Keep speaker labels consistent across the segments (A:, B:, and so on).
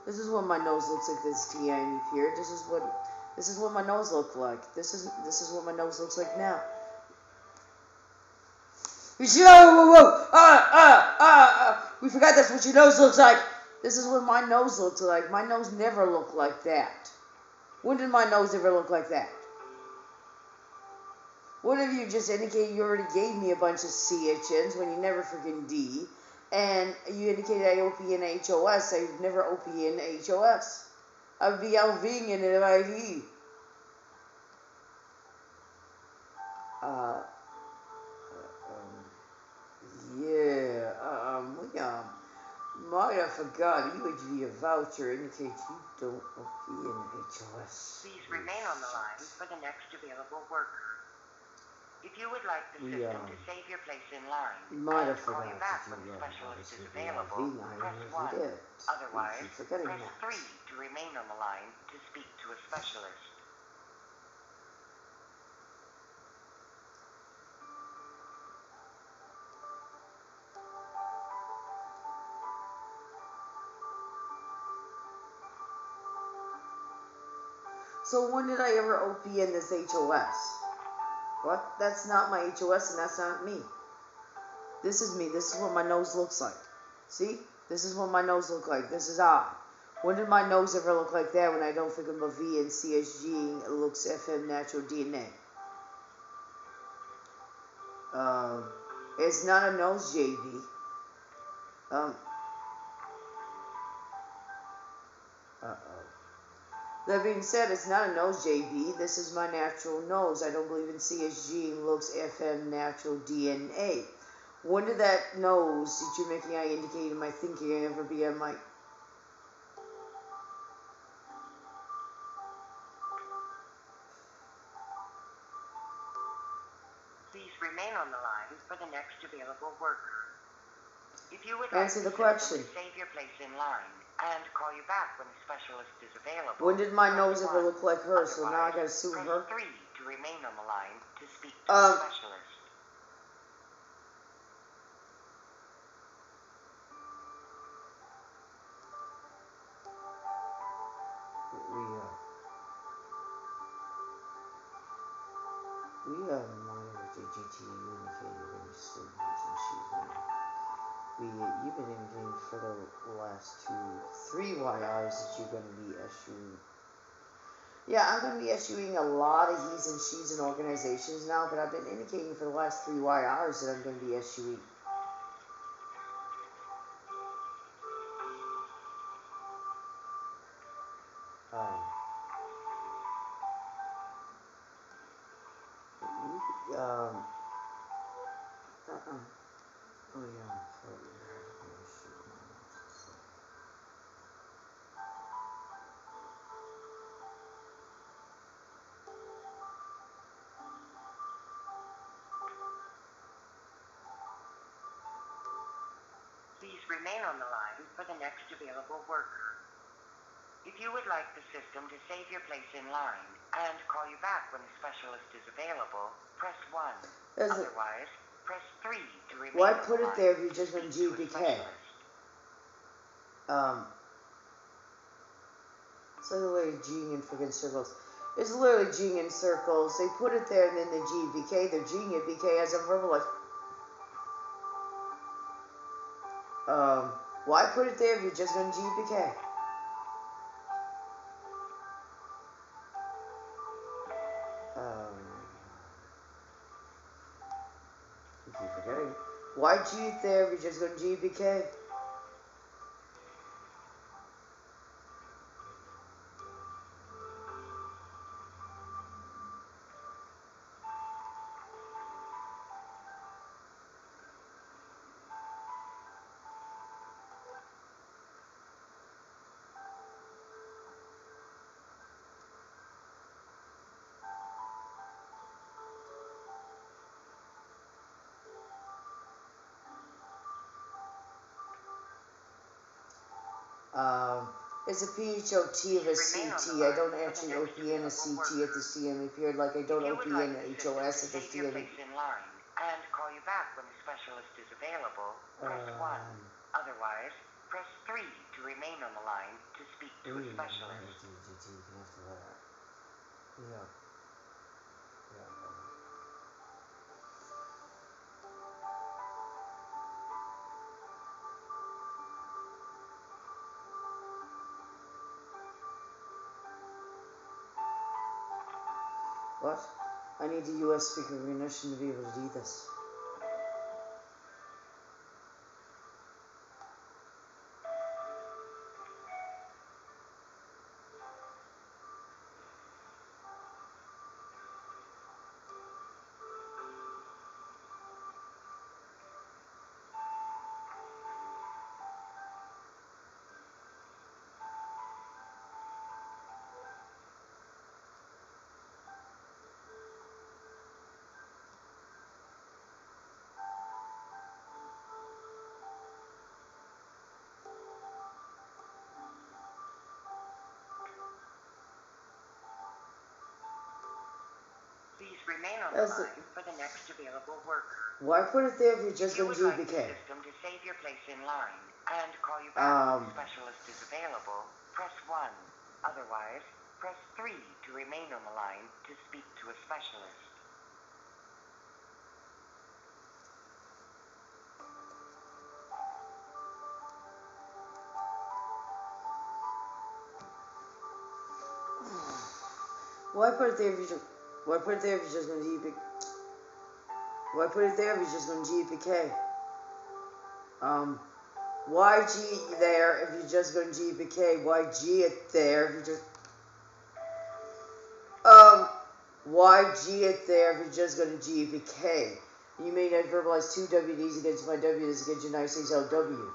A: This is what my nose looks like. This TIME period. This is what my nose looked like. This is what my nose looks like now. Whoa! We forgot that's what your nose looks like. This is what my nose looks like. My nose never looked like that. When did my nose ever look like that? What if you just indicated you already gave me a bunch of CHNs when you never freaking D? And you indicated I OP in HOS. I would never OP in HOS. I would be LVing in an IV. Uh, yeah, might have forgot. EHV a voucher indicates you don't OP in HOS.
B: Please remain on the line for the next available worker. If you would like the system to save your place in line and call you back when the specialist is available, press 1. Otherwise, press 3 to remain on the line to speak to a specialist.
A: So when did I ever OP in this HOS? What? That's not my HOS and that's not me. This is me. This is what my nose looks like. See? This is what my nose looks like. This is I. When did my nose ever look like that when I don't think I'm a V and CSG? It looks FM natural DNA. It's not a nose, JB. That being said, it's not a nose, JB. This is my natural nose. I don't believe in CSG. Looks FM natural DNA. When did that nose that you're making I indicate in my thinking ever be on my...
B: Please remain on the line for the next available worker. If you would
A: Answer
B: like
A: the question.
B: To save your place in line and call you back when the specialist is available.
A: When did my nose ever look like her? So now I gotta sue her.
B: Press 3 to remain on the line to speak to the specialist.
A: We monitor JGT indicated any students and she's you've been indicating for the last 3 YRs that you're going to be issuing. Yeah, I'm going to be issuing a lot of he's and she's in organizations now, but I've been indicating for the last 3 YRs that I'm going to be issuing. Oh yeah,
B: Please remain on the line for the next available worker. If you would like the system to save your place in line and call you back when the specialist is available, press 1. Otherwise, press 3 to remain
A: why
B: on the
A: put it
B: line
A: there if you just went GBK? It's literally G'ing in freaking circles. It's literally G'ing in circles. They put it there and then they GBK. They're G'ing it BK as a verbalized. Why put it there if you're just going to GBK? I keep forgetting. Why G it there if you're just going to GBK? It's a PHOT of a CT. I don't actually OP in a CT at the CME period like I don't OP in a HOS at the CME.
B: And call you back when the specialist is available, press 1. Otherwise, press 3 to remain on the line to speak to a specialist.
A: Yeah. What? I need the US speaker recognition to be able to do this.
B: Please remain on the line for the next available worker.
A: Why put it there if you're just going to GPK?
B: If you would like the system to save your place in line and call you back when a specialist is available, press 1. Otherwise, press 3 to remain on the line to speak to a specialist.
A: Why put it there if you're just going to GPK? Why put it there if you're just going to GPK? Why G there if you're just going to GPK? Why G it there if you just... Why G it there if you're just going to GPK? You may not verbalize 2 WDs against my W's against United States LW.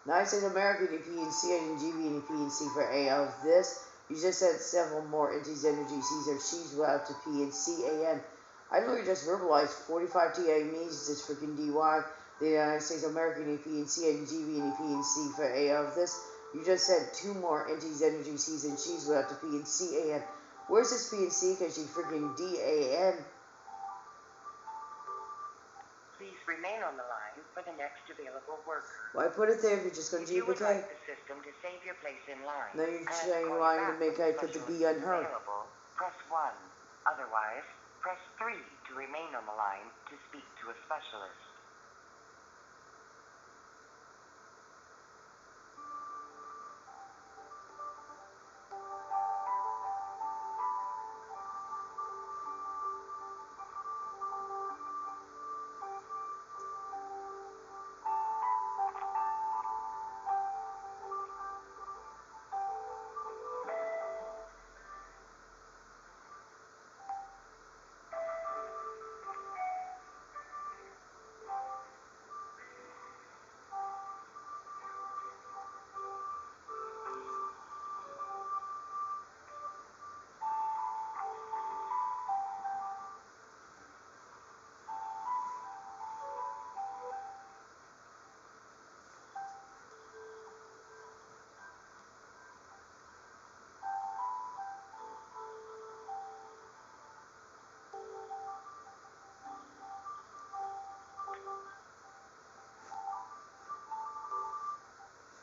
A: United States American EP and C and GB and EP and C for A of this. You just said several more entities, energy, C's or C's out to P and C A N. I literally just verbalized 45 TA means this freaking DY. The United States American EP and C and GB and EP and C for A of this. You just said 2 more entities, energy, C's and C's out to P and C A N. Where's this P and C? Because she freaking DAN.
B: Please remain on the line for the next available worker.
A: Why put it there if you're just going to GPK?
B: If you would like the system to save your place in line,
A: now you're saying line to make I put the B on her.
B: Press 1. Otherwise, press 3 to remain on the line to speak to a specialist.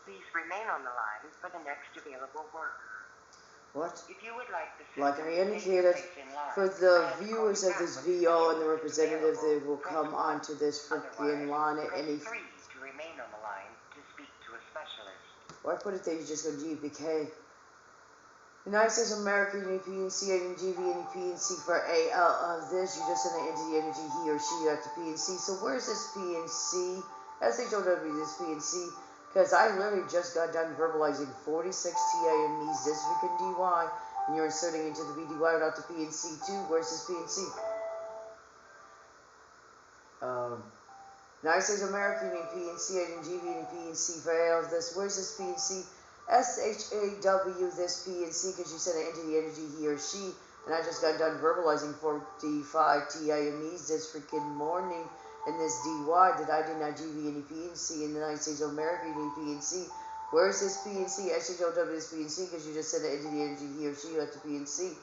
B: Please remain on the line for the next available worker.
A: What?
B: If you would like the system
A: like I indicated, for the viewers of this VO and the representatives that will come onto this freaking line at any...
B: Press 3 to remain on the line to speak to a specialist.
A: Why put it there? You just go GPK. United States American EP and C and GB and EP and C for AL of this. You just send it into the energy he or she got to P and C. So where's this P and C? SHOW, this P and C. Because I literally just got done verbalizing 46 TA and me's this freaking DY, and you're inserting into the BDY without the P and C too. Where's this P and C? United States American EP and C and GB and P and C for A of this. Where's this P and C? SHAW, this P and C, because you sent it into the energy he or she, and I just got done verbalizing 45 TA and me's this freaking morning. In this DY that I did not GB and EP and C in the United States of America EP and C. Where's this P and C? SHOW this P and C because you just sent it into the energy he or she got to P and C.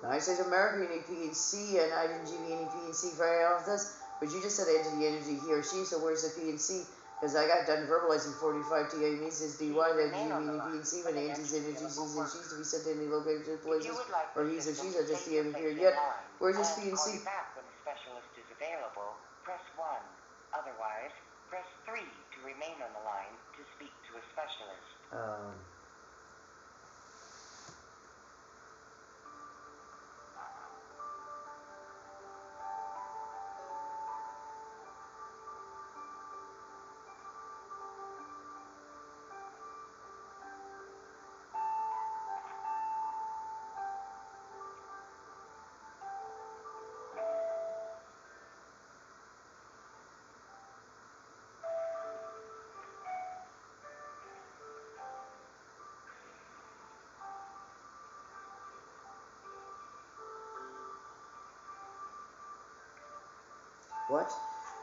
A: United States of America EP and C and I didn't GB and EP and C for all of this. But you just said entity, energy, he or she, so where's the P and C? Because I got done verbalizing 45 TIMEs as DY, then G, meaning P and C, when anti's, energies, he's and she's to be sent to any location, places, or he's or she's are just TIME period. Yet, where's this P and C?
B: Back when the specialist is available, press 1. Otherwise, press 3 to remain on the line to speak to a specialist.
A: What?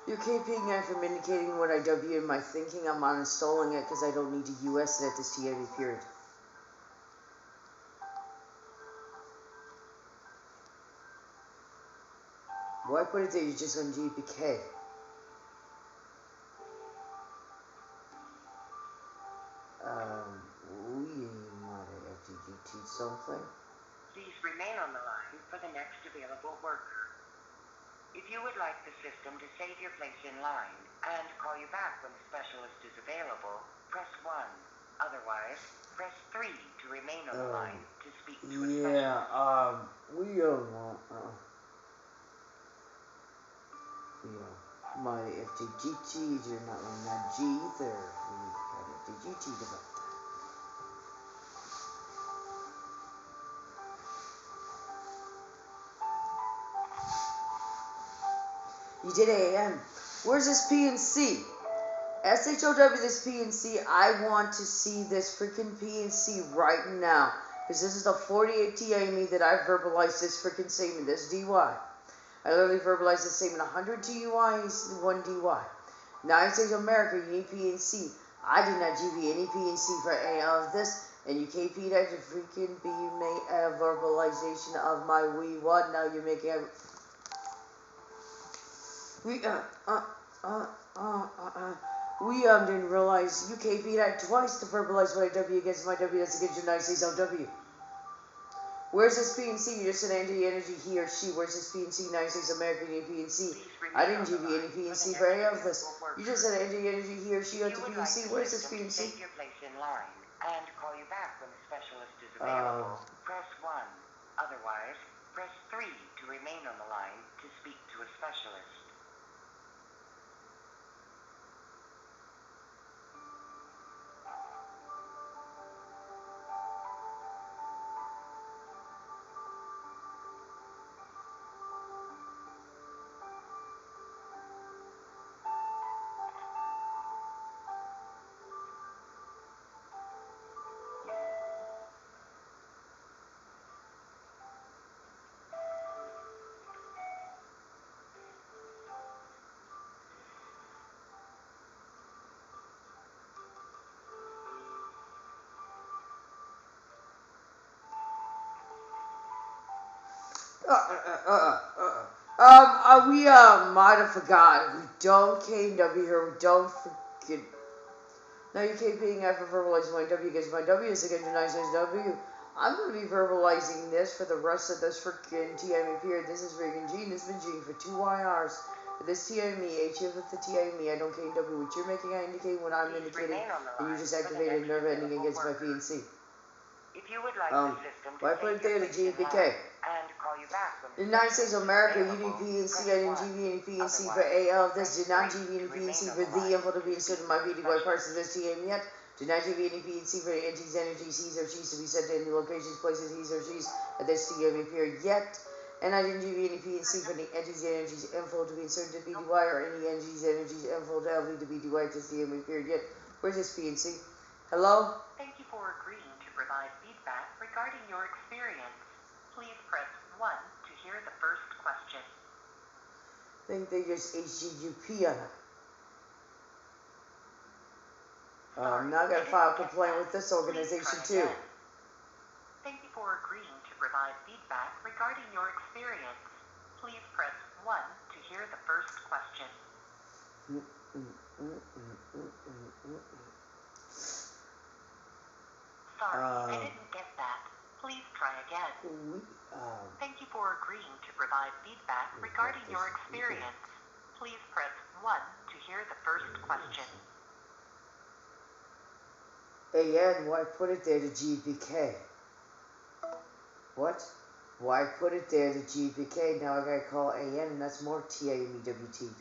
A: You keep pinging out from indicating what I W in my thinking. I'm uninstalling it because I don't need to US it at this TIV period. Why put it there? You're just on GPK. We might have to teach something.
B: Please remain on the line for the next available worker. If you would like the system to save your place in line and call you back when the specialist is available, press 1. Otherwise, press 3 to remain on the line to speak to a specialist.
A: We don't want, my FTGT, you're not on that G either. We got FTGT developed. You did AM. Where's this P and C? SHOW, this P and C. I want to see this freaking P and C right now. Because this is the 48 TIME that I verbalized this freaking statement, this DY. I literally verbalized this statement 100 TUIs, 1 DY. United States of America, you need P and C. I did not give you any P and C for any of this. And you KP'd out to freaking be made a verbalization of my we what. Now you're making a... We didn't realize you KP'd out twice to verbalize what I W against my W that's against United States LW. Where's this P and C? You just said energy, he or she. Where's this P and C? United States American P and C. I didn't give you any P and C for any of this. You just said energy, he or she up to P and C. Where's this P and C?
B: Take your place in line and call you back when the specialist is available. Press 1. Otherwise, press 3 to remain on the line to speak to a specialist.
A: We might have forgot. We don't KW here. We don't forget. Now you keep being after verbalizing my W against my W is against United States W. I'm going to be verbalizing this for the rest of this freaking TIME period. This is freaking G, and this has been G for 2 YRs. This TIME, H with the TIME, I don't KW. What you're making, I indicate when I'm indicating, and you just activated nerve ending against my P and C.
B: If you would like the system to
A: why put it there, the GPK?
B: And call you back when
A: the United States of America, you need P and C, I didn't GB and P and C for AL. This did not GB and P and C for the info to be inserted in my BDY parts of this TM yet. Did not GB and P and C for the entities, energies, he's or she's to be sent to any locations, places, he's or she's at this TM period yet. And I didn't GB and P and C for the entities, energies, info to be inserted to BDY or any entities, energies, info to LV to BDY at this TM period yet. Where's this P and C? Hello?
B: Thank you for agreeing to provide feedback regarding your experience. Please press 1 to hear the first question.
A: I think they just HGUP on it. I'm not going to file a complaint with this organization too.
B: Thank you for agreeing to provide feedback regarding your experience. Please press 1 to hear the first question. Sorry, I didn't get that. Please try again. Thank you for agreeing to provide feedback regarding your experience. Please press 1 to hear the first question.
A: AN, why put it there to GBK? What? Why put it there to GBK? Now I gotta call AN, and that's more TAMEWT.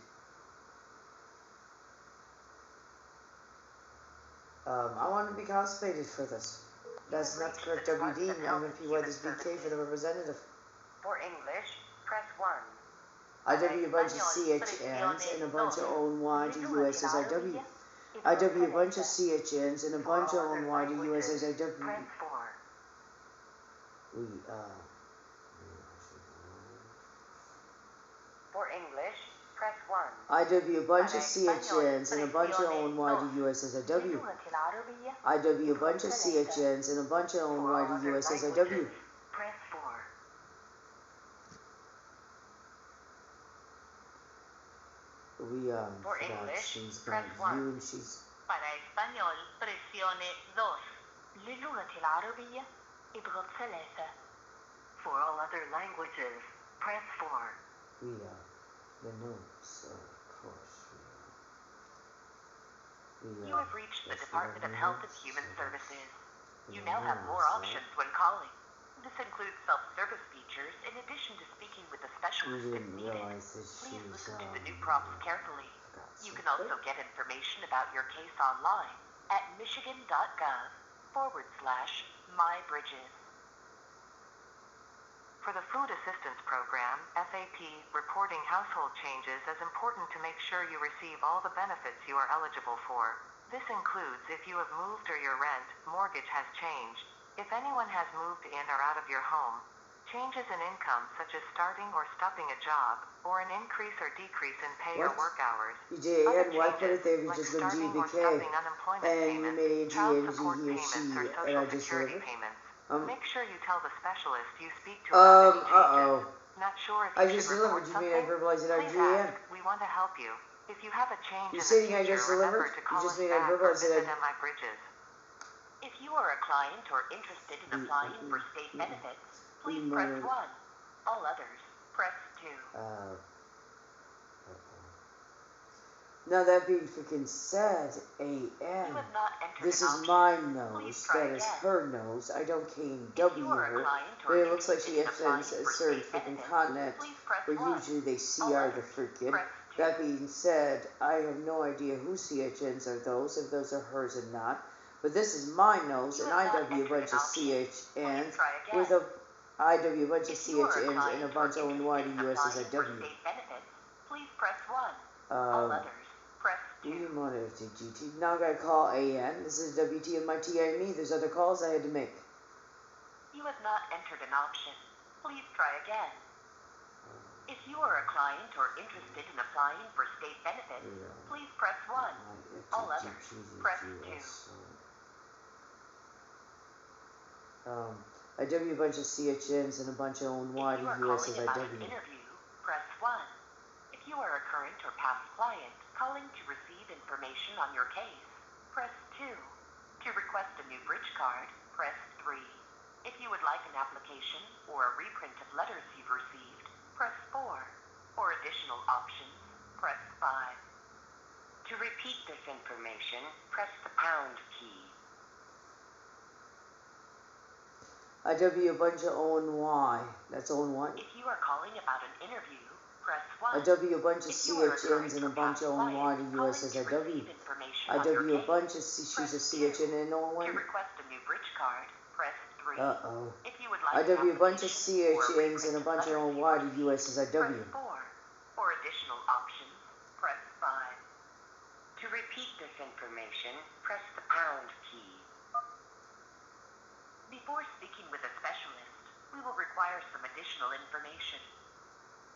A: I want to be constipated for this. That's not the correct WD. I'm going to PY this BK for the representative.
B: For English, press 1.
A: IW a bunch of CHNs and a bunch of ONY to USS IW. IW a bunch of CHNs and a bunch of ONY to USS IW.
B: Press 4. For English, press 1.
A: IW a bunch of CHNs and a bunch of ONY to USS IW. IW a bunch of CHNs and a bunch of ONY to USS IW.
B: Press 4. For English,
A: she's
B: press
A: not
B: 1.
A: you and she's...
B: Para español, presione 2. للغة العربية اضغط 3. For all other languages, press 4.
A: The notes, of course.
B: You have reached the Department of Health and Human Services. You now have more options when calling. This includes self-service features in addition to speaking with a specialist if needed. Please listen to the new prompts carefully. You can also get information about your case online at michigan.gov/mybridges. For the Food Assistance Program, FAP, reporting household changes is important to make sure you receive all the benefits you are eligible for. This includes if you have moved or your rent, mortgage has changed, if anyone has moved in or out of your home, changes in income such as starting or stopping a job, or an increase or decrease in pay or work hours.
A: EJN, why put it there if you just go GBK and you made AGN, he or she, and I just delivered?
B: Make sure you tell the specialist you speak to about any changes. Not sure if
A: I
B: you
A: just
B: should
A: delivered.
B: report
A: You mean I
B: something?
A: verbalized it on
B: Please
A: GAN?
B: ask. We want to help you. If you have a change
A: You're
B: in
A: saying
B: the
A: I
B: future,
A: just delivered?
B: remember to
A: You
B: call
A: just
B: us
A: mean I
B: back or
A: verbalized it
B: visit
A: on...
B: MyBridges. If you are a client or interested in applying for state benefits, please press 1. All others, press 2.
A: Now that being freaking said,
B: You have not entered
A: this
B: an
A: is
B: option.
A: my
B: Please
A: nose,
B: try
A: that is
B: again.
A: her nose. I don't KW
B: If you are a
A: her,
B: client
A: but
B: or
A: it looks like she
B: interested in
A: has
B: applying
A: a
B: for
A: certain
B: state
A: freaking
B: benefits,
A: continent
B: please press
A: where
B: 1.
A: usually they CR
B: All
A: the
B: others,
A: freaking.
B: press 2.
A: That being said, I have no idea who CHNs are those, if those are hers or not. But this is my nose, and IW a bunch of CHNs with a IW a bunch of CHNs and a bunch of ONY to USSIW.
B: Please press 1. All others, press 2.
A: We monitor GT. Now I gotta call AN. This is WT and my TIME. There's other calls I had to make.
B: You have not entered an option. Please try again. If you are a client or interested in applying for state benefits, please press 1. All others, press 2.
A: IW a bunch of CHNs and a bunch of ONY to USSIW.
B: If you are calling about an interview, press 1. If you are a current or past client calling to receive information on your case, press 2. To request a new bridge card, press 3. If you would like an application or a reprint of letters you've received, press 4. For additional options, press 5. To repeat this information, press the pound key.
A: IW a bunch of ONY. That's ONY.
B: If you are calling about an interview, press 1.
A: IW a bunch of CHNs and a bunch of ONY to USSIW. IW a bunch of she's a CHN and ONY.
B: To request a new bridge card, press 3. If you would like
A: IW a bunch of CHNs and a bunch of ONY to USSIW.
B: Press 4. For additional options, press 5. To repeat this information, press the pound key. Before speaking with a specialist, we will require some additional information.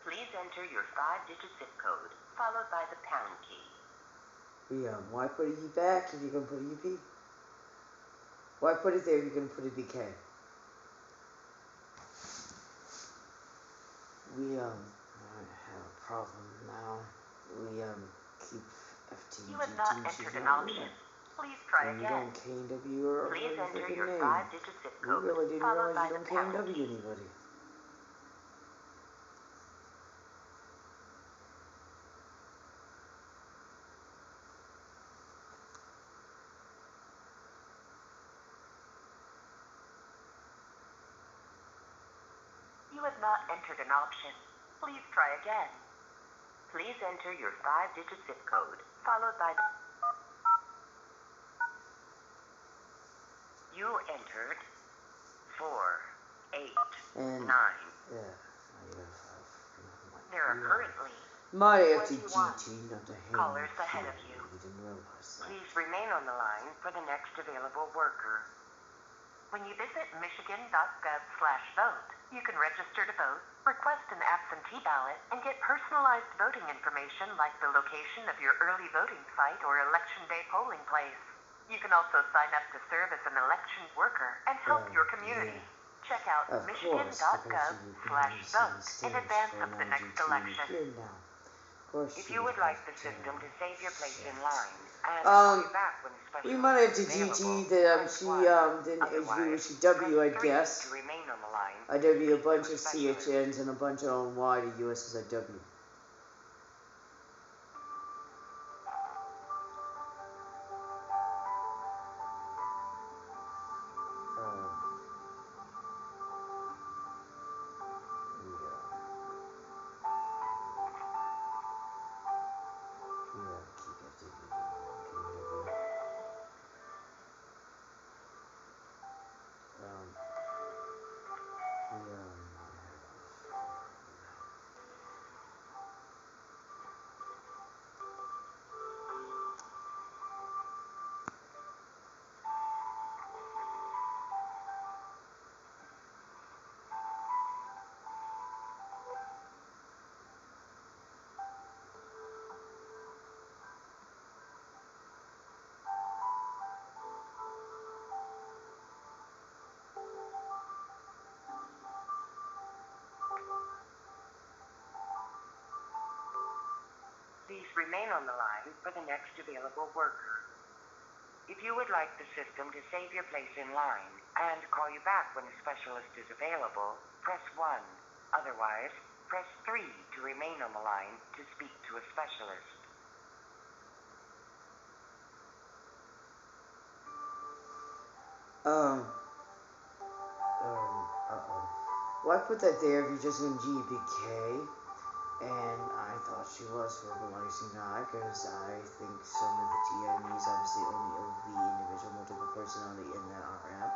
B: Please enter your 5-digit zip code, followed by the pound key.
A: Why put a E back if you're going to put a UP? Why put it there if you're going to put a BK? I have a problem now. We keep
B: You have not entered an option. Please try
A: and
B: again.
A: You don't KW or
B: Please enter your
A: name.
B: 5-digit zip code.
A: We really didn't
B: realize
A: you don't KW anybody.
B: You have not entered an option. Please try again. Please enter your 5-digit zip code, followed by the... You entered 4, 8, 9.
A: Yeah.
B: There are currently
A: my FTGT, not the
B: callers ahead of you. Please remain on the line for the next available worker. When you visit michigan.gov/vote, you can register to vote, request an absentee ballot, and get personalized voting information like the location of your early voting site or election day polling place. You can also sign up to serve as an election worker and help your community. Check out michigan.gov/vote in advance of the next election. If you would like the system to save your place in line and call you back when the special
A: we might have to GG that didn't HW, I guess.
B: To remain on the line,
A: I W a bunch of CHNs and a bunch of Y to US as I W.
B: Please remain on the line for the next available worker. If you would like the system to save your place in line and call you back when a specialist is available, press 1. Otherwise, press 3 to remain on the line to speak to a specialist.
A: Why put that there if you're just in GBK? And I thought she was verbalizing that because I think some of the TMEs obviously only OV individual multiple personality in that RM.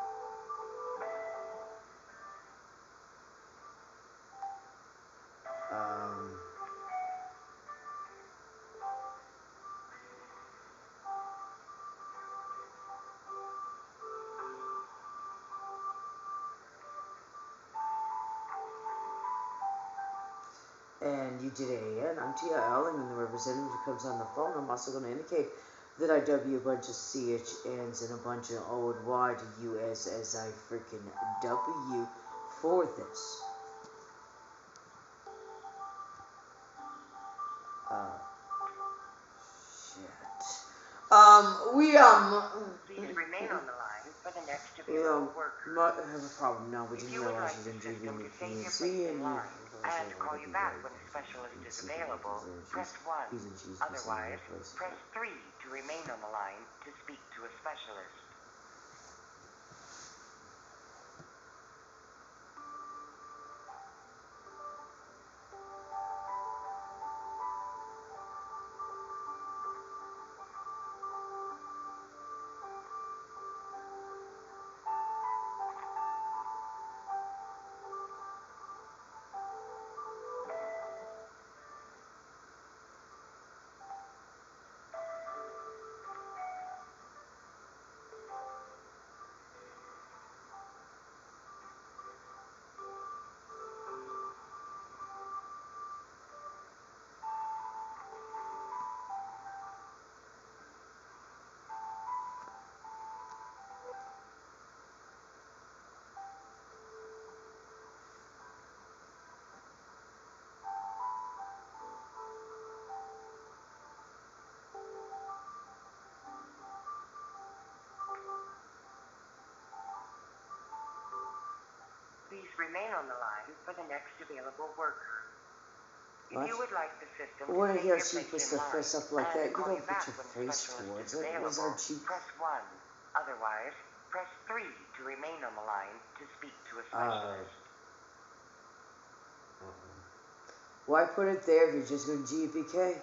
A: And you did AN, I'm TIL, and then the representative comes on the phone. I'm also going to indicate that I W a bunch of CHNs and a bunch of O and Y to US as I freaking W for this.
B: Please remain on the line for the next available worker.
A: Might have a problem now. We didn't realize
B: you would like the system to save your place in line and call you back when a specialist is available, press 1. Otherwise, press 3 to remain on the line to speak to a specialist. remain on the line for the next available worker. If
A: What?
B: you would like the system to
A: When
B: save
A: your
B: your
A: sheep
B: place
A: was
B: in
A: to
B: line
A: face up like that,
B: and
A: you
B: call
A: don't
B: you
A: put
B: back
A: your
B: when the
A: face
B: specialist
A: towards
B: is
A: it. Was
B: available,
A: our sheep?
B: press 1. Otherwise, press 3 to remain on the line to speak to a specialist.
A: Why put it there if you're just going to GPK?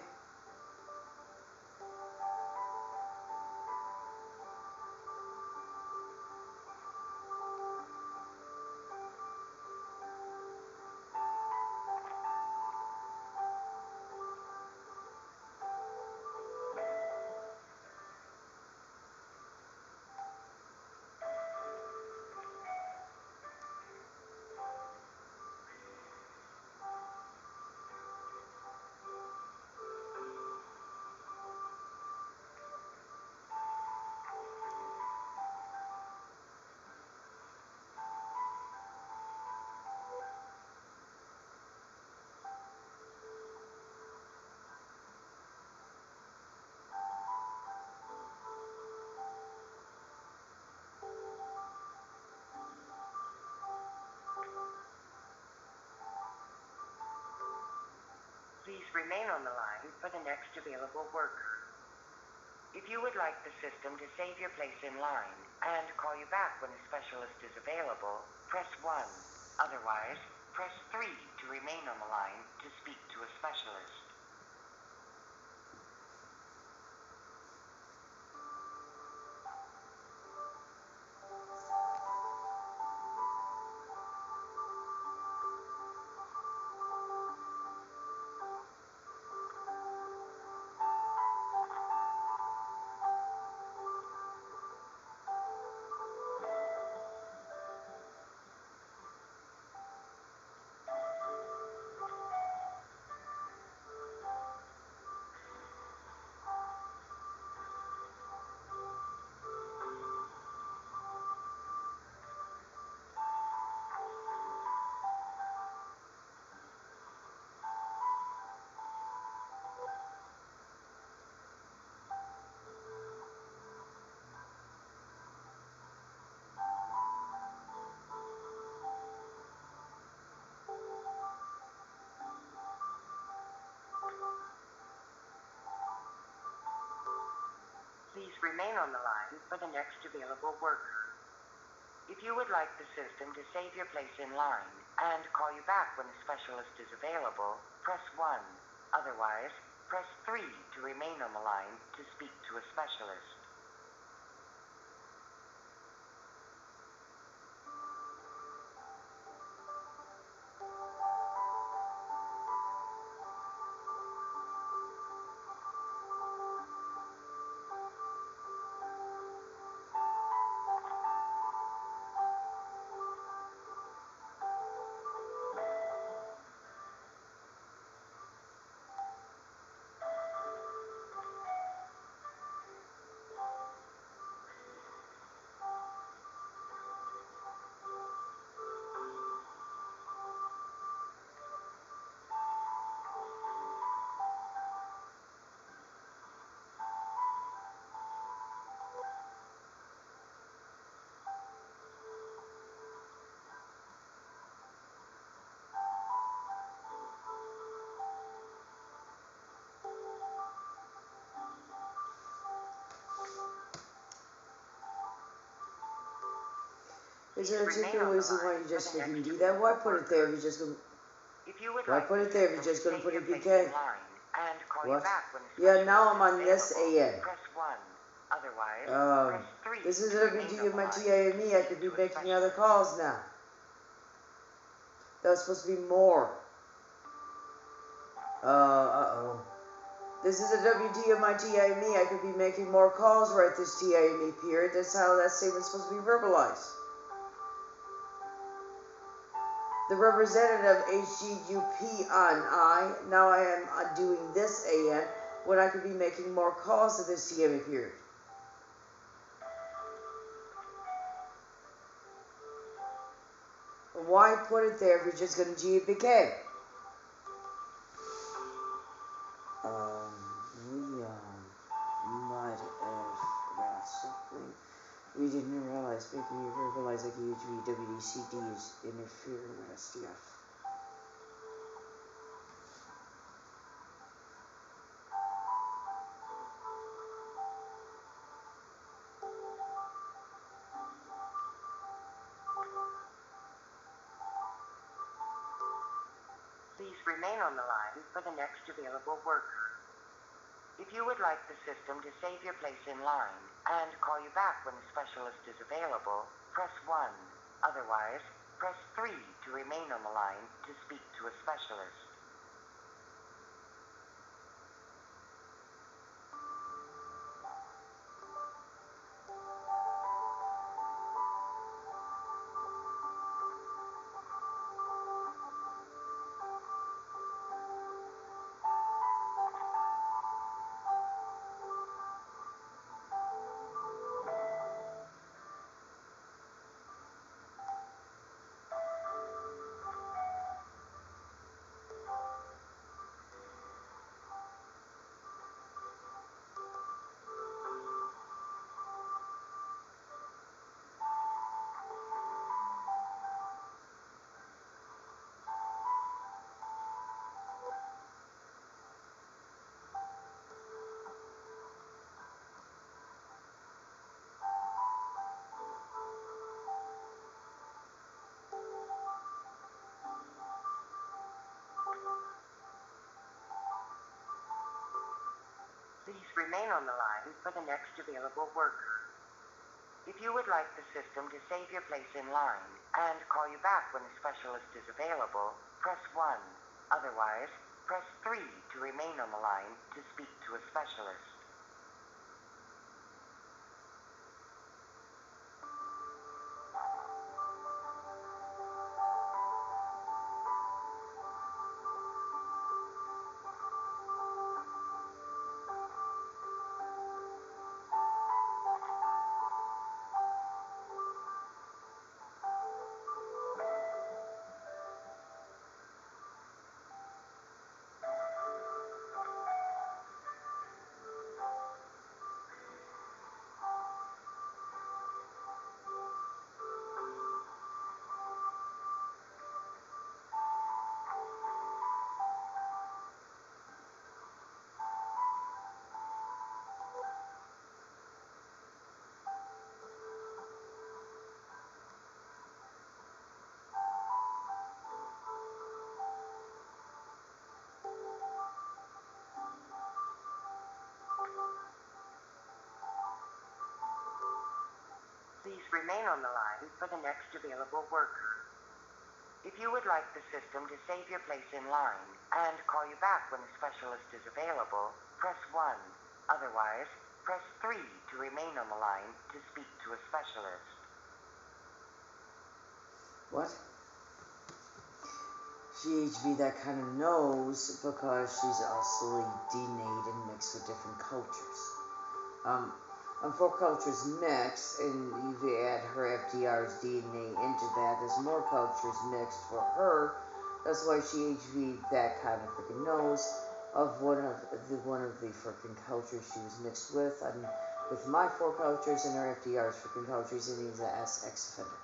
B: Please remain on the line for the next available worker. If you would like the system to save your place in line and call you back when a specialist is available, press 1. Otherwise, press 3 to remain on the line to speak to a specialist. Please remain on the line for the next available worker. If you would like the system to save your place in line and call you back when a specialist is available, press 1. Otherwise, press 3 to remain on the line to speak to a specialist.
A: Is there a particular reason why you just freaking do that? Why put it there if you're just going to... Why put it there if you're just going to put it PK? What? Yeah, now I'm on this AN. This is WD of my TIME. I could be making other calls now. That was supposed to be more. Uh-oh. This is a WD of my TIME. I could be making more calls right this TIME period. That's how that statement's supposed to be verbalized. The representative HGUP on I. Now I am doing this AN when I could be making more calls to this TIME period. Why put it there if you're just going to GPK? We might have got something. We didn't realize, maybe you realize that WDCD is interfering with SDF.
B: Please remain on the line for the next available worker. If you would like the system to save your place in line and call you back when the specialist is available, press 1. Otherwise, press 3 to remain on the line to speak to a specialist. Please remain on the line for the next available worker. If you would like the system to save your place in line and call you back when the specialist is available, press 1. Otherwise, press 3 to remain on the line to speak to a specialist. Please remain on the line for the next available worker. If you would like the system to save your place in line and call you back when the specialist is available, press 1. Otherwise, press 3 to remain on the line to speak to a specialist.
A: What? GHB that kind of knows because she's also DNA'd and mixed with different cultures. And 4 cultures mixed, and you add her FDR's DNA into that, there's more cultures mixed for her. That's why GHB that kind of freaking knows of one of the freaking cultures she was mixed with. And with my 4 cultures and her FDR's freaking cultures, it means an ex offender.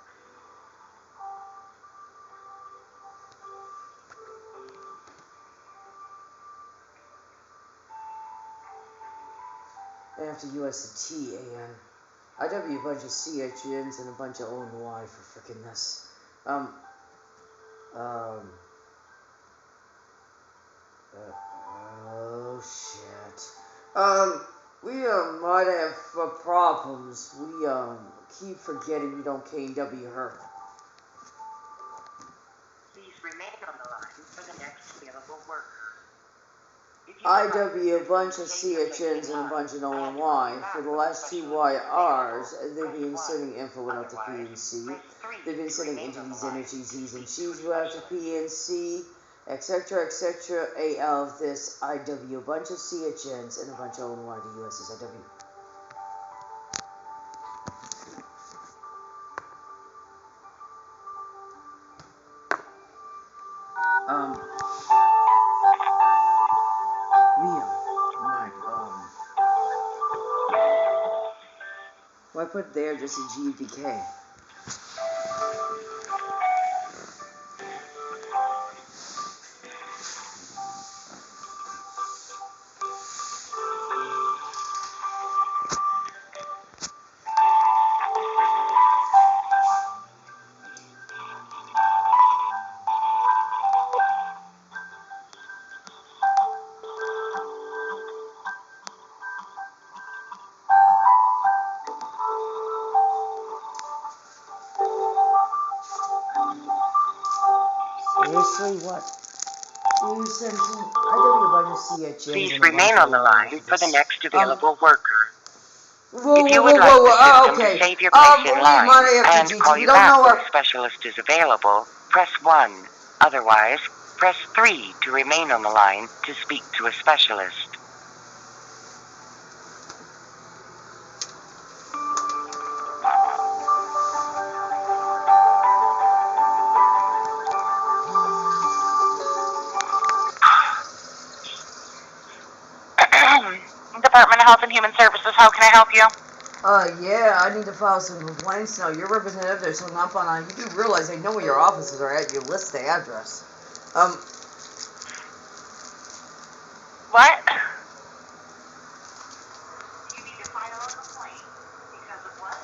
A: After US a T, A-N. IW a bunch of CHNs and a bunch of O&Y for frickin' this. Oh shit. We might have problems. We keep forgetting we don't KW her.
B: Please remain on the line for the next available worker.
A: IW, a bunch of CHNs and a bunch of O&Y. For the last 2 YRs, they've been inserting info without the PNC. They've been sending into these energies, Z's and C's without the PNC, etc., etc. AL of this IW, a bunch of CHNs and a bunch of O&Y to USSIW. Well, I put there just a GDK. Seriously, what? You sent me. I don't know about CHMs.
B: Please remain on the line for the next available worker.
A: Whoa,
B: if you would like the system
A: okay.
B: to save your place in line and call
A: we
B: you
A: don't
B: back
A: know
B: when a specialist is available, press 1. Otherwise, press 3 to remain on the line to speak to a specialist. Department of Health and Human Services, how can I help you?
A: Yeah, I need to file some complaints now. Your representative, there's hung up on you do realize they know where your offices are at. You list the address.
B: What? You need to file a complaint because of what?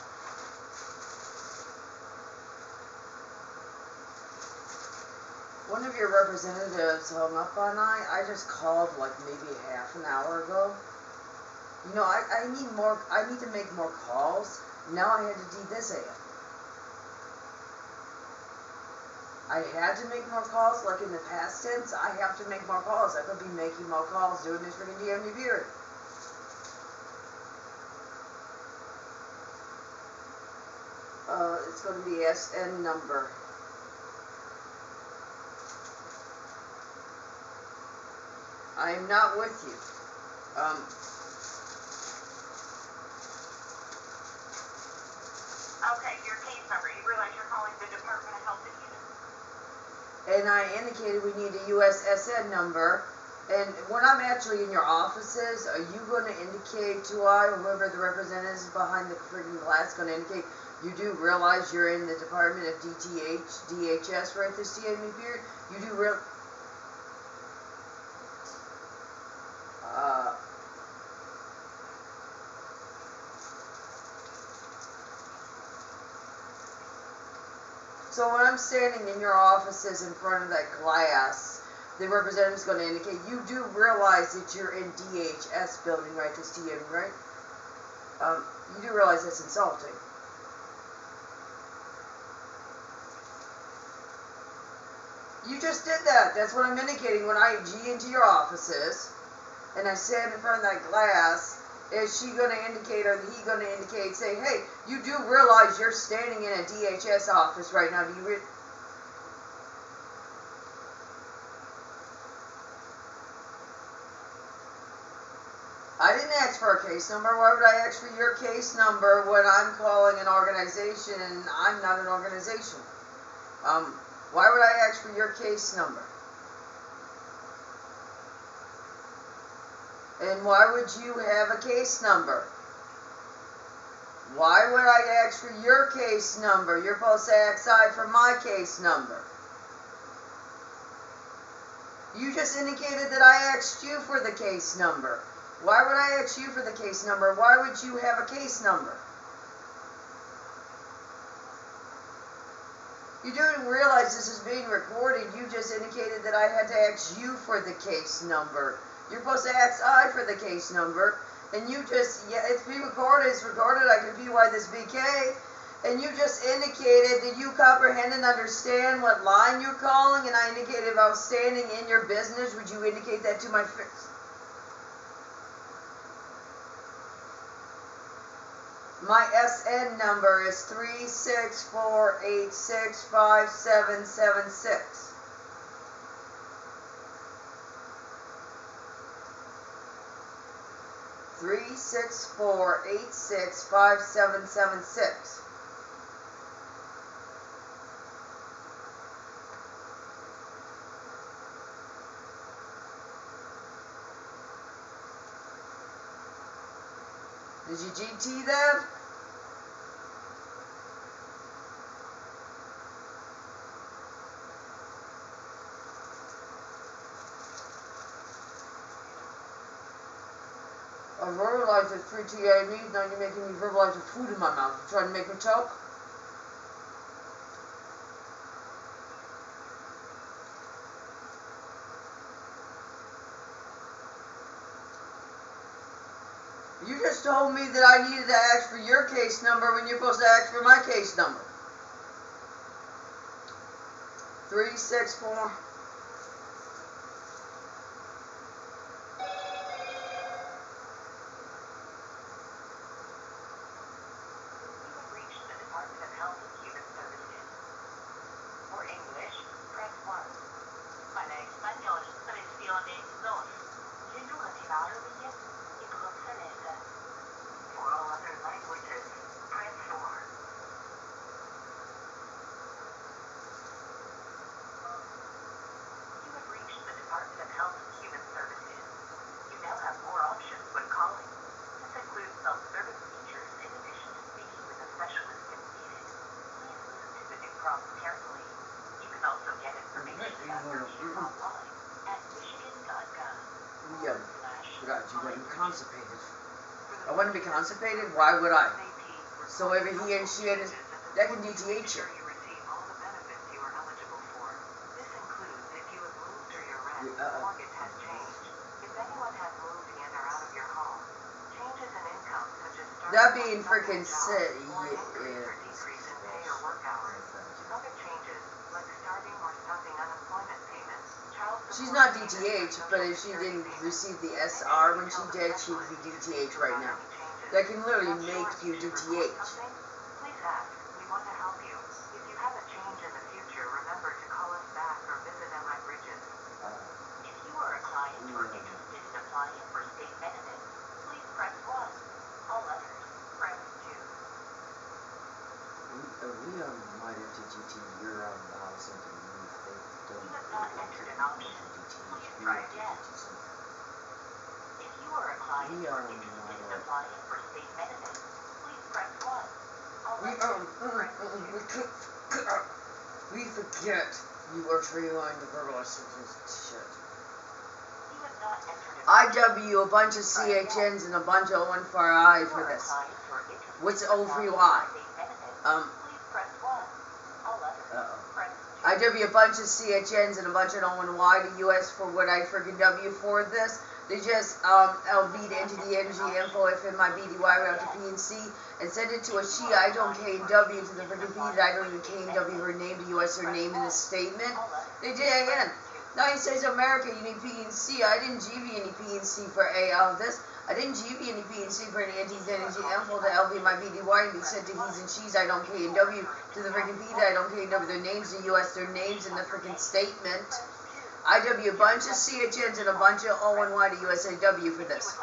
A: One of your representatives hung up on I just called like maybe half an hour ago. You know, I need to make more calls. Now I had to do this ad. I had to make more calls, like in the past tense, I have to make more calls. I could be making more calls doing this freaking DMV period. It's going to be SN number. I am not with you.
B: Okay, your case number. You realize you're calling the Department of Health and Human Services.
A: And I indicated we need a USSN number. And when I'm actually in your offices, are you going to indicate to whoever the representative is behind the freaking glass, going to indicate you do realize you're in the Department of DHS right this DMV period? You do real. So when I'm standing in your offices in front of that glass, the representative is going to indicate you do realize that you're in DHS building, right? This DMV, right? You do realize that's insulting. You just did that. That's what I'm indicating when I G into your offices and I stand in front of that glass. Is she going to indicate or he going to indicate, say, hey, you do realize you're standing in a DHS office right now. Do you I didn't ask for a case number. Why would I ask for your case number when I'm calling an organization and I'm not an organization? Why would I ask for your case number? And why would you have a case number? Why would I ask for your case number? You're supposed to ask I for my case number. You just indicated that I asked you for the case number. Why would I ask you for the case number? Why would you have a case number? You don't realize this is being recorded. You just indicated that I had to ask you for the case number. You're supposed to ask I for the case number, and you just, yeah, it's being recorded, it's recorded, I can view why this BK, and you just indicated that you comprehend and understand what line you're calling, and I indicated if I was standing in your business, would you indicate that to my face? My SN number is 364865776. 364865776. Did you GT that? I verbalized it 3 TIVs, now you're making me verbalize the food in my mouth. You're trying to make me choke? You just told me that I needed to ask for your case number when you're supposed to ask for my case number. 364. Constipated. I wouldn't be constipated? Why would I? So whether he and she had that can DTH you. That being freaking sick. She's not DTH, but if she didn't receive the SR when she did, she would be DTH right now. That can literally make you DTH. Please ask. We want to help you. If you have a change in the future, remember to call us back or visit MI Bridges. If you are a client or interested in applying for state benefits, please press 1. All others, press 2. We might have to GT your house and you have not entered an option. Please try again. If you are a client or interested in applying for state benefits, please press 1. We forget you are trying to verbalize shit. You have not entered IW, a bunch of CHNs and a bunch of O1 for this. What's O3Y? IW a bunch of CHNs and a bunch of O1Y to US for what I freaking W for this. They just LV'd into the NG info if in my BDY route to PNC and send it to a she I don't K and W to the freaking P that I don't even K and W her name to US her name in the statement. They did it again. Now he says America you need PNC. I didn't GB any PNC for this. I didn't GB any PNC for any anti-energy info to LV my BDY and be sent to he's and she's I don't K and W to the freaking P that I don't K and W their names to US their names in the freaking statement. IW a bunch of CHNs and a bunch of O1Y to USAW for this.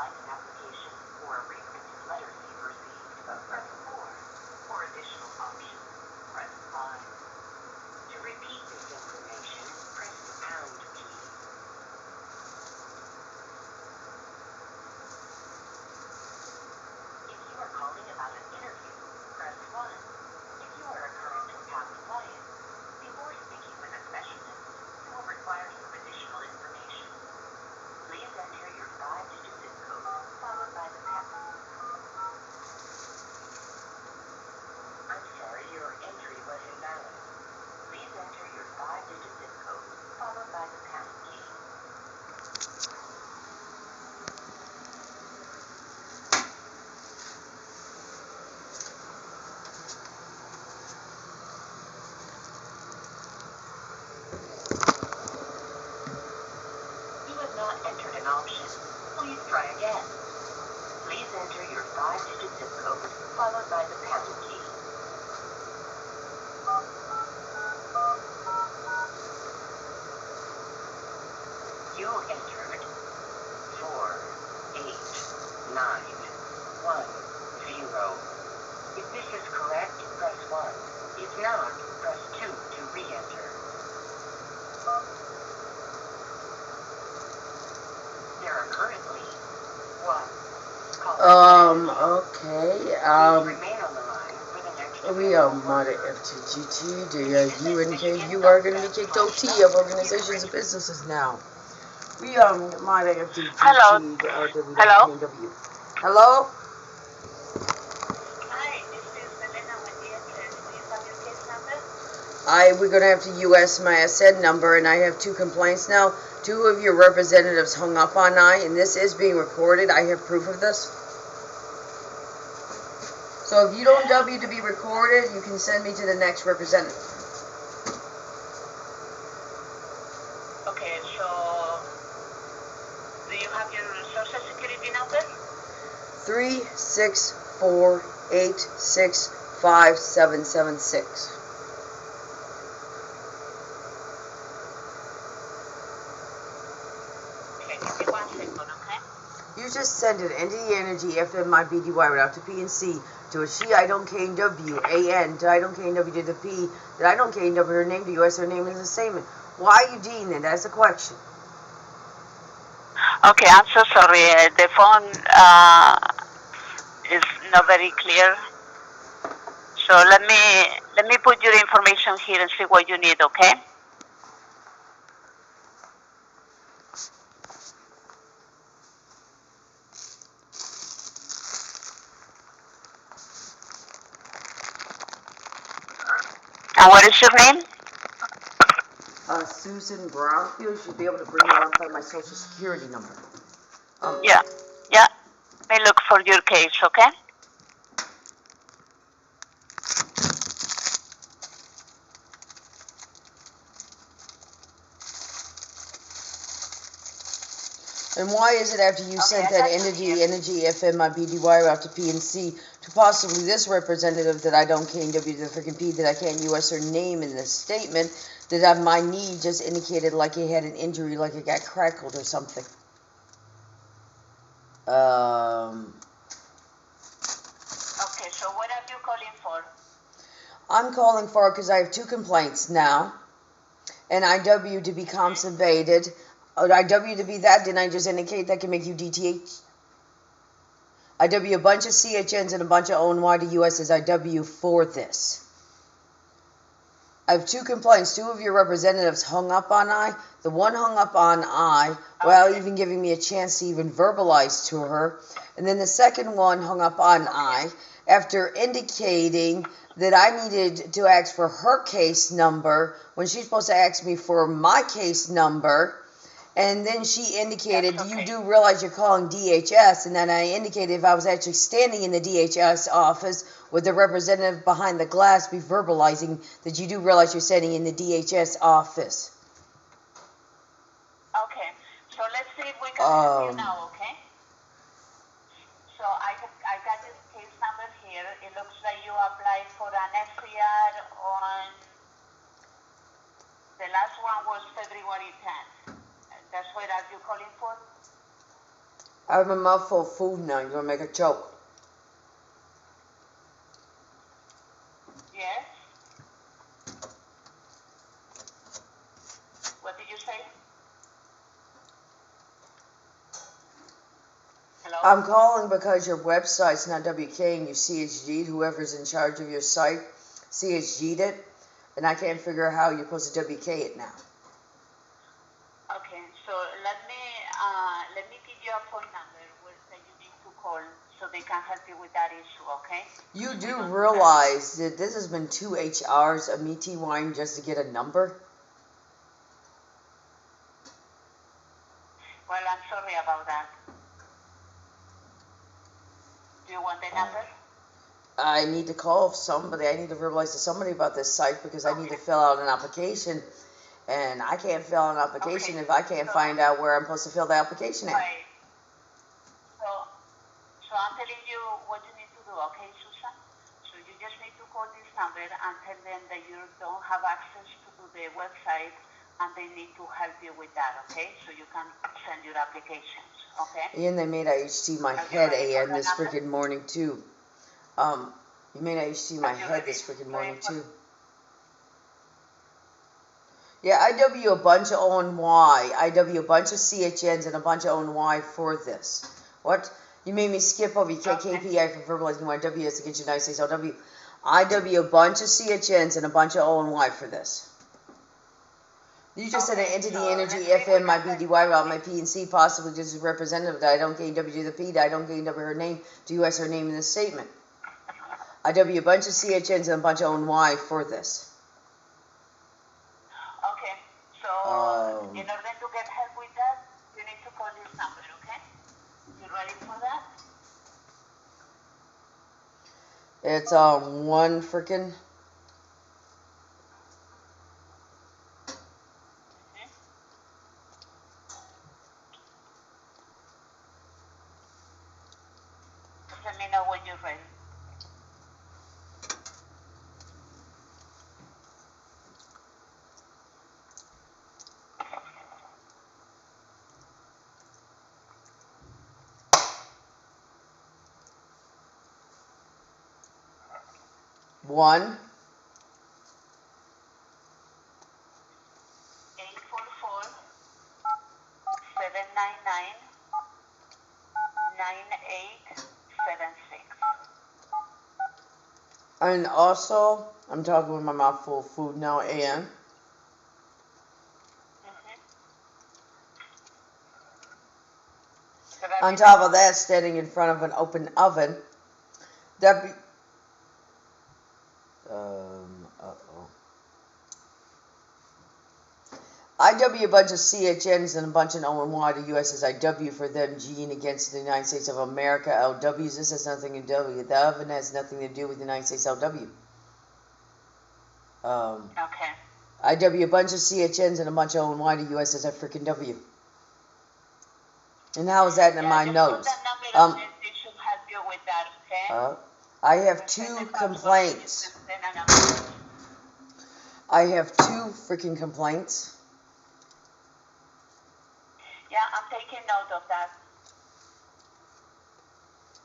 A: We mod FTGT, UNK, you are going to be kicked OT of organizations and businesses now. We mod FTGT,
C: Hello.
A: Hello. Hello?
B: Hi, this is Elena with DHS. Do you have your case number?
A: We're going to have to US my SN number, and I have 2 complaints now. 2 of your representatives hung up on I, and this is being recorded. I have proof of this. So if you don't W to be recorded, you can send me to the next representative.
B: Okay, so do you have your social security number?
A: 364865776.
B: Okay, give me 1 second, okay?
A: You just send an ND Energy FMIBDY without the P and C to a she I don't KW AN to I don't KW to the P that I don't KW her name to US her name is the same. Why are you doing that? That's the question.
B: Okay, I'm so sorry. The phone is not very clear. So let me put your information here and see what you need, okay? And what is your name?
A: Susan Brownfield. You should be able to bring it up by my social security number.
B: Yeah. Let me look for your case, okay?
A: And why is it after you sent that energy FMIBDY out to P and C to possibly this representative that I don't KW to the freaking P that I can't US her name in this statement that my knee just indicated like it had an injury, like it got crackled or something?
B: Okay, so what are you calling for?
A: I'm calling for because I have 2 complaints now, and I W to be compensated. I W to be that, didn't I just indicate that can make you DTH? I W a bunch of CHNs and a bunch of ONY to USs. I W for this. I have 2 complaints. 2 of your representatives hung up on I. The one hung up on I, without even giving me a chance to even verbalize to her. And then the second one hung up on I after indicating that I needed to ask for her case number when she's supposed to ask me for my case number. And then she indicated, you do realize you're calling DHS, and then I indicated if I was actually standing in the DHS office, would the representative behind the glass be verbalizing that you do realize you're standing in the DHS office?
B: Okay, so let's see if we can help you now, okay? So I got this case number here. It looks like you applied for an SCR on, the last one was February 10th. That's what are you calling for?
A: I have a mouthful of food now. You're going to make a joke.
B: Yes? What did you say? Hello?
A: I'm calling because your website's not WKing you CHG'd. Whoever's in charge of your site CHG'd it. And I can't figure out how you're supposed to WK it now.
B: Okay, so let me give you a phone number that you need to call so they can help you with that issue, okay?
A: You do realize that this has been 2 HRs of me TYing just to get a number?
B: Well, I'm sorry about that. Do you want the number?
A: I need to call somebody. I need to verbalize to somebody about this site because I need to fill out an application. And I can't fill out an application if I can't find out where I'm supposed to fill the application at.
B: Right. So I'm telling you what you need to do, okay, Susan? So you just need to call this number and tell them that you don't have access to the website and they need to help you with that, okay? So you can send your applications, okay?
A: And they made IHC my head AM this freaking morning too. You made IHC my head this freaking morning too. Yeah, I W a bunch of ONY. I W a bunch of CHNs and a bunch of ONY for this. What? You made me skip over KPI for verbalizing my W is against the United States LW. I W a bunch of CHNs and a bunch of ONY for this. You just said an entity, energy, FM, my BDY route, my PNC, possibly just as representative, that I don't gain W to the P, that I don't gain W her name, to US her name in this statement. I W a bunch of CHNs and a bunch of ONY for this.
B: Okay, so in order to get help with that, you need to call this number, okay? You ready for that?
A: It's one freaking.
B: Let me know when you're ready.
A: One.
B: 844 799 9876.
A: And also, I'm talking with my mouth full of food now, and on top of that, standing in front of an open oven, IW a bunch of CHNs and a bunch of ONY to US as IW for them, G and against the United States of America, LWs. This has nothing to do with the oven, has nothing to do with the United States LW.
B: Okay.
A: IW a bunch of CHNs and a bunch of ONY to US as I freaking W. And how is that in my notes?
B: They should help you with that, okay?
A: I have two complaints. I have two freaking complaints.
B: Yeah, I'm taking note of that.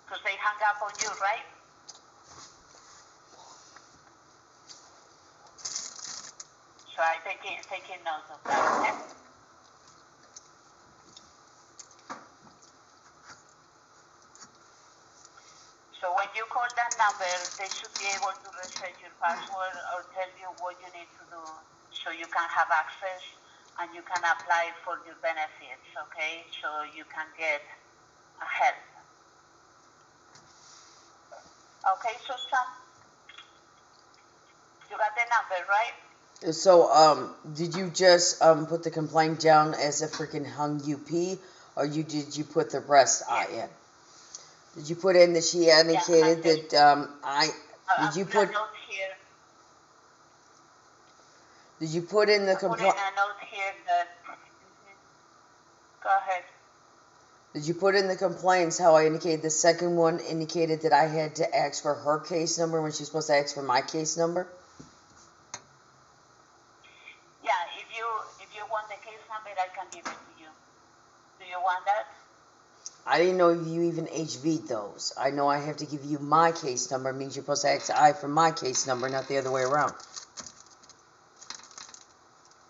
B: Because they hung up on you, right? So I'm taking note of that, okay? So when you call that number, they should be able to reset your password or tell you what you need to do so you can have access and you can apply for your benefits, okay? So you can get help. Okay, Susan? You got the number, right?
A: So, did you just put the complaint down as a freaking hung UP, or did you put the rest in? Did you put in that she indicated that did you put? Did you put in the complaint?
B: Put in a note here that. Go ahead.
A: Did you put in the complaints how I indicated the second one indicated that I had to ask for her case number when she's supposed to ask for my case number?
B: Yeah, if you want the case number, I can give it to you. Do you want that?
A: I didn't know you even HV'd those. I know I have to give you my case number. It means you're supposed to ask I for my case number, not the other way around.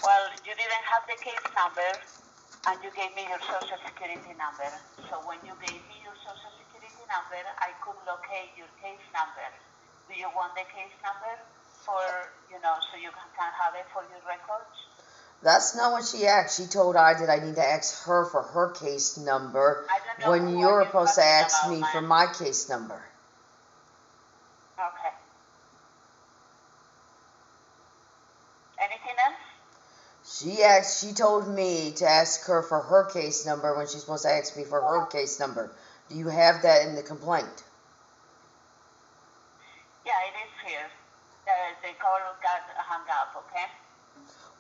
B: Well, you didn't have the case number, and you gave me your social security number. So when you gave me your social security number, I could locate your case number. Do you want the case number for, so you can have it for your records?
A: That's not what she asked. She told I that I need to ask her for her case number when you're supposed to ask me for my case number.
B: Okay. Anything else?
A: She told me to ask her for her case number when she's supposed to ask me for her case number. Do you have that in the complaint?
B: Yeah, it is here. The call got hung up, okay?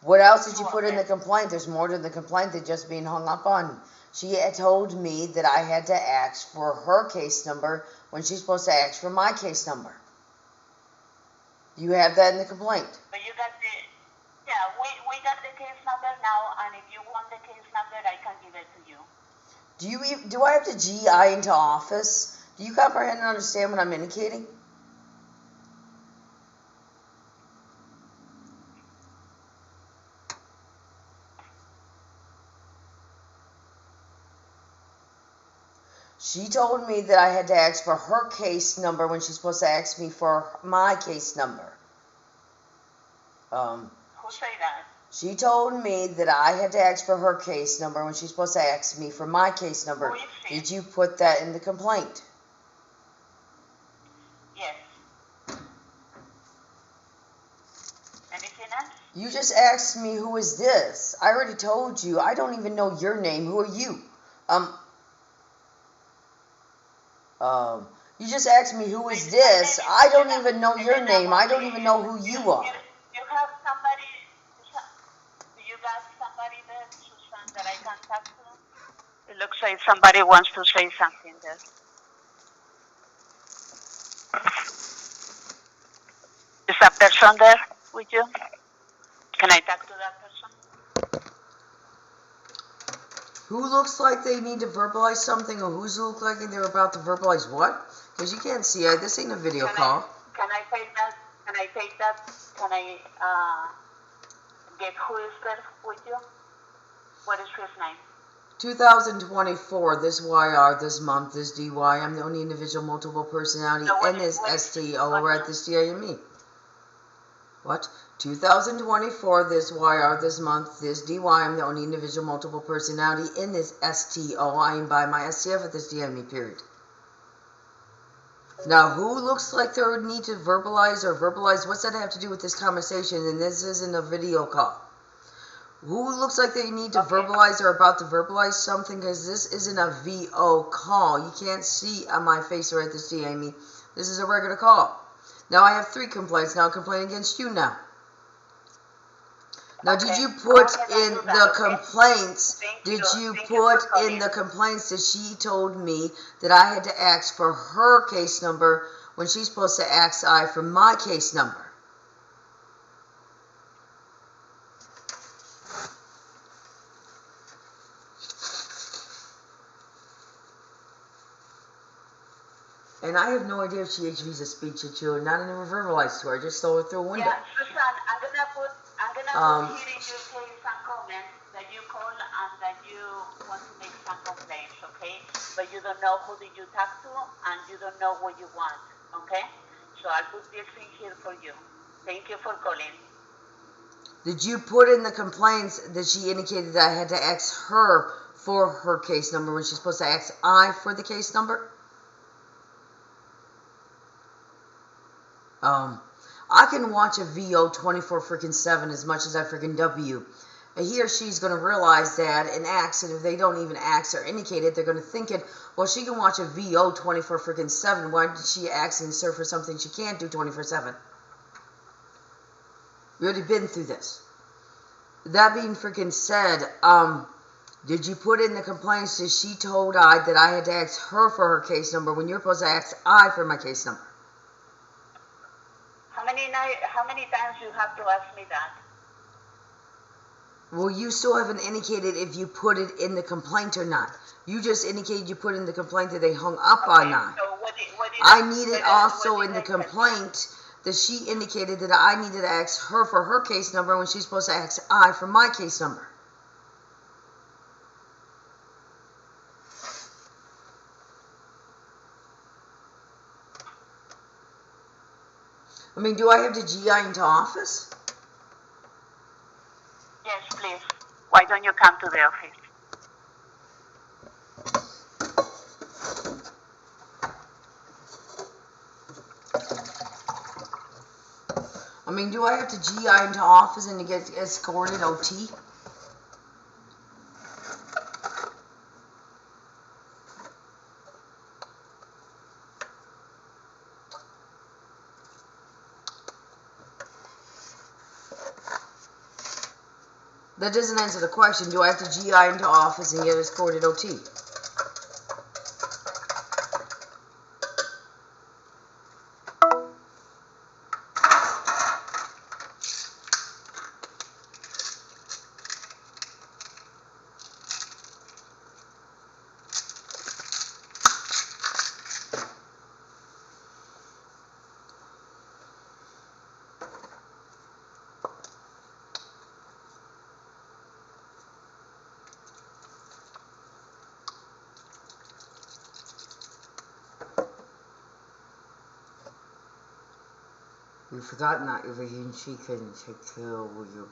A: What else did you put in the complaint? There's more to the complaint than just being hung up on. She had told me that I had to ask for her case number when she's supposed to ask for my case number. You have that in the complaint.
B: But you got we got the case number now, and if you want the case number, I can give it to you.
A: Do I have to GI into office? Do you comprehend and understand what I'm indicating? She told me that I had to ask for her case number when she's supposed to ask me for my case number.
B: Who say that?
A: She told me that I had to ask for her case number when she's supposed to ask me for my case number. Did you put that in the complaint?
B: Yes. Anything else?
A: You just asked me who is this. I already told you. I don't even know your name. Who are you? You just asked me who is this. I don't even know your name. I don't even know who you are.
B: You have somebody, do you got somebody there, Susan, that I can talk to? It looks like somebody wants to say something there. Is that person there with you? Can I talk to that person?
A: Who looks like they need to verbalize something, or who's look like they're about to verbalize what? Because you can't see it. This ain't a video call.
B: Can I take that? Can I take that? Can I get who is there with you? What is his name?
A: 2024, this YR, this month, this DY. I'm the only individual multiple personality and this ST all over at this DIME. What? 2024, this YR, this month, this DY. I'm the only individual multiple personality in this STO. I am by my STF at this DIME period. Now, who looks like they would need to verbalize or verbalize? What's that have to do with this conversation? And this isn't a video call. Who looks like they need to verbalize or about to verbalize something? Because this isn't a VO call. You can't see on my face or at this DIME. This is a regular call. Now, I have 3 complaints. Now, I'm complaining against you now. Now, did you put in the complaints, that she told me that I had to ask for her case number when she's supposed to ask I for my case number? And I have no idea if she HV's a speech at you or not, and never verbalized to her. I just saw her through a window.
B: Yeah, Susan, I'm gonna put here in your case some comments that you call and that you want to make some complaints, okay? But you don't know who did you talk to and you don't know what you want, okay? So I'll put this in here for you. Thank you for calling.
A: Did you put in the complaints that she indicated that I had to ask her for her case number when she's supposed to ask I for the case number? I can watch a VO 24/7 as much as I freaking W. He or she's going to realize that and ask, and if they don't even ask or indicate it, they're going to think it, well, she can watch a VO 24/7. Why did she ask and serve for something she can't do 24/7? We already been through this. That being freaking said, did you put in the complaints that she told I that I had to ask her for her case number when you're supposed to ask I for my case number?
B: How many times you have to ask me that?
A: Well, you still haven't indicated if you put it in the complaint or not. You just indicated you put in the complaint that they hung up on I.
B: So
A: I needed also in the complaint that she indicated that I needed to ask her for her case number when she's supposed to ask I for my case number. I mean, do I have to GI into office?
B: Yes, please. Why don't you come to the office?
A: I mean, do I have to GI into office and to get escorted OT? That doesn't answer the question. Do I have to GI into office and get escorted OT? We forgot not everything she couldn't take care of you.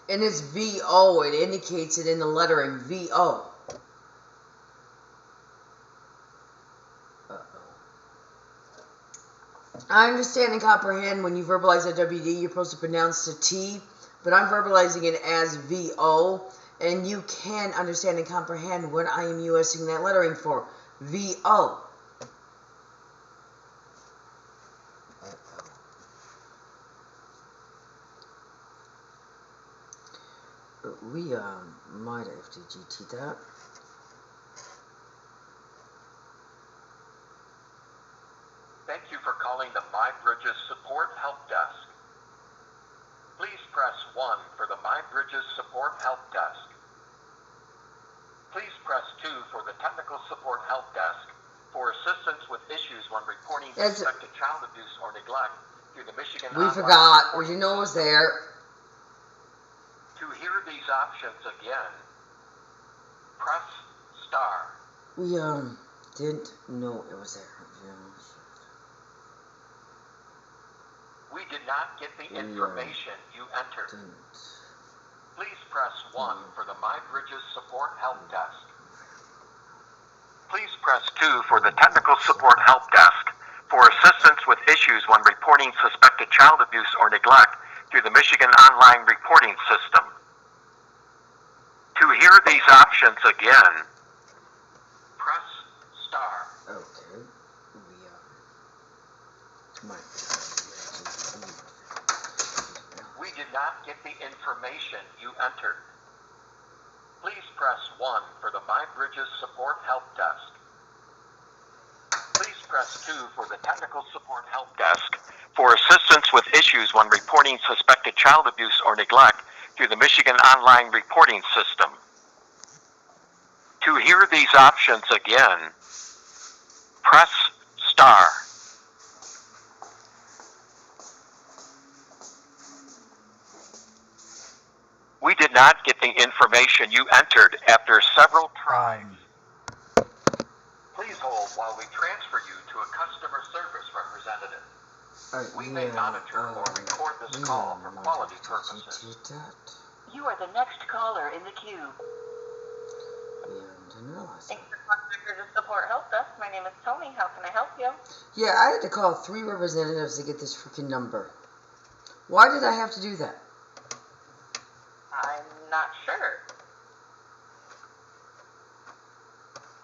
A: And it's VO. It indicates it in the lettering VO. I understand and comprehend when you verbalize a WD, you're supposed to pronounce the T, but I'm verbalizing it as VO, and you can understand and comprehend what I am using that lettering for. VO. We might have to GT that.
C: Thank you for calling the MyBridges Support Help Desk. Please press 1 for the MyBridges Support Help Desk. Please press 2 for the Technical Support Help Desk for assistance with issues when reporting suspected child abuse or neglect through the Michigan
A: We forgot. We didn't know it was there.
C: To hear these options again, press star.
A: We didn't know it was there.
C: We did not get the information you entered. Please press 1 for the MyBridges Support Help Desk. Please press 2 for the Technical Support Help Desk for assistance with issues when reporting suspected child abuse or neglect through the Michigan Online Reporting System. To hear these options again, press star.
A: Okay.
C: We did not get the information you entered. Please press 1 for the MyBridges Support Help Desk. Please press 2 for the Technical Support Help Desk for assistance with issues when reporting suspected child abuse or neglect through the Michigan Online Reporting System. To hear these options again, press star. We did not get the information you entered after several tries. Please hold while we transfer you to a customer service representative. We may monitor or record this call for quality purposes.
B: You are the next caller in the queue. Thanks for calling MyBridges Support Help Desk. My name is Tony. How can I help you?
A: Yeah, I had to call 3 representatives to get this freaking number. Why did I have to do that?
B: I'm not sure.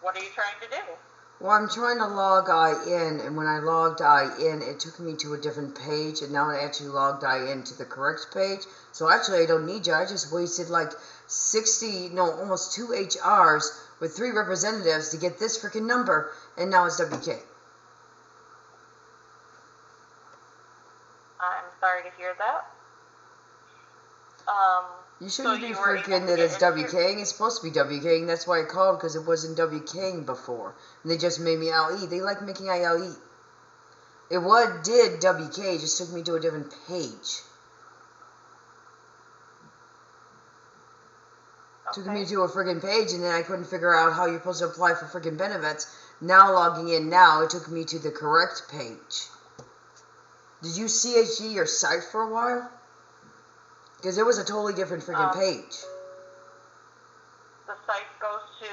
B: What are you trying to do?
A: Well, I'm trying to log I in, and when I logged I in, it took me to a different page, and now I actually logged I in to the correct page. So actually, I don't need you. I just wasted like almost 2 HRs with 3 representatives to get this freaking number, and now it's WK.
B: I'm sorry to hear that.
A: You shouldn't be freaking that it's WKing. It's supposed to be WKing. That's why I called, because it wasn't WKing before. And they just made me LE. They like making ILE. It did WK, it just took me to a different page. Okay. Took me to a friggin' page, and then I couldn't figure out how you're supposed to apply for friggin' benefits. Now logging in now, it took me to the correct page. Did you CHG your site for a while? Because it was a totally different friggin' page.
B: The site goes to,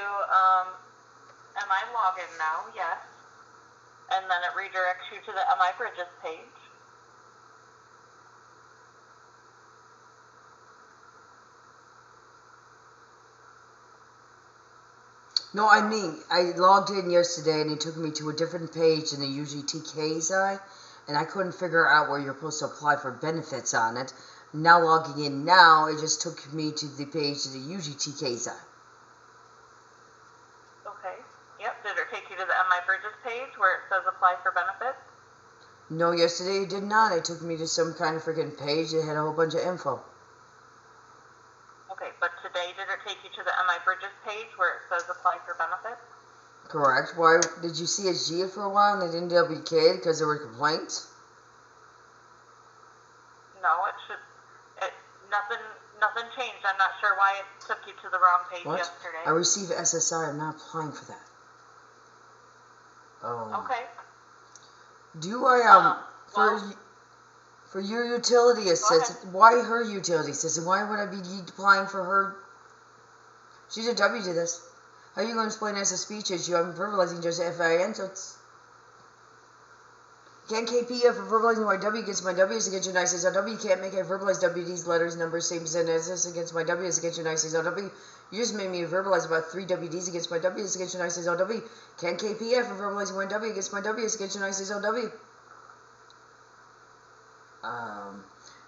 B: MI login now, yes. And then it redirects you to the MyBridges page.
A: No, I mean, I logged in yesterday and it took me to a different page than the UGTK's and I couldn't figure out where you're supposed to apply for benefits on it. Now logging in now, it just took me to the page of the UGTK's
B: Okay. Yep. Did it take you to the MyBridges page where it says apply for benefits?
A: No, yesterday it did not. It took me to some kind of freaking page that had a whole bunch of info.
B: Okay, but today did it take you to the MyBridges page where it says apply for benefits?
A: Correct. Why did you CHG it for a while and they didn't WK it because there were complaints?
B: No, nothing changed. I'm not sure why it took you to the wrong page yesterday.
A: I received SSI. I'm not applying for that.
B: Okay.
A: Do I For your utility assistant, why her utility assistant? Why would I be applying for her? She's a W to this. How are you going to explain as a speech issue? I'm verbalizing just FIN, so it's... Can't KP for verbalizing my W against my W is against your nice LW. You can't make a verbalize WD's letters, numbers, same as this against my W is against your nice LW. You just made me verbalize about 3 WDs against my W is against your nice LW. Can't KP for verbalizing my W against my W is against your nice LW.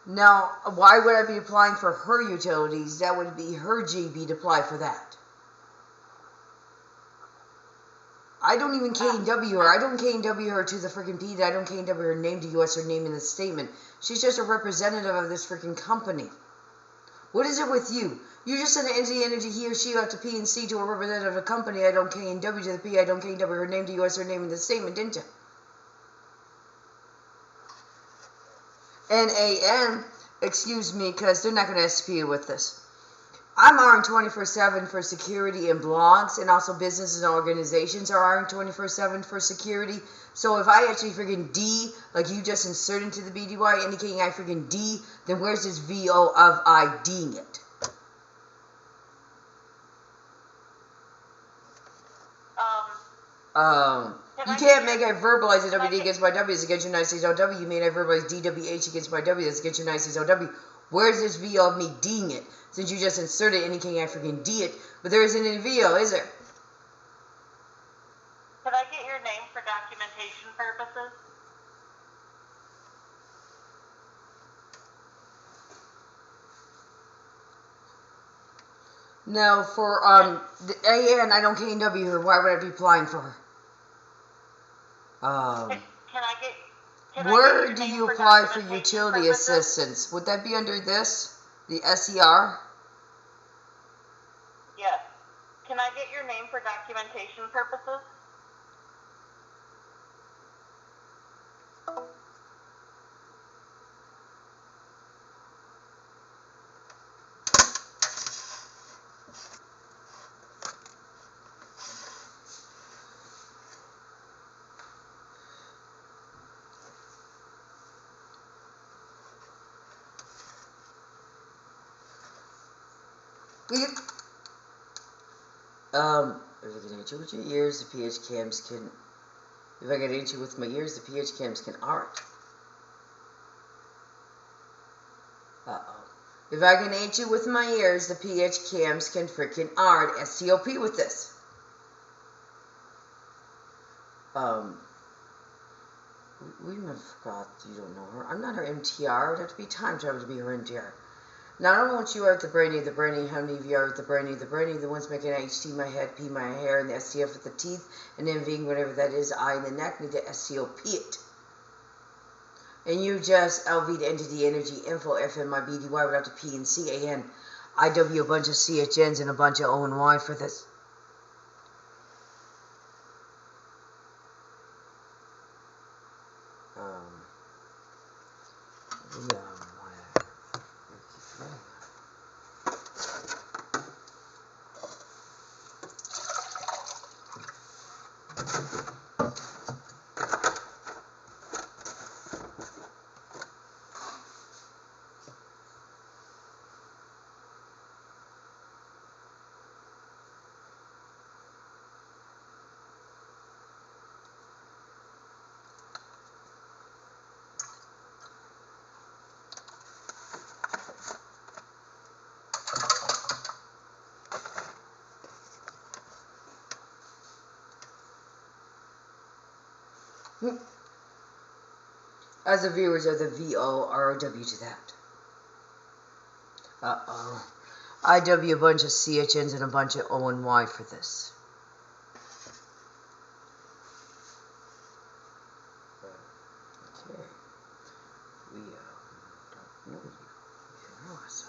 A: Now, why would I be applying for her utilities? That would be her GB to apply for that. I don't even KW her. I don't KW her to the freaking P. I don't KW her name to US her name in the statement. She's just a representative of this freaking company. What is it with you? You just sent an energy he or she out to P and C to a representative of a company. I don't KW to the P. I don't KW her name to US her name in the statement, didn't you? NAN, excuse me, because they're not going to SP you with this. I'm RN 24/7 for security and blogs, and also businesses and organizations are RN 24/7 for security. So if I actually freaking D, like you just insert into the BDY, indicating I freaking D, then where's this VO of IDing it? You can't make I verbalize a WD against my W is against your nice OW. You made I verbalize DWH against my W is against your nice OW. Where's this VO of me D'ing it? Since you just inserted indicating I freaking D it, but there isn't any VO, is there?
D: Could I get your name for documentation purposes?
A: No, for the AN, I don't KW her. Why would I be applying for her? Where do you apply for utility assistance? Would that be under this? The SER?
D: Yes. Can I get your name for documentation purposes?
A: If I can hit you with your ears, the PH cams can... If I can hit you with my ears, the PH cams can art. Uh-oh. If I can hit you with my ears, the PH cams can freaking art. STOP with this. We even forgot you don't know her. I'm not her MTR. It would have to be time travel to be her MTR. Now, I don't want you are at the brainy, how many of you are at the brainy, the ones making HT my head, P my hair, and the STF with the teeth, and then being whatever that is, I in the neck, need to STOP it. And you just LV to entity energy info FM my BDY without the P and C AN. IW a bunch of CHNs and a bunch of O and Y for this. As the viewers are the VOROW to that. Uh-oh. IW a bunch of CHNs and a bunch of O and Y for this. Okay. We don't know you. You're awesome.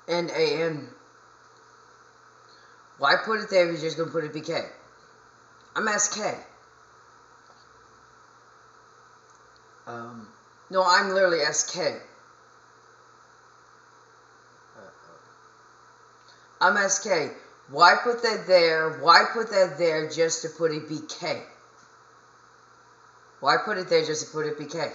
A: and AN. Why put it there if you're just going to put it BK? I'm SK. No, I'm literally SK. I'm SK. Why put that there? Why put that there just to put it BK? Why put it there just to put it BK?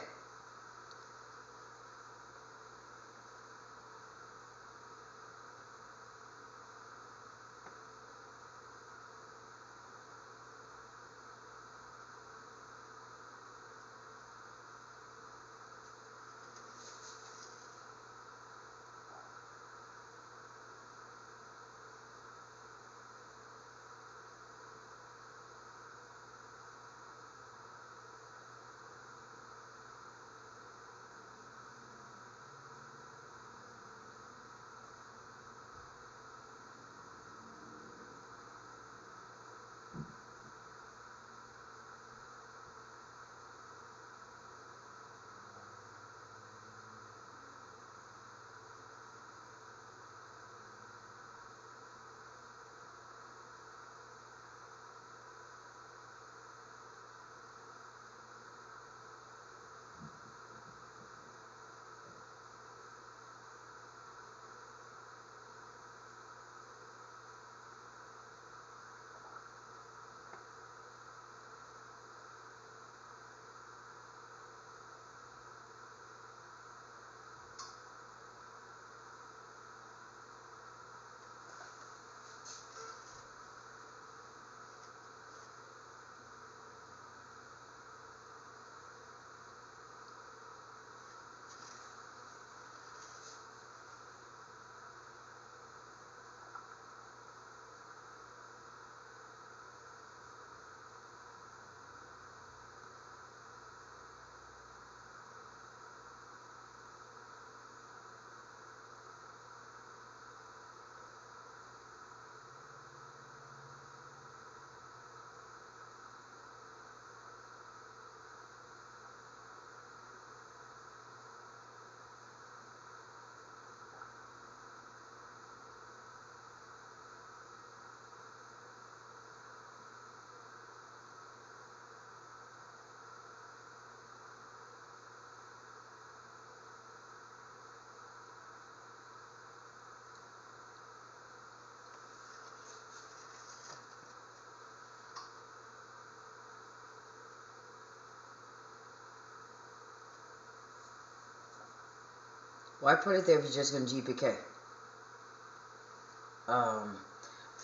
A: Why put it there if you're just going to GPK?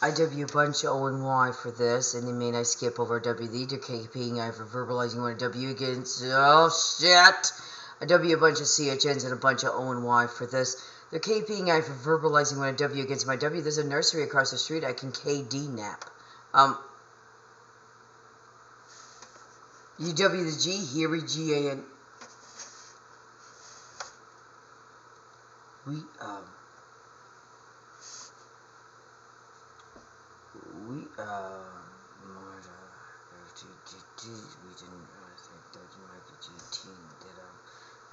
A: IW bunch O and Y for this, and they made I skip over WD. They're KPing I for verbalizing what a W against. Oh shit! A W a bunch of CHNs and a bunch of O and Y for this. They're KPing I for verbalizing what a W against my W. There's a nursery across the street. I can KD nap. UW the G, here we GAN. We didn't think that you might be GT that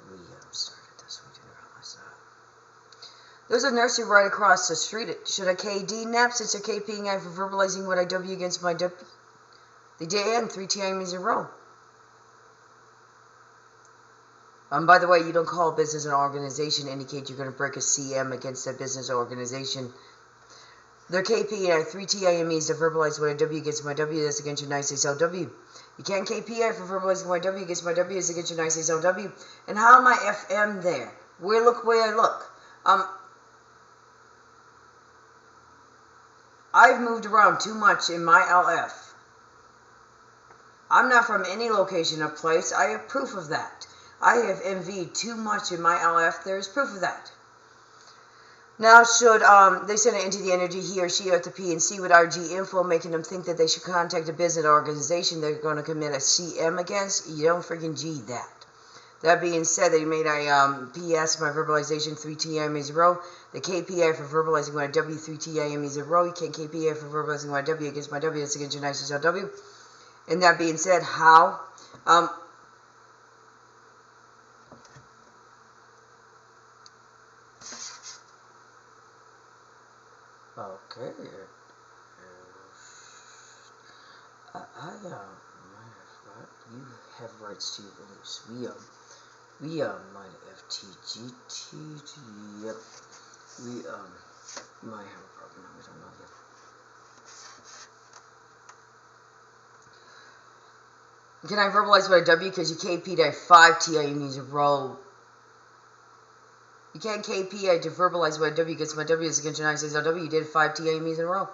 A: we started this. We didn't realize that. There's a nursery right across the street. Should I KD nap since they're KPing I for verbalizing what I W against my W? They did end 3 times in a row. By the way, you don't call a business an organization indicate you're going to break a CM against a business organization. Their KPI 3 TIMEs to verbalize what a W against my W is against your nice SLW. You can't KPI for verbalizing my W against my W is against your nice SLW. And how am I FM there? Look where I look. I've moved around too much in my LF. I'm not from any location or place. I have proof of that. I have MV'd too much in my LF. There is proof of that. Now, should they send it into the energy, he or she at the PNC with RG info, making them think that they should contact a business organization they're going to commit a CM against? You don't freaking G that. That being said, they made a PS, my verbalization, 3 TIMEs a row. The KPI for verbalizing my W, 3 TIMEs a row. You can't KPI for verbalizing my W against my W. That's against your nice SLW. And that being said, how? Okay. You have rights to your release. We might FTGT. Yep. We might have a problem. We don't know yet. Can I verbalize what a W? Because you KP'd at 5 TIMEs in a row. You can't KP to verbalize what a W because my W is against United States LW. You did 5 TIMEs in a row.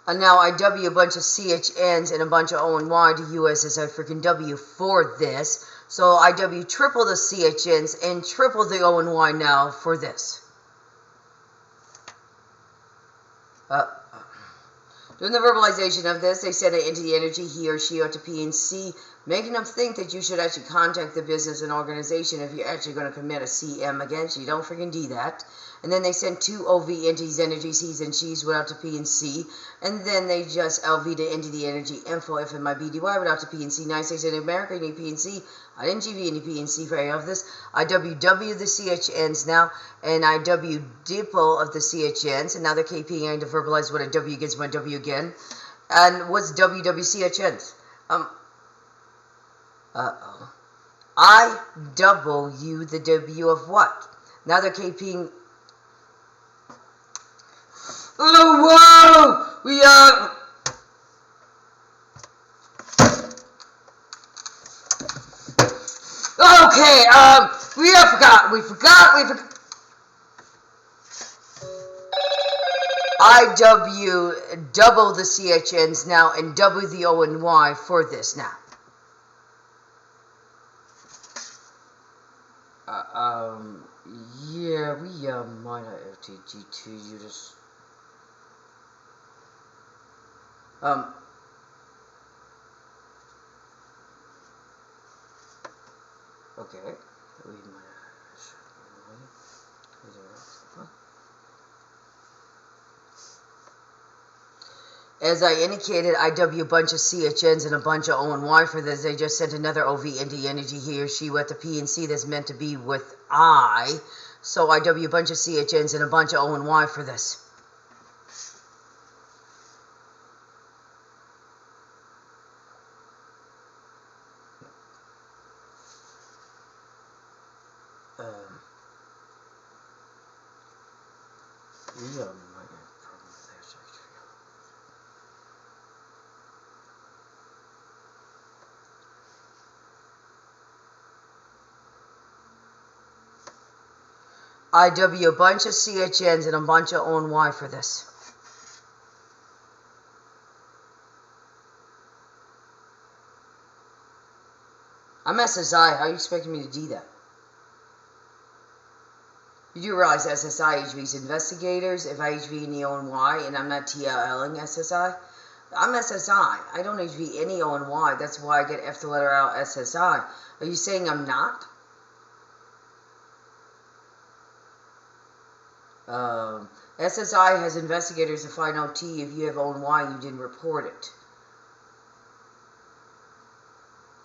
A: And now I W a bunch of CHNs and a bunch of O and Y to USSI freaking W for this. So I W triple the CHNs and triple the O and Y now for this. During the verbalization of this, they send it into the energy he or she ought to PNC, making them think that you should actually contact the business and organization if you're actually going to commit a CM against you. Don't freaking do that. And then they send 2 OV into these energies, he's and she's without the PNC. And then they just LV to into the energy info if it might be DY without the PNC. United States in America, you need PNC. I didn't give you any PNC for any of this. I WW the CHNs now, and I W dipole of the CHNs, and now they're KPing to verbalize what a W against my W again. And what's WWCHNs? I double you the W of what? Now they're KPing. Oh, whoa! We okay, we forgot. I W double the CHNs now and W the O and Y for this now. Yeah, we might have FTG2, you just okay. We might as I indicated, I W a bunch of CHNs and a bunch of O and Y for this. They just sent another OV into the energy he or she with the PNC that's meant to be with I. So I W a bunch of CHNs and a bunch of O and Y for this. I W a bunch of CHNs and a bunch of O and Y for this. I'm SSI. How are you expecting me to do that? You do realize SSI HV's investigators, if I HV any O and Y, and I'm not TLLing SSI? I'm SSI. I don't HV any O and Y. That's why I get F the letter out SSI. Are you saying I'm not? SSI has investigators to find out T if you have O and Y and you didn't report it.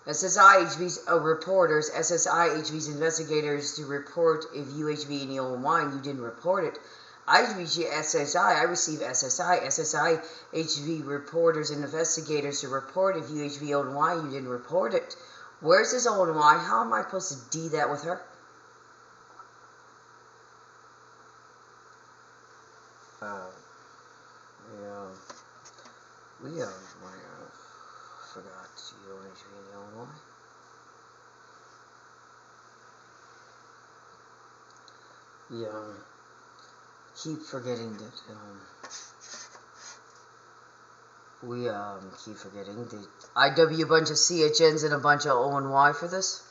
A: SSI HV's reporters, SSI HV's investigators to report if you HV any O and Y and you didn't report it. I HV SSI, I receive SSI. SSI HV reporters and investigators to report if you HV O and Y and you didn't report it. Where's this O and Y? How am I supposed to do that with her? We forgot you don't HV any O and Y. Keep forgetting that, we, keep forgetting that I W a bunch of CHNs and a bunch of O and Y for this.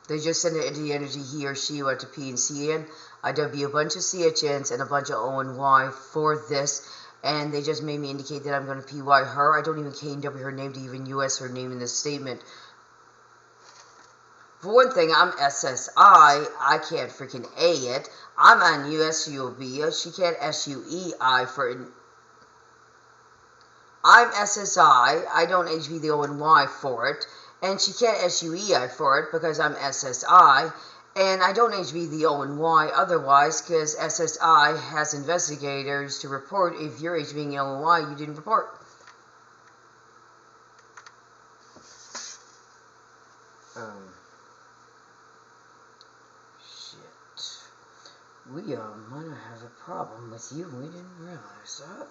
A: They just send it into the energy he or she went to P and C in. I W a bunch of CHNs and a bunch of O and Y for this. And they just made me indicate that I'm going to PY her. I don't even KW her name to even US her name in this statement. For one thing, I'm SSI. I can't freaking A it. I'm on USUB. She can't SUEI for it. I'm SSI. I don't HV the O and Y for it. And she can't SUEI for it because I'm SSI. And I don't need to be the O and Y otherwise, because SSI has investigators to report if you're being an O and Y, you didn't report. Shit. We might have a problem with you. We didn't realize that.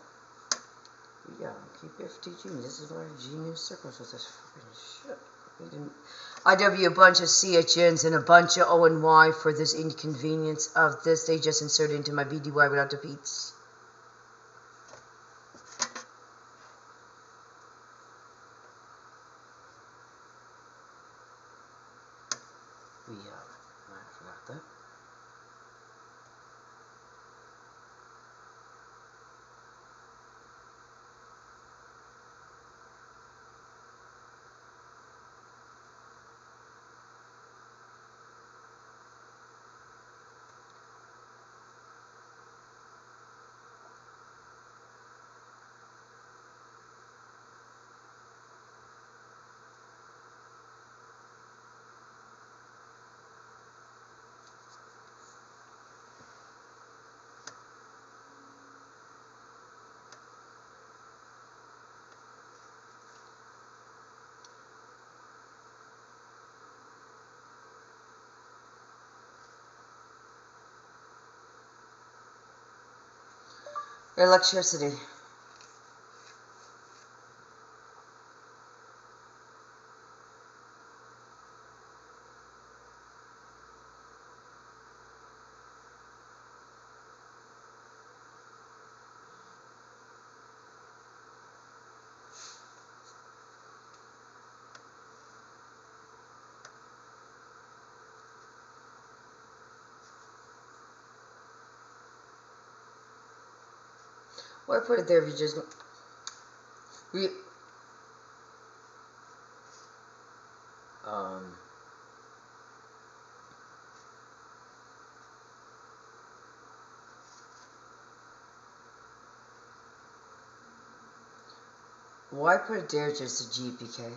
A: We keep FTG. This is why Genius circles with this fucking shit. We didn't. IW a bunch of CHNs and a bunch of O and Y for this inconvenience of this. They just inserted into my BDY without defeats. We I forgot that. Electricity. Why put it there if you just... Why put it there just a GPK?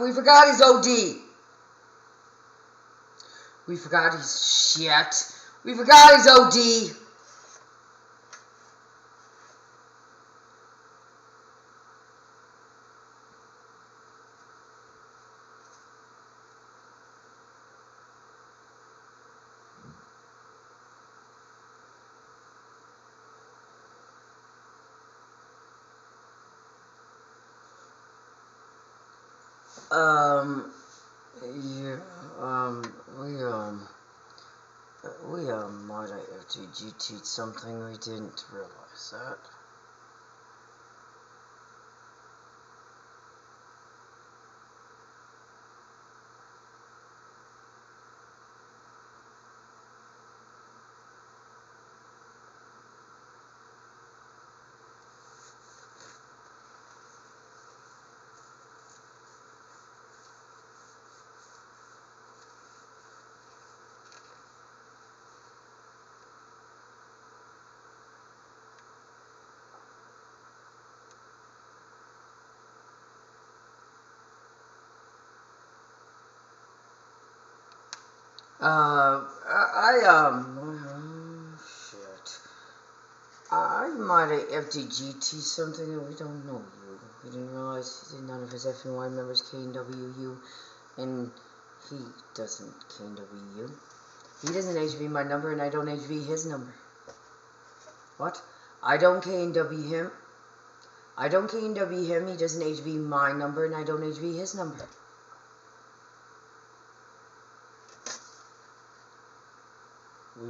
A: We forgot his OD. We forgot his shit. We forgot his OD. We might have FTGT'd something we didn't realize that. Shit. I might have FTGT something that we don't know you. We didn't realize none of his FNY members KWU, and he doesn't KWU. He doesn't HB my number, and I don't HB his number. What? I don't KW him, I don't KNW him, he doesn't HV my number, and I don't HV his number. We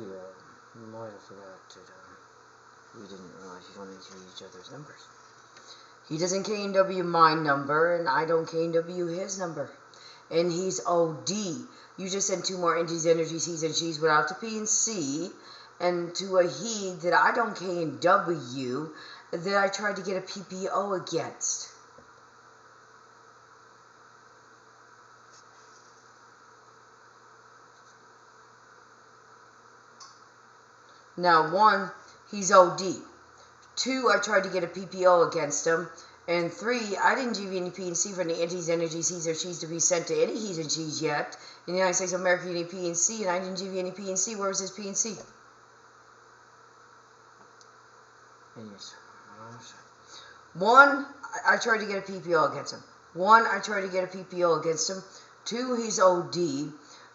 A: might have forgot that we didn't realize you don't HV each other's numbers. He doesn't KNW my number, and I don't KNW his number. And he's OD. You just sent 2 more entities, energies, he's and she's without the P and C, and to a he that I don't KNW, that I tried to get a PPO against. Now, 1, he's OD. 2, I tried to get a PPO against him. And 3, I didn't give you any P and C for any entities, energies, he's or she's to be sent to any he's and she's yet. In the United States of America, any P and C, and I didn't give you any P and C. Where was his P and C? And yes, 1, I tried to get a PPO against him. 1, I tried to get a PPO against him. 2, he's OD.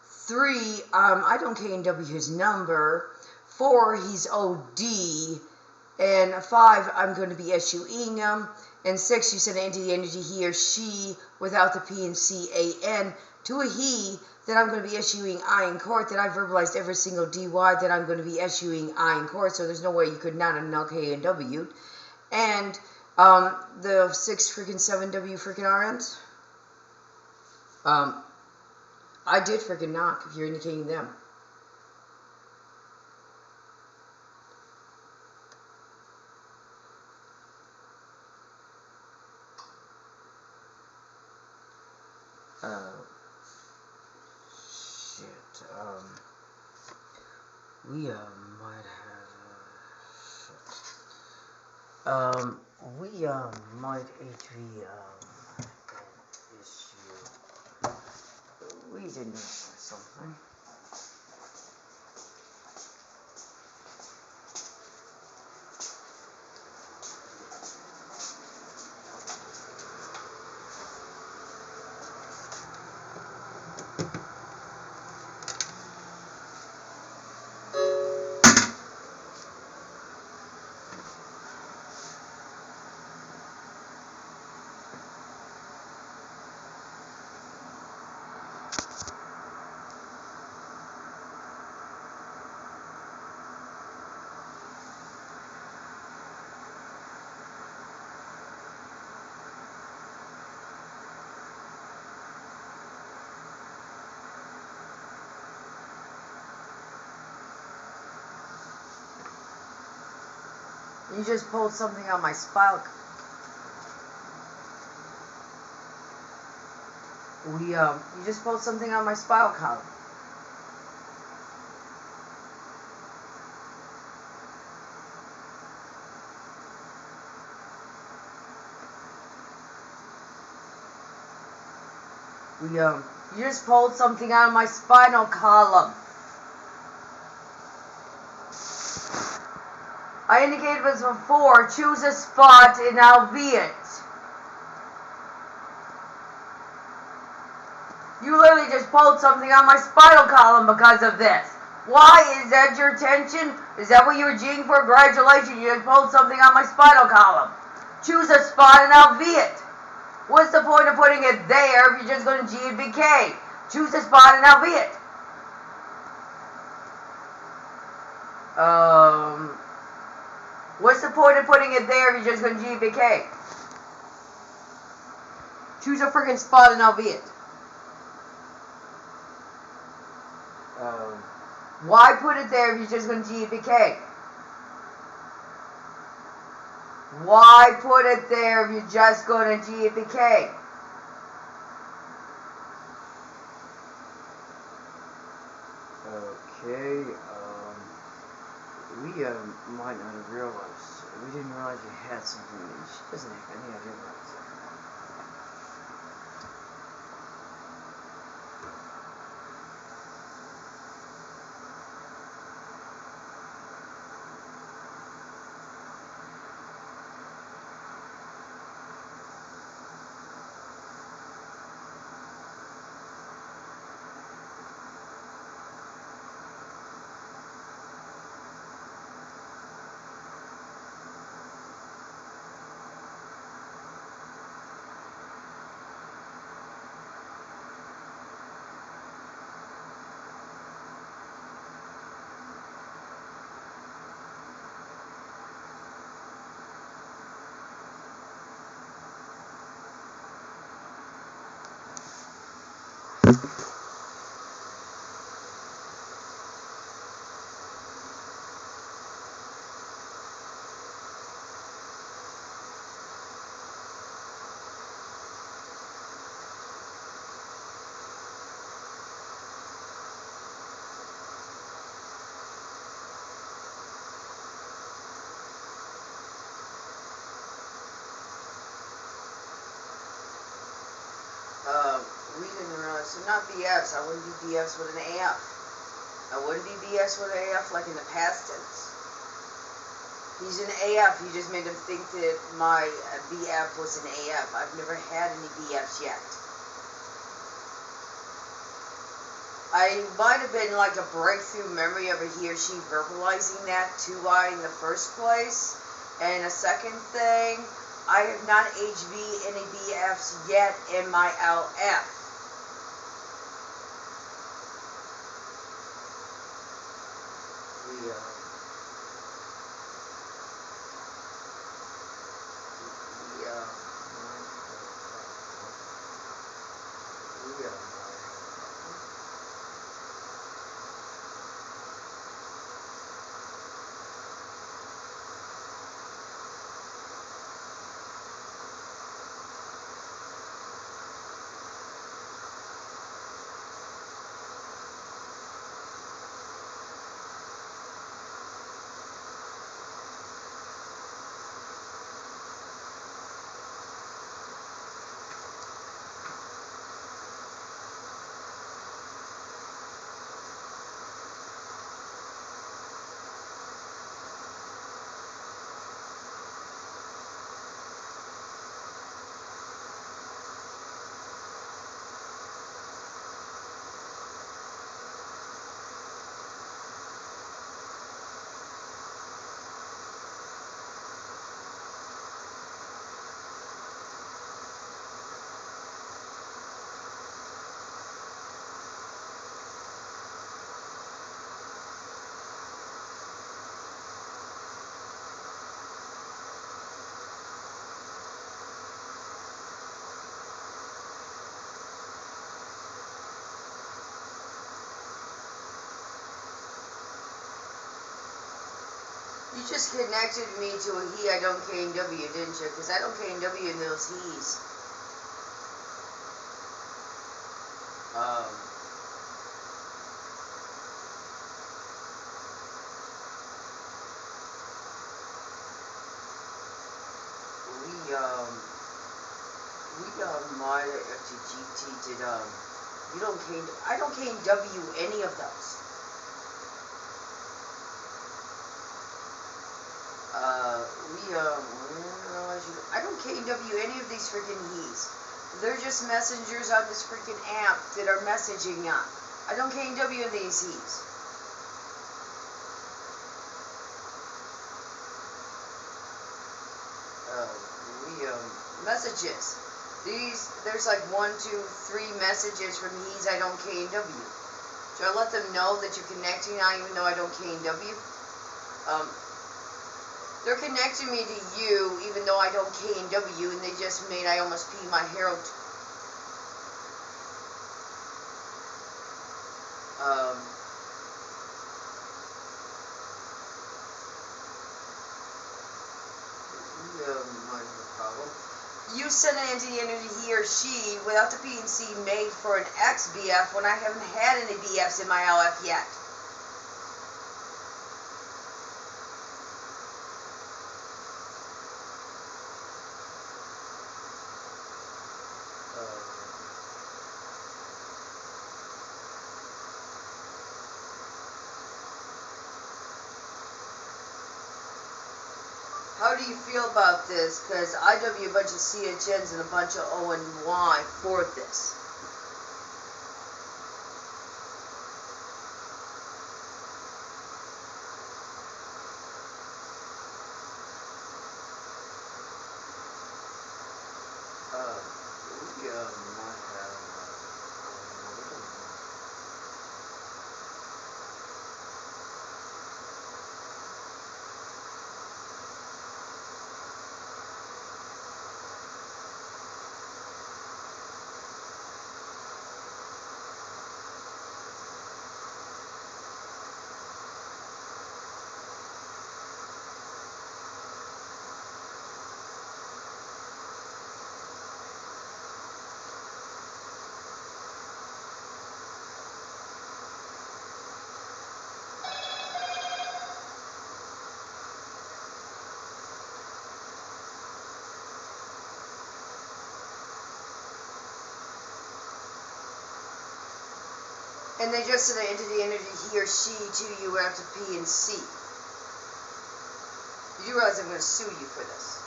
A: 3, I don't KNW his number. 4, he's OD. And 5, I'm going to be SUing him. And 6, you send an entity, energy, he or she, without the P and C, A-N, to a he, that I'm going to be issuing I in court, that I verbalized every single DY, that I'm going to be issuing I in court, so there's no way you could not have null KNW. And the 6 freaking 7W freaking RNs, I did freaking knock, if you're indicating them. We might have we might HV an issue. We didn't miss something. You just pulled something on my spinal. You just pulled something on my spinal column. You just pulled something out of my spinal column. I indicated this before. Choose a spot and I'll be it. You literally just pulled something on my spinal column because of this. Why? Is that your attention? Is that what you were G'ing for? Congratulations, you just pulled something on my spinal column. Choose a spot and I'll be it. What's the point of putting it there if you're just going to G and BK? Choose a spot and I'll be it. What's the point of putting it there if you're just going to G and BK? Choose a freaking spot and I'll be it. Why put it there if you're just going to G and BK? Why put it there if you're just going to G and BK? Okay, we might not have realized. We didn't realize you had something. She doesn't have any idea about it. We didn't realize, so not BS, I wouldn't be BS with an AF. I wouldn't be BS with an AF like in the past tense. He's an AF, you just made him think that my BF was an AF. I've never had any BFs yet. I might have been like a breakthrough memory of he or she verbalizing that to I in the first place. And a second thing, I have not HV any BFs yet in my LF. You just connected me to a he I don't KW, didn't you? Because I don't KW in those he's. We might have FTGT did, you don't I don't KW any of those. I don't KW any of these freaking he's. They're just messengers on this freaking app that are messaging on. I don't KW these he's. Messages. There's like 1, 2, 3 messages from he's I don't KW. Should I let them know that you're connecting now even though I don't KW? They're connecting me to you, even though I don't KW, and they just made I almost pee my hair out. Might have a problem. You send an entity into he or she without the PNC made for an XBF when I haven't had any BFs in my LF yet. How do you feel about this? Because I W a bunch of CHNs and a bunch of O and Y for this. And they just said an entity energy, he or she, to you would have to P and C. Did you realize I'm going to sue you for this?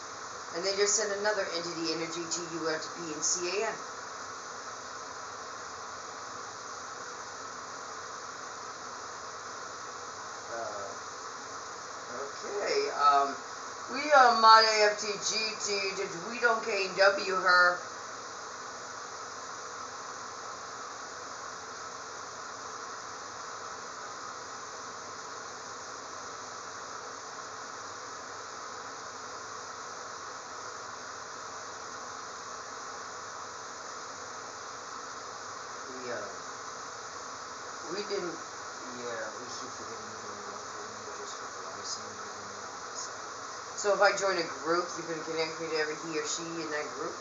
A: And they just sent another entity energy to you would have to P and C-A-N. Okay, we mod AFTG did we don't KW her. We didn't, yeah, we keep forgetting to do just for the license. So if I join a group, you can connect me to every he or she in that group?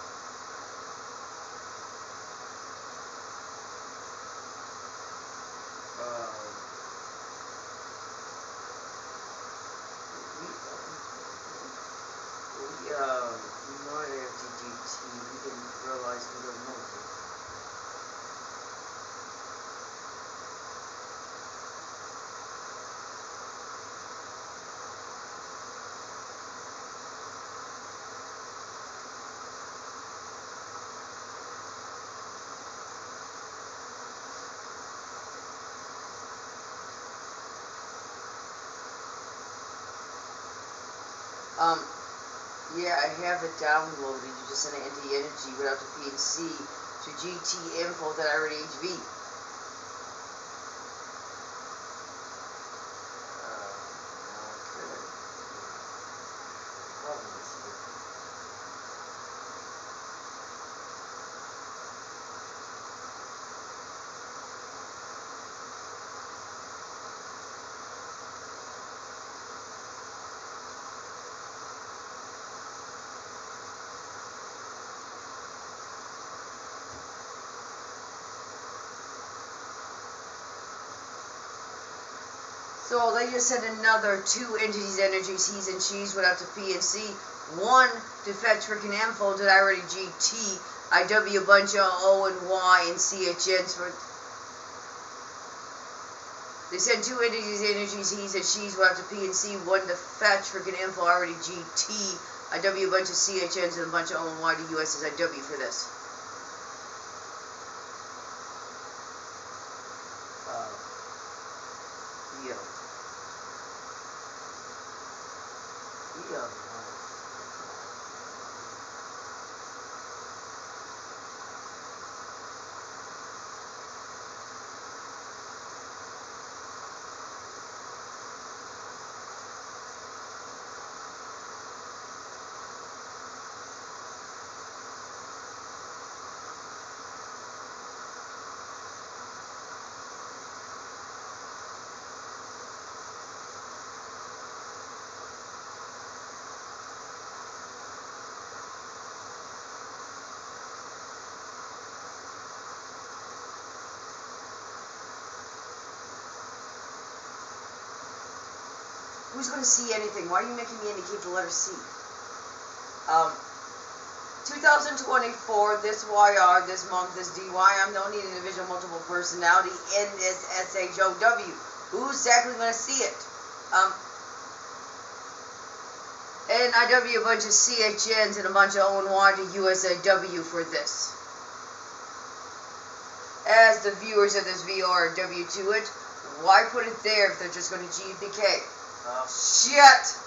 A: We might have to do T, we didn't realize we don't know. Yeah, I have it downloaded. You just send an entity energy without the P and C to GT info that I already HV. So they just said another 2 entities, energies, he's and she's without the P and C. 1 to fetch freaking info that I already GT. IW a bunch of O and Y and CHNs for. They said 2 entities, energies, he's and she's without the P and C. 1 to fetch freaking info I already GT. IW a bunch of CHNs and a bunch of O and Y to US is IW for this. Who's going to see anything? Why are you making me indicate the letter C? 2024, this YR, this month, this DY, I'm the only individual multiple personality in this SHOW. Who's exactly going to see it? And IW a bunch of CHNs and a bunch of O and Y to USAW for this. As the viewers of this VR W to it, why put it there if they're just going to GBK? Oh, shit!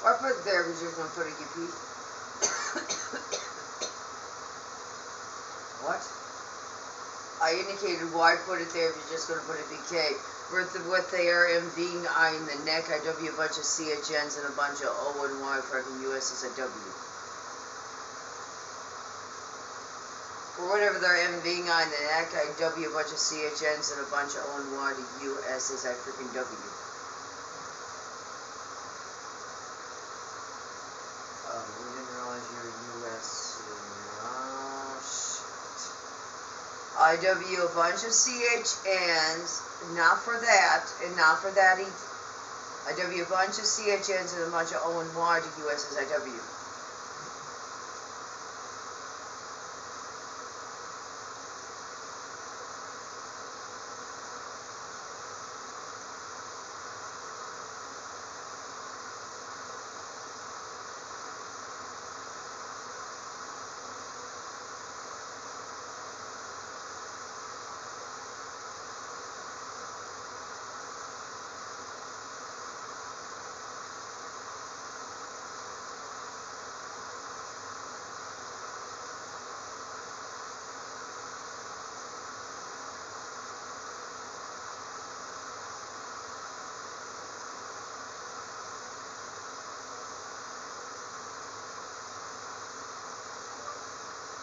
A: I put it there because you're going to put a GP. What? I indicated why put it there if you're just going to put a BK. With their MV eyeing the neck, IW a bunch of CHNs and a bunch of O and Y fucking US is a W. Or whatever they're MVing eyeing the neck, IW a bunch of CHNs and a bunch of O and Y to US is I freaking W. We didn't realize you were US. Oh, shit. IW a bunch of CHNs, not for that, and not for that either. IW a bunch of CHNs and a bunch of O and Y to US is IW.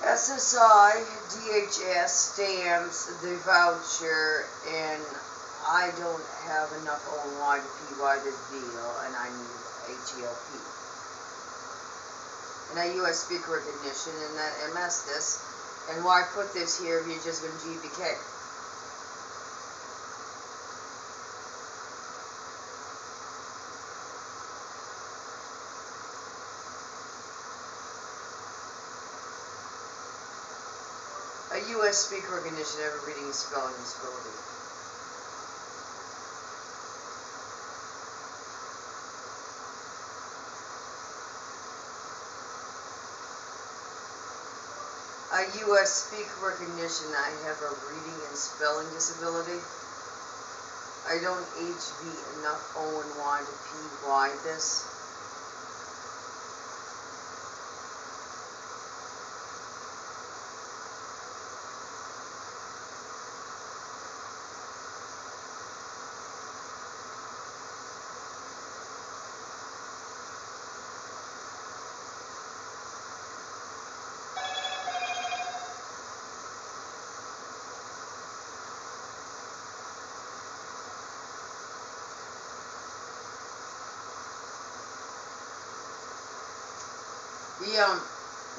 A: SSI, DHS stamps the voucher, and I don't have enough ONY to PY this deal, and I need HELP. And that US speaker recognition, and that MS this, and why put this here if you're just going to GBK? A US speaker recognition, ever reading and spelling disability. A US speaker recognition, I have a reading and spelling disability. I don't HV enough O and Y to PY this.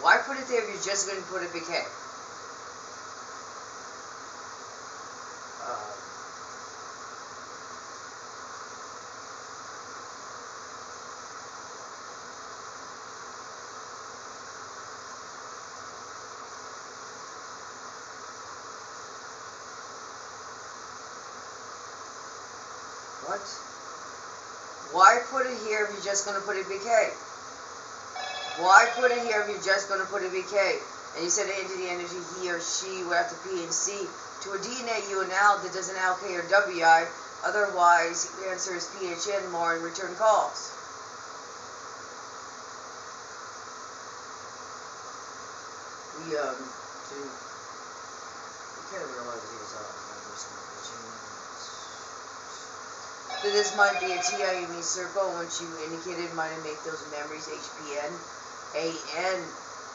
A: Why put it there if you're just going to put a BK? What? Why put it here if you're just going to put a BK? Why put it here if you're just going to put a BK? And you said entity energy, he or she would have to P and C to a DNA UNL that doesn't LK or WI. Otherwise, the answer is PHN more and return calls. We kind of realize these so this might be a TIME circle, and once you indicated might make those memories HPN. AN,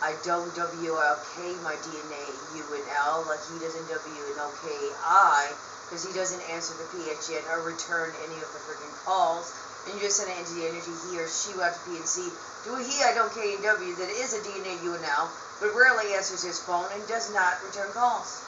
A: I don't WLK my DNA UNL, like he doesn't WNOKI, because he doesn't answer the PHN or return any of the freaking calls. And you just send it into the energy, he or she will have to P and C. Do a he, I don't K and W, that is a DNA UNL, but rarely answers his phone and does not return calls.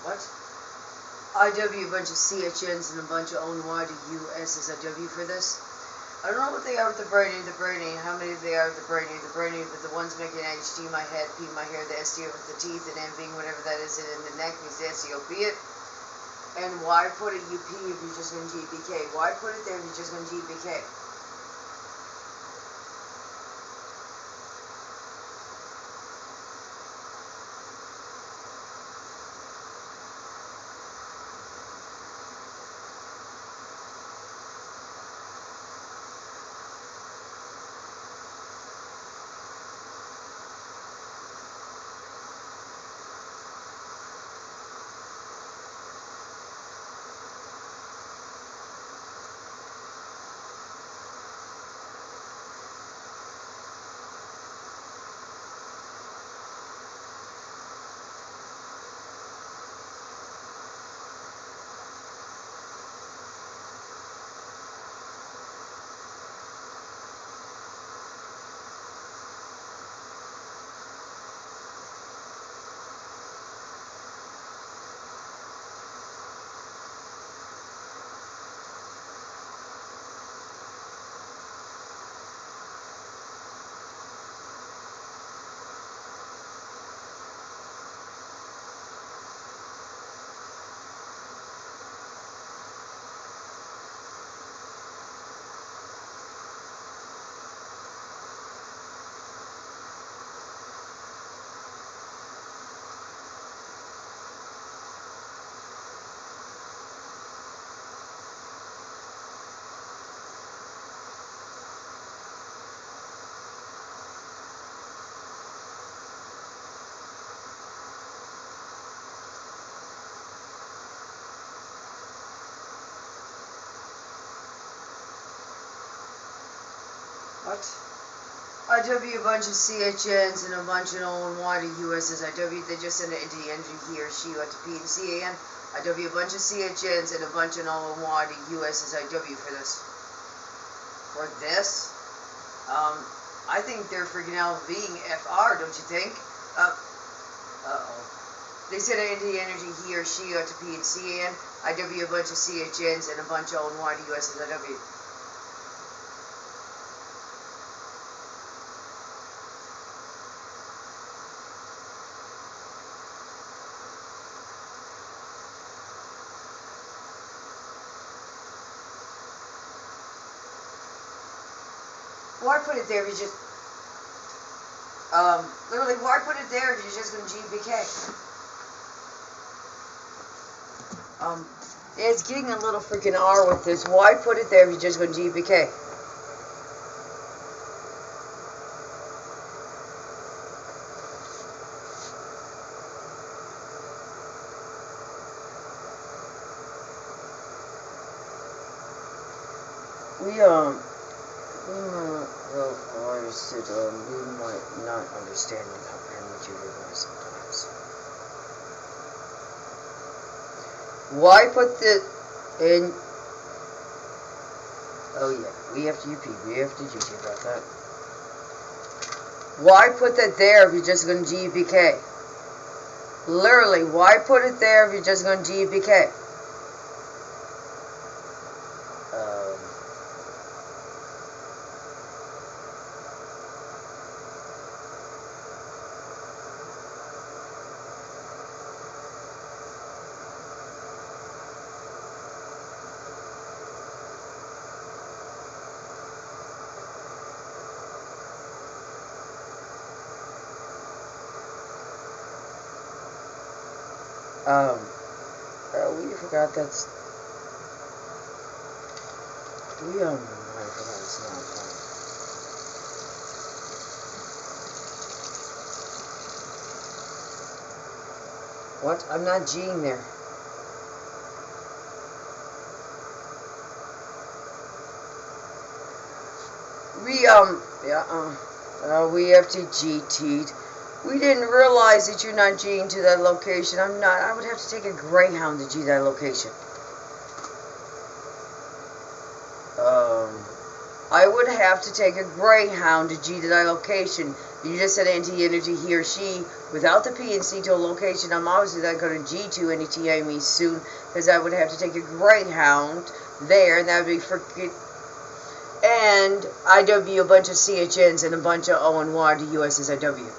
A: What? IW, a bunch of CHNs and a bunch of ONY to USSIW for this. I don't know what they are with the brainy, how many they are with the brainy, but the ones making HD my head, P my hair, the SDO with the teeth, and M being whatever that is in the neck means the SDO be it. And why put a UP if you're just going to GBK? Why put it there if you're just going to GBK? What? IW, a bunch of CHNs and a bunch of ONY to USSIW. They just send it into the engine, he or she, what to P and CAN. IW, a bunch of CHNs and a bunch of ONY to USSIW for this. For this? I think they're freaking out being FR, don't you think? Uh-oh. They send it into the energy, he or she, what to P and CAN. IW, a bunch of CHNs and a bunch of ONY to USSIW. Why put it there if you just, literally, why put it there if you're just going to GBK? It's getting a little freaking R with this. Why put it there if you're just going to GBK? We might not understand and comprehend what you realize sometimes. Why put the in? Oh yeah, we have to UP, we have to GT about that. Why put that there if you're just going to GBK? Literally, why put it there if you're just going to GBK? We forgot that's, I forgot it's not fun. What? I'm not G'ing there. We have to GT'd. We didn't realize that you're not G'ing to that location. I would have to take a Greyhound to G that location. I would have to take a Greyhound to G to that location. You just said anti-energy he or she without the PNC to a location. I'm obviously not going to G to any TME soon because I would have to take a Greyhound there, and that would be freaking. And IW a bunch of CHNs and a bunch of ONY to USSIW.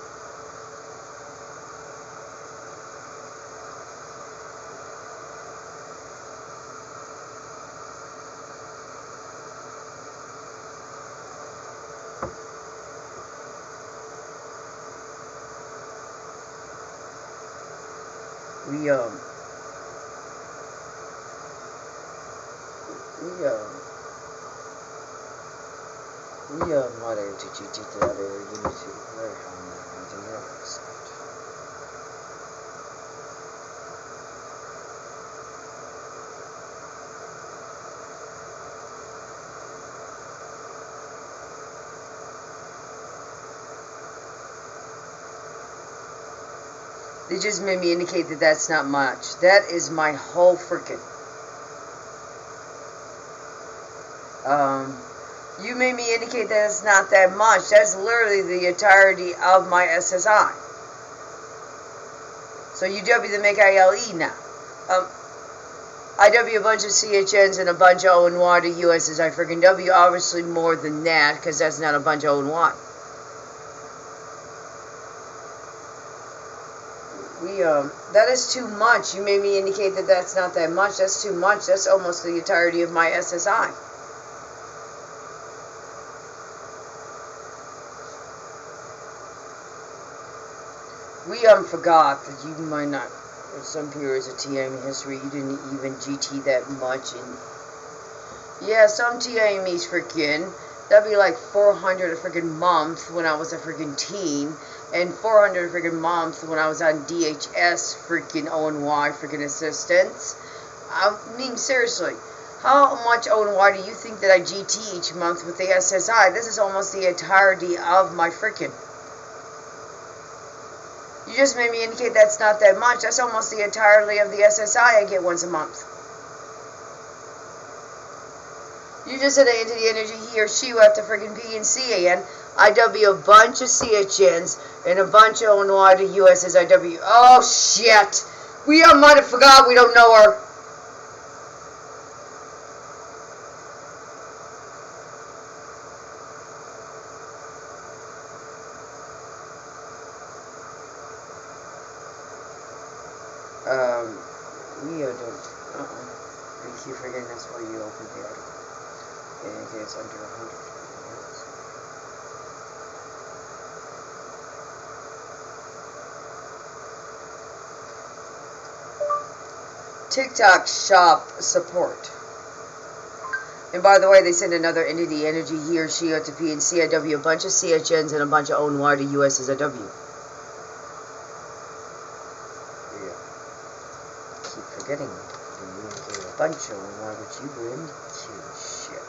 A: We might have to cheat to that area unity very high on the other side. They just made me indicate that that's not much. That is my whole freaking. You made me indicate that it's not that much. That's literally the entirety of my SSI. So UW the make ILE now. IW a bunch of CHNs and a bunch of ONY to USSI freaking W. Obviously more than that, because that's not a bunch of ONY. That is too much. You made me indicate that that's not that much. That's too much. That's almost the entirety of my SSI. We forgot that you might not, in some periods of TME history, you didn't even GT that much. And yeah, some TMEs freaking, that'd be like 400 a freaking month when I was a freaking teen. And 400 a freaking month when I was on DHS freaking ONY freaking assistance. I mean, seriously, how much ONY do you think that I GT each month with the SSI? This is almost the entirety of my freaking. You just made me indicate that's not that much. That's almost the entirety of the SSI I get once a month. You just said into the energy he or she will have to freaking PNC and IW a bunch of CHNs and a bunch of ONY to USSIW. Oh shit! We might have forgot we don't know her. We don't. We keep forgetting that's why you opened the article. And it's under 100. TikTok shop support. And by the way, they send another entity energy he or she ought to P and CIW, a bunch of CHNs and a bunch of ONY to USSIW. Yeah. Keep forgetting. A bunch of ONY that you were in. Shit.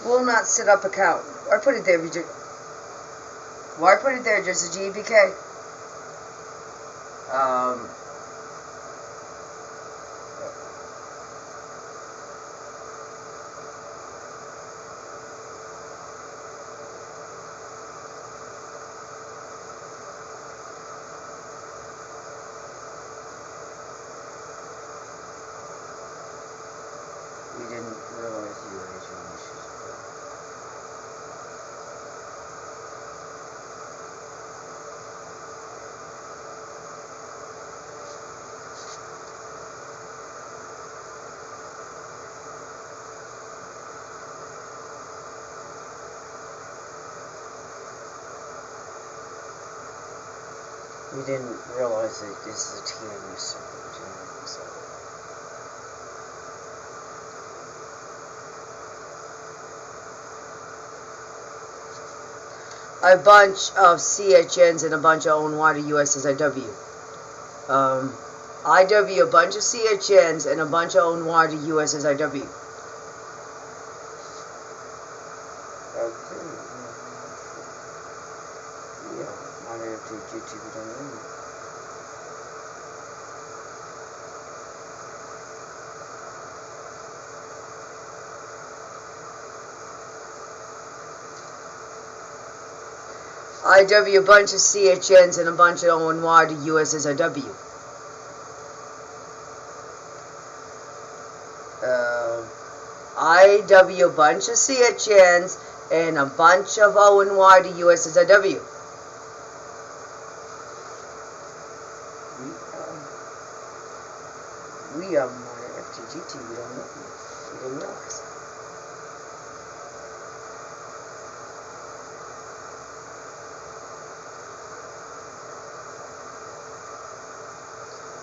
A: Will not set up account. Why put it there? Why put it there? Just a GBK. We didn't realize you were having issues. We didn't realize that this is a TME server, so. a bunch of CHNs and a bunch of ONY to USSIW. IW, a bunch of CHNs and a bunch of ONY to USSIW. IW, a bunch of CHNs and a bunch of ONY to USSIW. IW, a bunch of CHNs and a bunch of ONY to USSIW. We are my FTGT, we don't know. We didn't realize.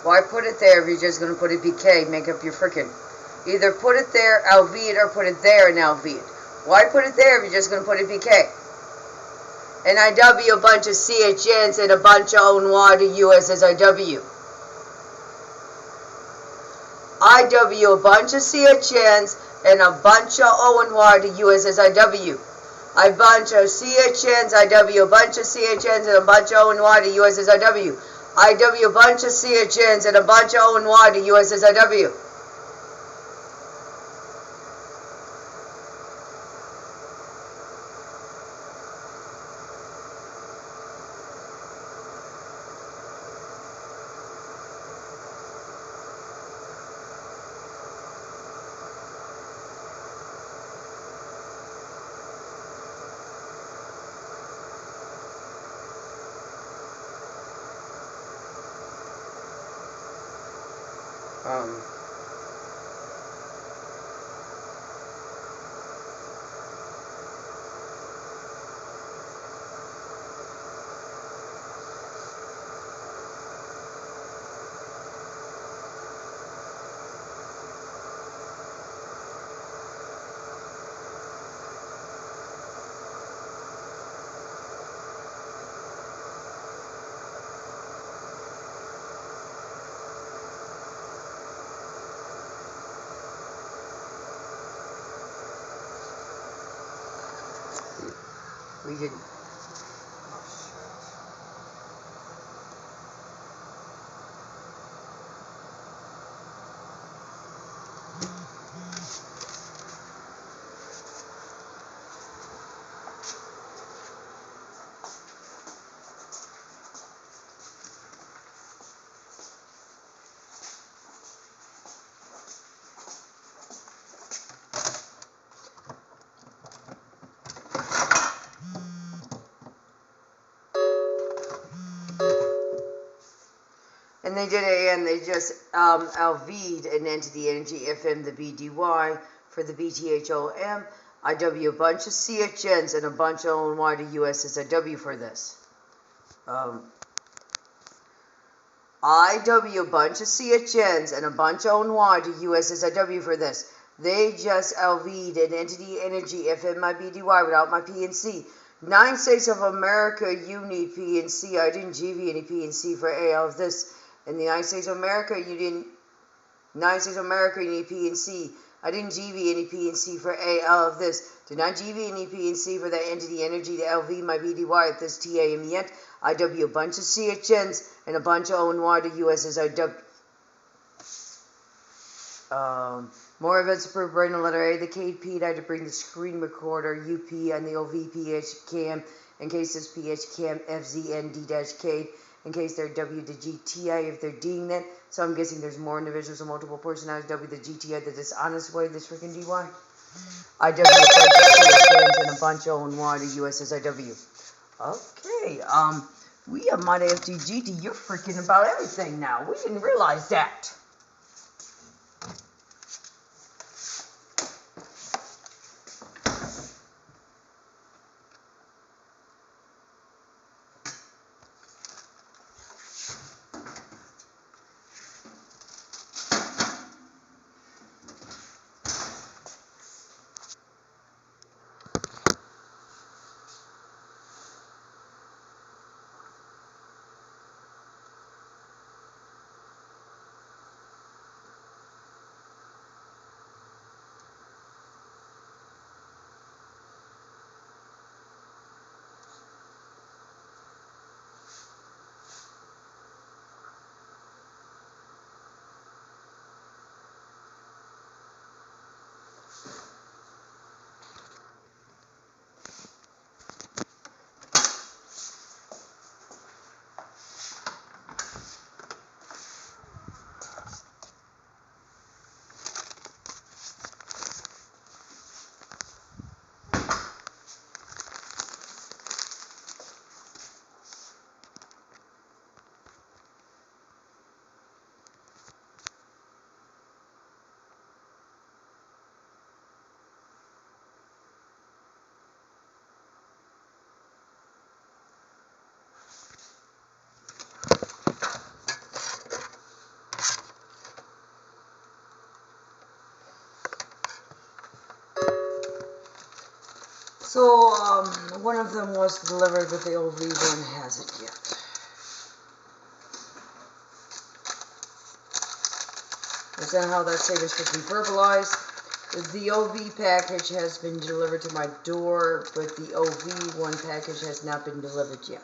A: Why put it there if you're just going to put it BK? Make up your frickin'. Either put it there, LV it, or put it there and LV it. Why put it there if you're just going to put it BK? And IW, a bunch of CHNs and a bunch of ONY to USSIW. IW, a bunch of CHNs and a bunch of ONY to USSIW. A bunch of CHNs, IW, a bunch of CHNs and a bunch of ONY to USSIW. IW, a bunch of CHNs and a bunch of ONY to USSIW. We didn't. And they did it, and they just LV'd an entity energy FM the BDY for the BTHOM. IW, a bunch of CHNs and a bunch of ONY to USSIW for this. IW, a bunch of CHNs and a bunch of ONY to USSIW for this. They just LV'd an entity energy FM my BDY without my PNC. 9 States of America, you need PNC. I didn't give you any PNC for AL of this. In the United States of America, you need PNC. I didn't GV any PNC for AL of this. Did not GV any PNC for that entity energy to LV my BDY at this TAMEN. IW, a bunch of CHNs and a bunch of ONY to USSIW. More events approved, bring the letter A, the KP, I had to bring the screen recorder, UP, and the OVPH cam, in case it's PH cam, FZND-K, in case they're W to GTI, if they're D'ing that. So I'm guessing there's more individuals or multiple personalities, W to GTI, the dishonest way, this freaking DY. IW, a bunch of and a bunch of ONY to USSIW. Okay, we have my FTGT, you're freaking about everything now. We didn't realize that. So, one of them was delivered, but the OV one hasn't yet. Understand how that statement should be verbalized. The OV package has been delivered to my door, but the OV1 package has not been delivered yet.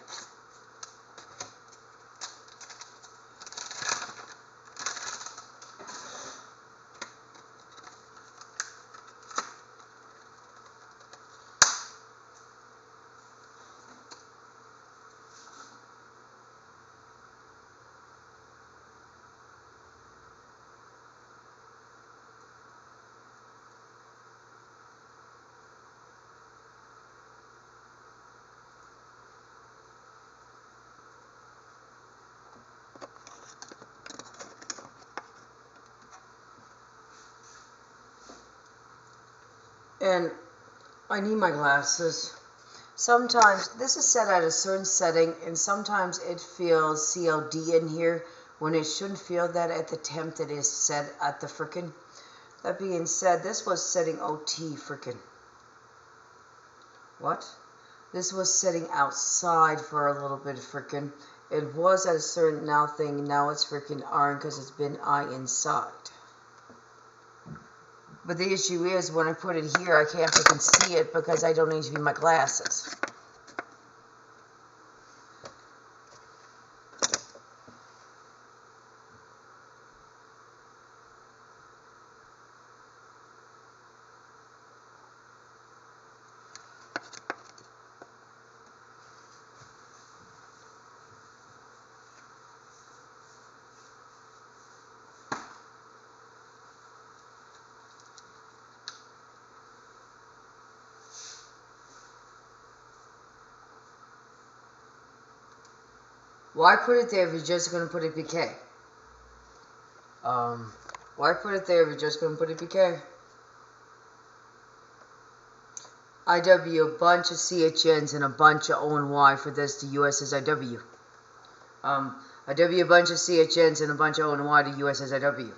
A: And I need my glasses. Sometimes, this is set at a certain setting, and sometimes it feels CLD in here when it shouldn't feel that at the temp that is set at the frickin'. That being said, this was setting OT frickin'. What? This was setting outside for a little bit frickin'. It was at a certain now thing, now it's frickin' RN because it's been I inside. But the issue is, when I put it here, I can't freaking see it because I don't need to be my glasses. Why put it there if you're just going to put it PK? Why put it there if you're just going to put it PK? IW, a bunch of CHNs and a bunch of ONY for this to USSIW. IW, a bunch of CHNs and a bunch of ONY to USSIW.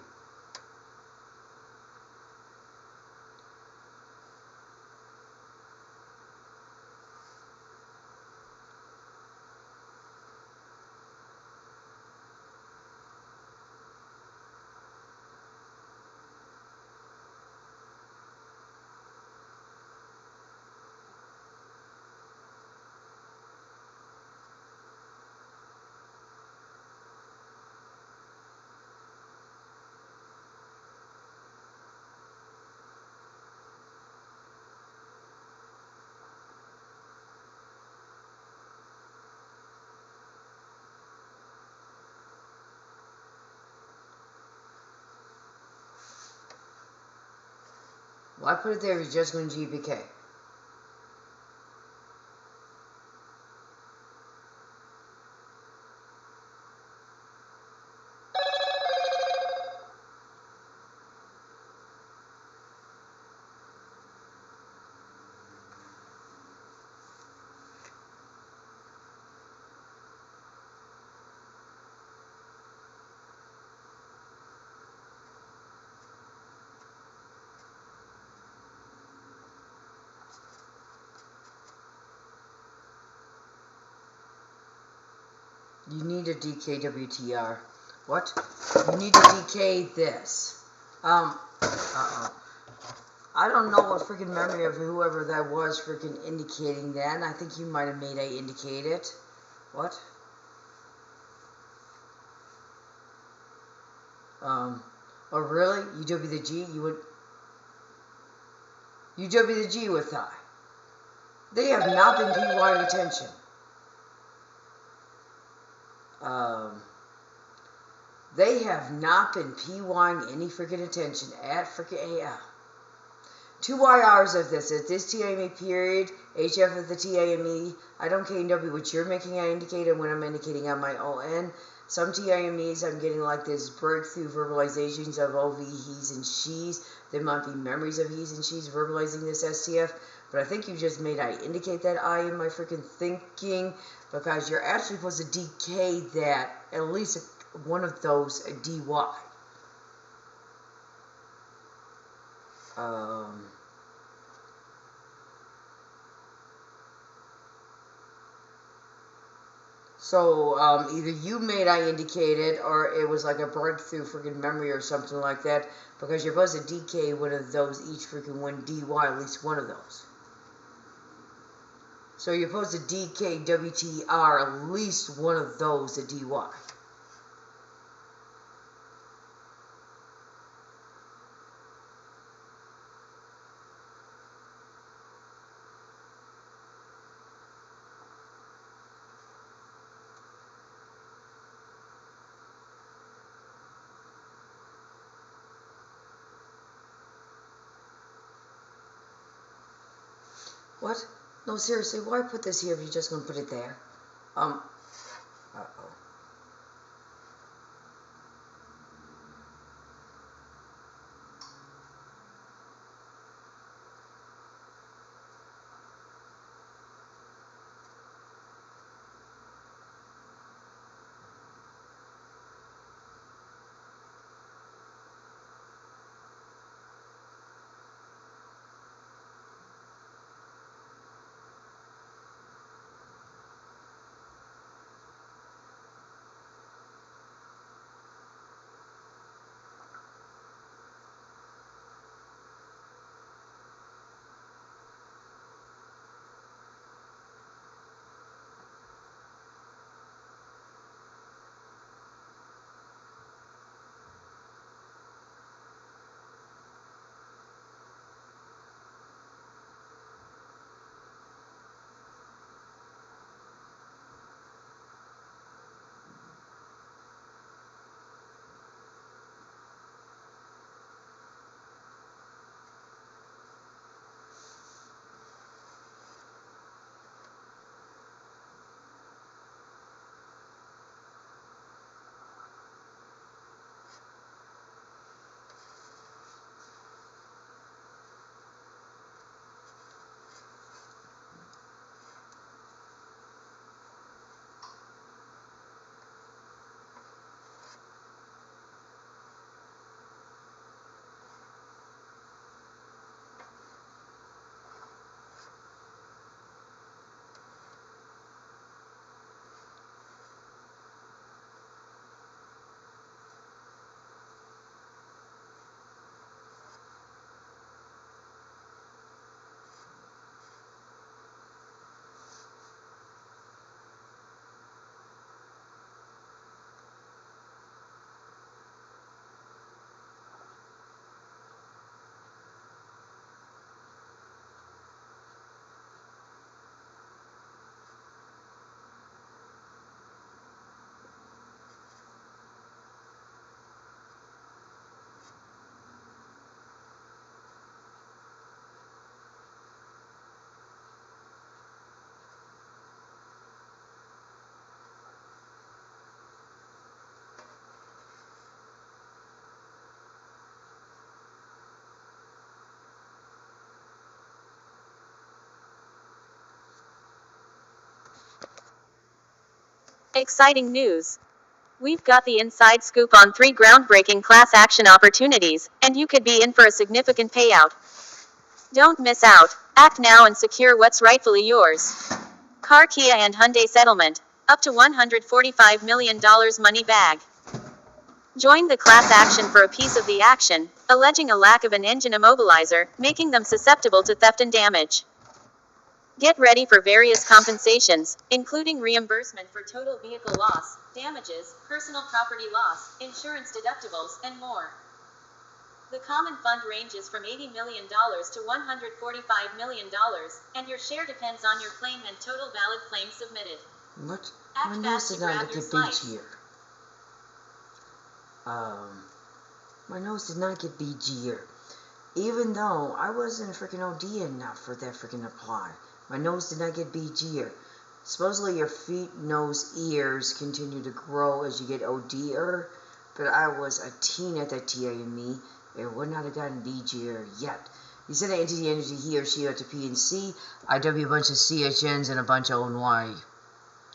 A: Why put it there if you're just going to GPK? You need a DKWTR. What? You need to DK this. I don't know what freaking memory of whoever that was freaking indicating that. I think you might have made I indicate it. What? Oh really? UW the G? You would... UW the G with I. They have not been PYing attention. They have not been PYing any freaking attention at freaking AL. 2 YRs of this. At this TAME period, HF of the TAME, I don't KW what you're making I indicate and when I'm indicating on my ON. Some TAMEs I'm getting like this breakthrough verbalizations of OV, he's and she's. There might be memories of he's and she's verbalizing this STF. But I think you just made I indicate that I in my freaking thinking because you're actually supposed to DK that, at least one of those, a DY. So, either you made I indicated, or it was like a breakthrough freaking memory or something like that, because you're supposed to DK one of those, each freaking one DY, at least one of those. So you're supposed to DK WTR, at least one of those to DY. What? No, seriously, why put this here if you're just going to put it there? Uh-oh.
E: Exciting news. We've got the inside scoop on 3 groundbreaking class action opportunities, and you could be in for a significant payout. Don't miss out. Act now and secure what's rightfully yours. Car, Kia and Hyundai settlement. Up to $145 million money bag. Join the class action for a piece of the action, alleging a lack of an engine immobilizer, making them susceptible to theft and damage. Get ready for various compensations, including reimbursement for total vehicle loss, damages, personal property loss, insurance deductibles, and more. The common fund ranges from $80 million to $145 million, and your share depends on your claim and total valid claims submitted.
A: What?
E: Act fast to grab your slice.
A: Here. My nose did not get BG'er. Even though I wasn't freaking OD enough for that freaking apply. My nose did not get BG'er. Supposedly your feet, nose, ears continue to grow as you get OD'er, but I was a teen at that TAME. It would not have gotten BG'er yet. You send an entity energy he or she out to PNC, IW a bunch of CHNs and a bunch of ONY.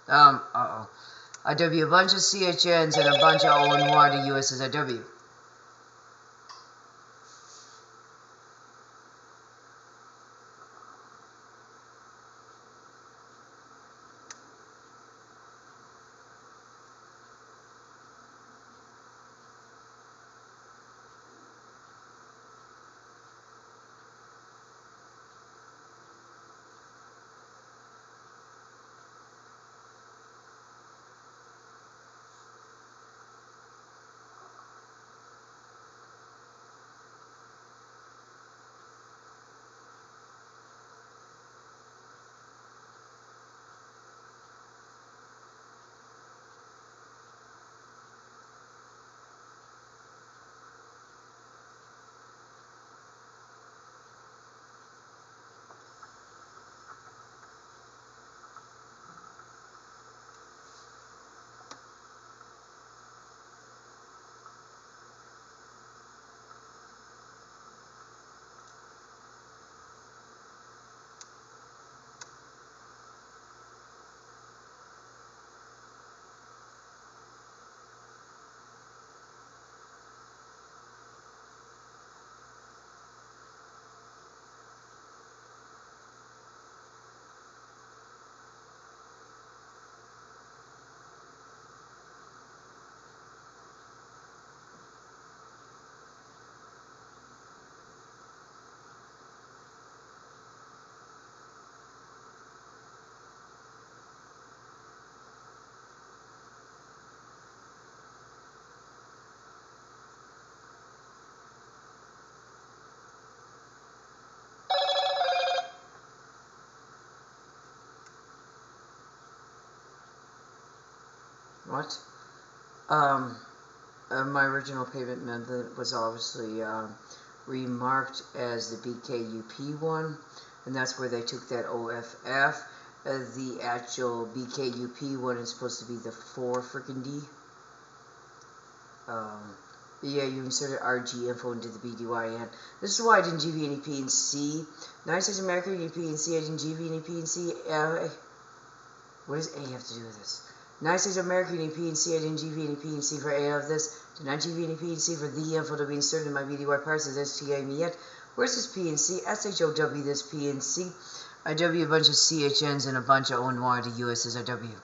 A: IW a bunch of CHNs and a bunch of ONY to USSIW. What? My original payment method was obviously remarked as the BKUP one, and that's where they took that OFF. The actual BKUP one is supposed to be the 4 freaking D. Yeah, you inserted RG info into the BDYN. This is why I didn't GV any P and C. United States American any P and C. I didn't GV any P and C. What does A have to do with this? United States American any P and C. I didn't GV any P and C for A of this. Did not GV any P and C for the info to be inserted in my BDY parsers. STA me yet. Where's this P and C? SHOW this P and C. IW a bunch of CHNs and a bunch of ONY to USSIW.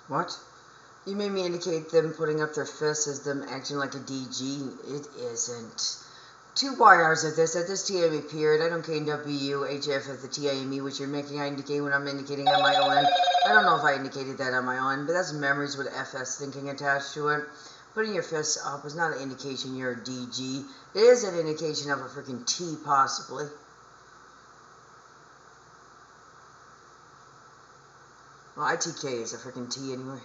A: What? You made me indicate them putting up their fists as them acting like a DG. It isn't. 2 YRs at this TME period. I don't KW, HF at the TIME, which you're making I indicate when I'm indicating on my own. I don't know if I indicated that on my own, but that's memories with FS thinking attached to it. Putting your fists up is not an indication you're a DG. It is an indication of a freaking T, possibly. Well, ITK is a freaking T anyway.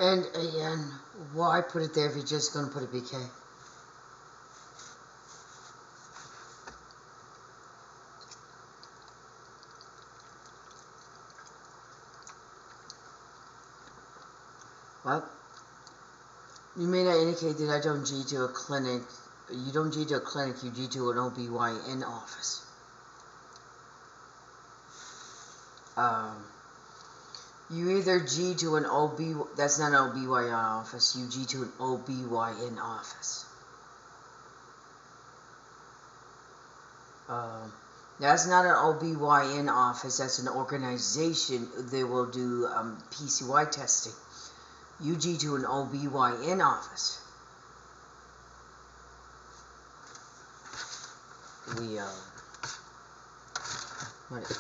A: And AN, why put it there if you're just going to put a BK? Well, you may not indicate that I don't G to a clinic. You don't G to a clinic, you G to an OBYN office. You either G to an that's not an OBYN office, you G to an OBYN office. That's not an OBYN office, that's an organization. They will do PCY testing. You G to an OBYN office. Right.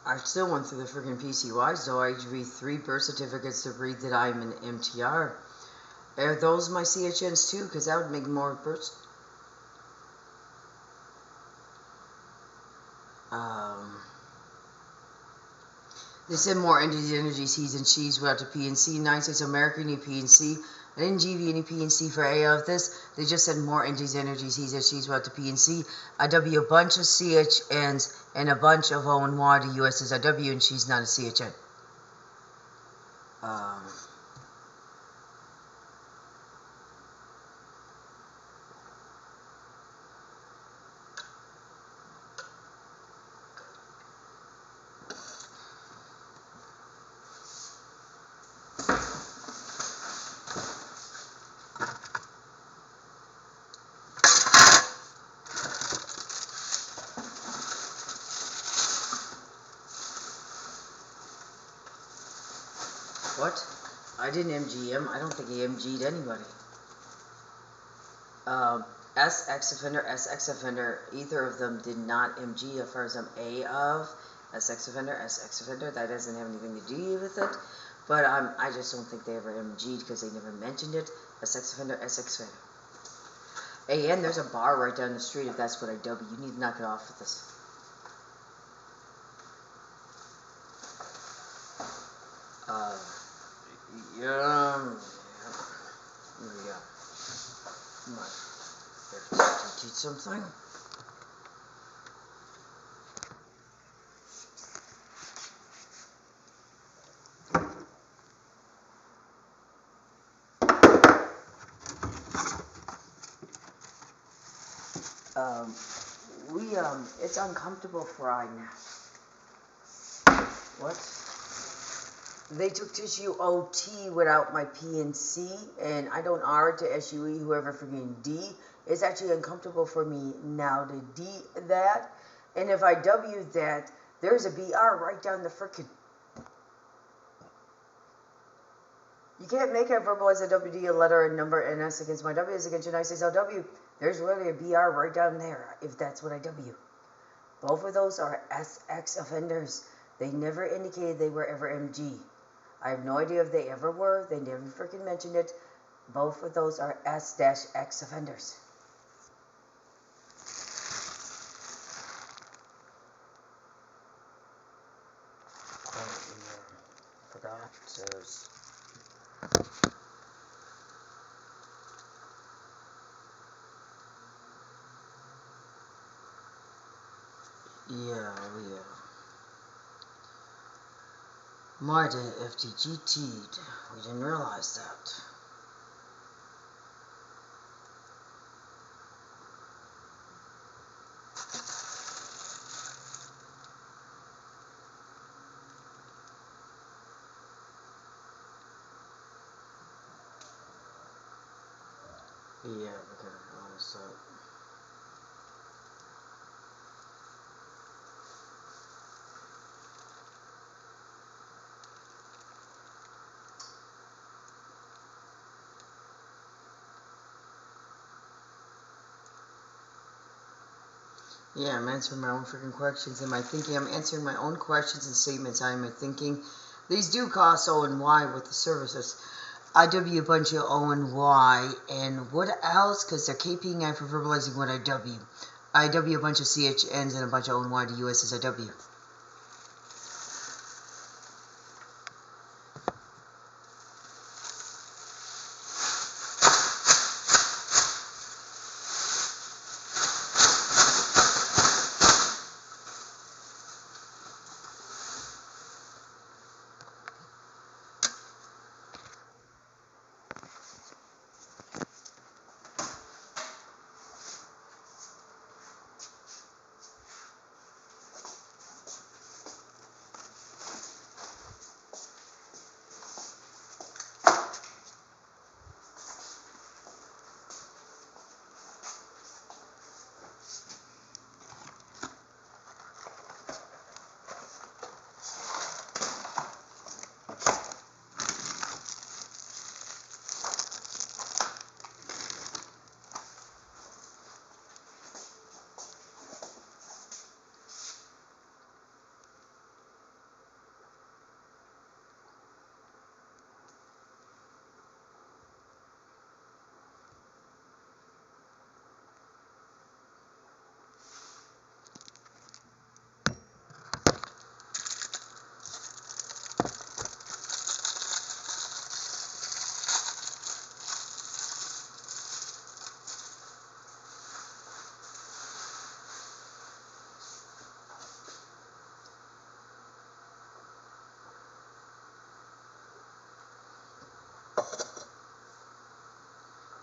A: I still went through the freaking PCY, so I read 3 birth certificates to read that I'm an MTR. Are those my CHNs too? Because that would make more births. They said more energies, he's and she's without the PNC. United States of America, need PNC. I didn't give you any PNC for A of this. They just said more energies, he's and she's without the PNC. I W a bunch of CHNs and a bunch of O and Y. The US is a W and she's not a CHN. What? I didn't MG him. I don't think he MG'd anybody. SX offender, either of them did not MG as far as I'm A of. SX offender, that doesn't have anything to do with it. But I just don't think they ever MG'd because they never mentioned it. SX offender. And there's a bar right down the street if that's what I W. You need to knock it off with this. Here we go. Come on. There's teach something. It's uncomfortable fry now. What? They took tissue OT without my PNC, and I don't R to SUE, whoever freaking D. It's actually uncomfortable for me now to D that. And if I W that, there's a BR right down the frickin'. You can't make it verbalize a WD, a letter, a number, and S against my W is against United States LW. There's literally a BR right down there, if that's what I W. Both of those are SX offenders. They never indicated they were ever MG. I have no idea if they ever were. They never freaking mentioned it. Both of those are S-X offenders. Forgot to... Yeah. My day FTGT'd. We didn't realize that. Yeah, we gotta realize that. Yeah, I'm answering my own freaking questions and my thinking. I'm answering my own questions and statements. I am thinking. These do cost O and Y with the services. IW a bunch of O and Y, and what else? Because they're KPing I for verbalizing what IW. IW a bunch of CHNs and a bunch of O and Y to USSIW.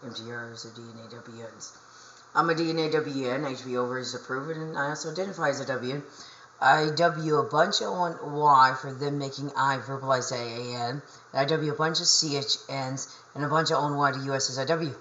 A: MTRs are DNAWNs. I'm a DNAWN, HBO is approved, and I also identify as a WN. I W a bunch of Y for them making I verbalize AAN. And I W a bunch of CHNs and a bunch of ONY to USSIW.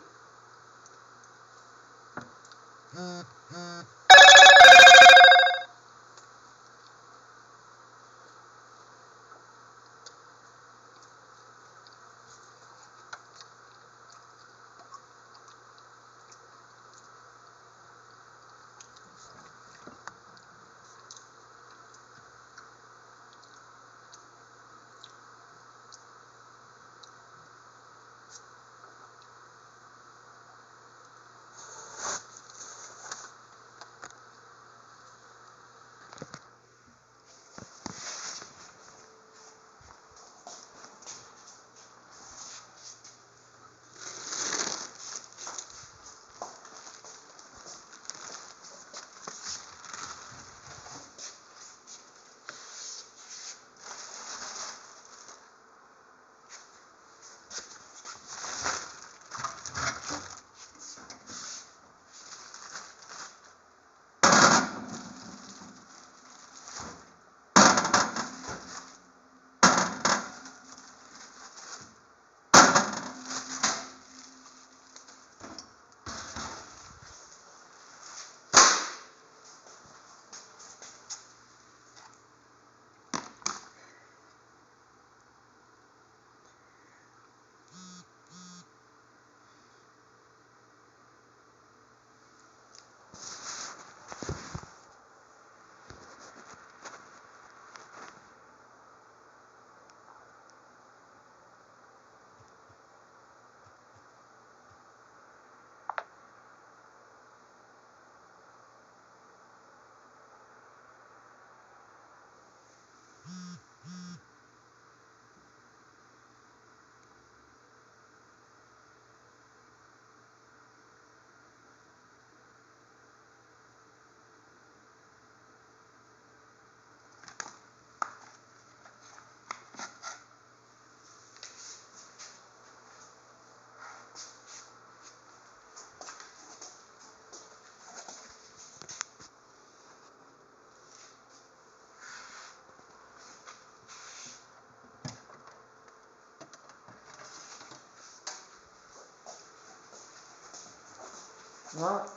A: What?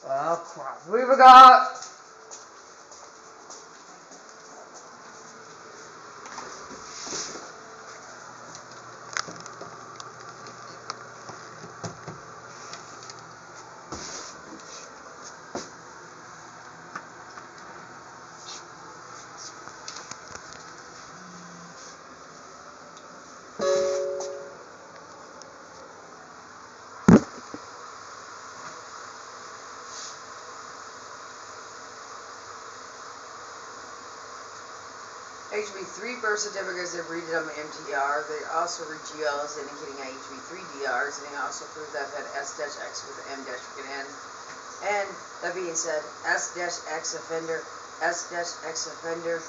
A: Oh crap, we forgot! HV3 birth certificates have read it on my MTR. They also read GLs indicating HV3 DRs, and they also prove that I've had S-X with M-N. And that being said, S-X offender, S-X offender.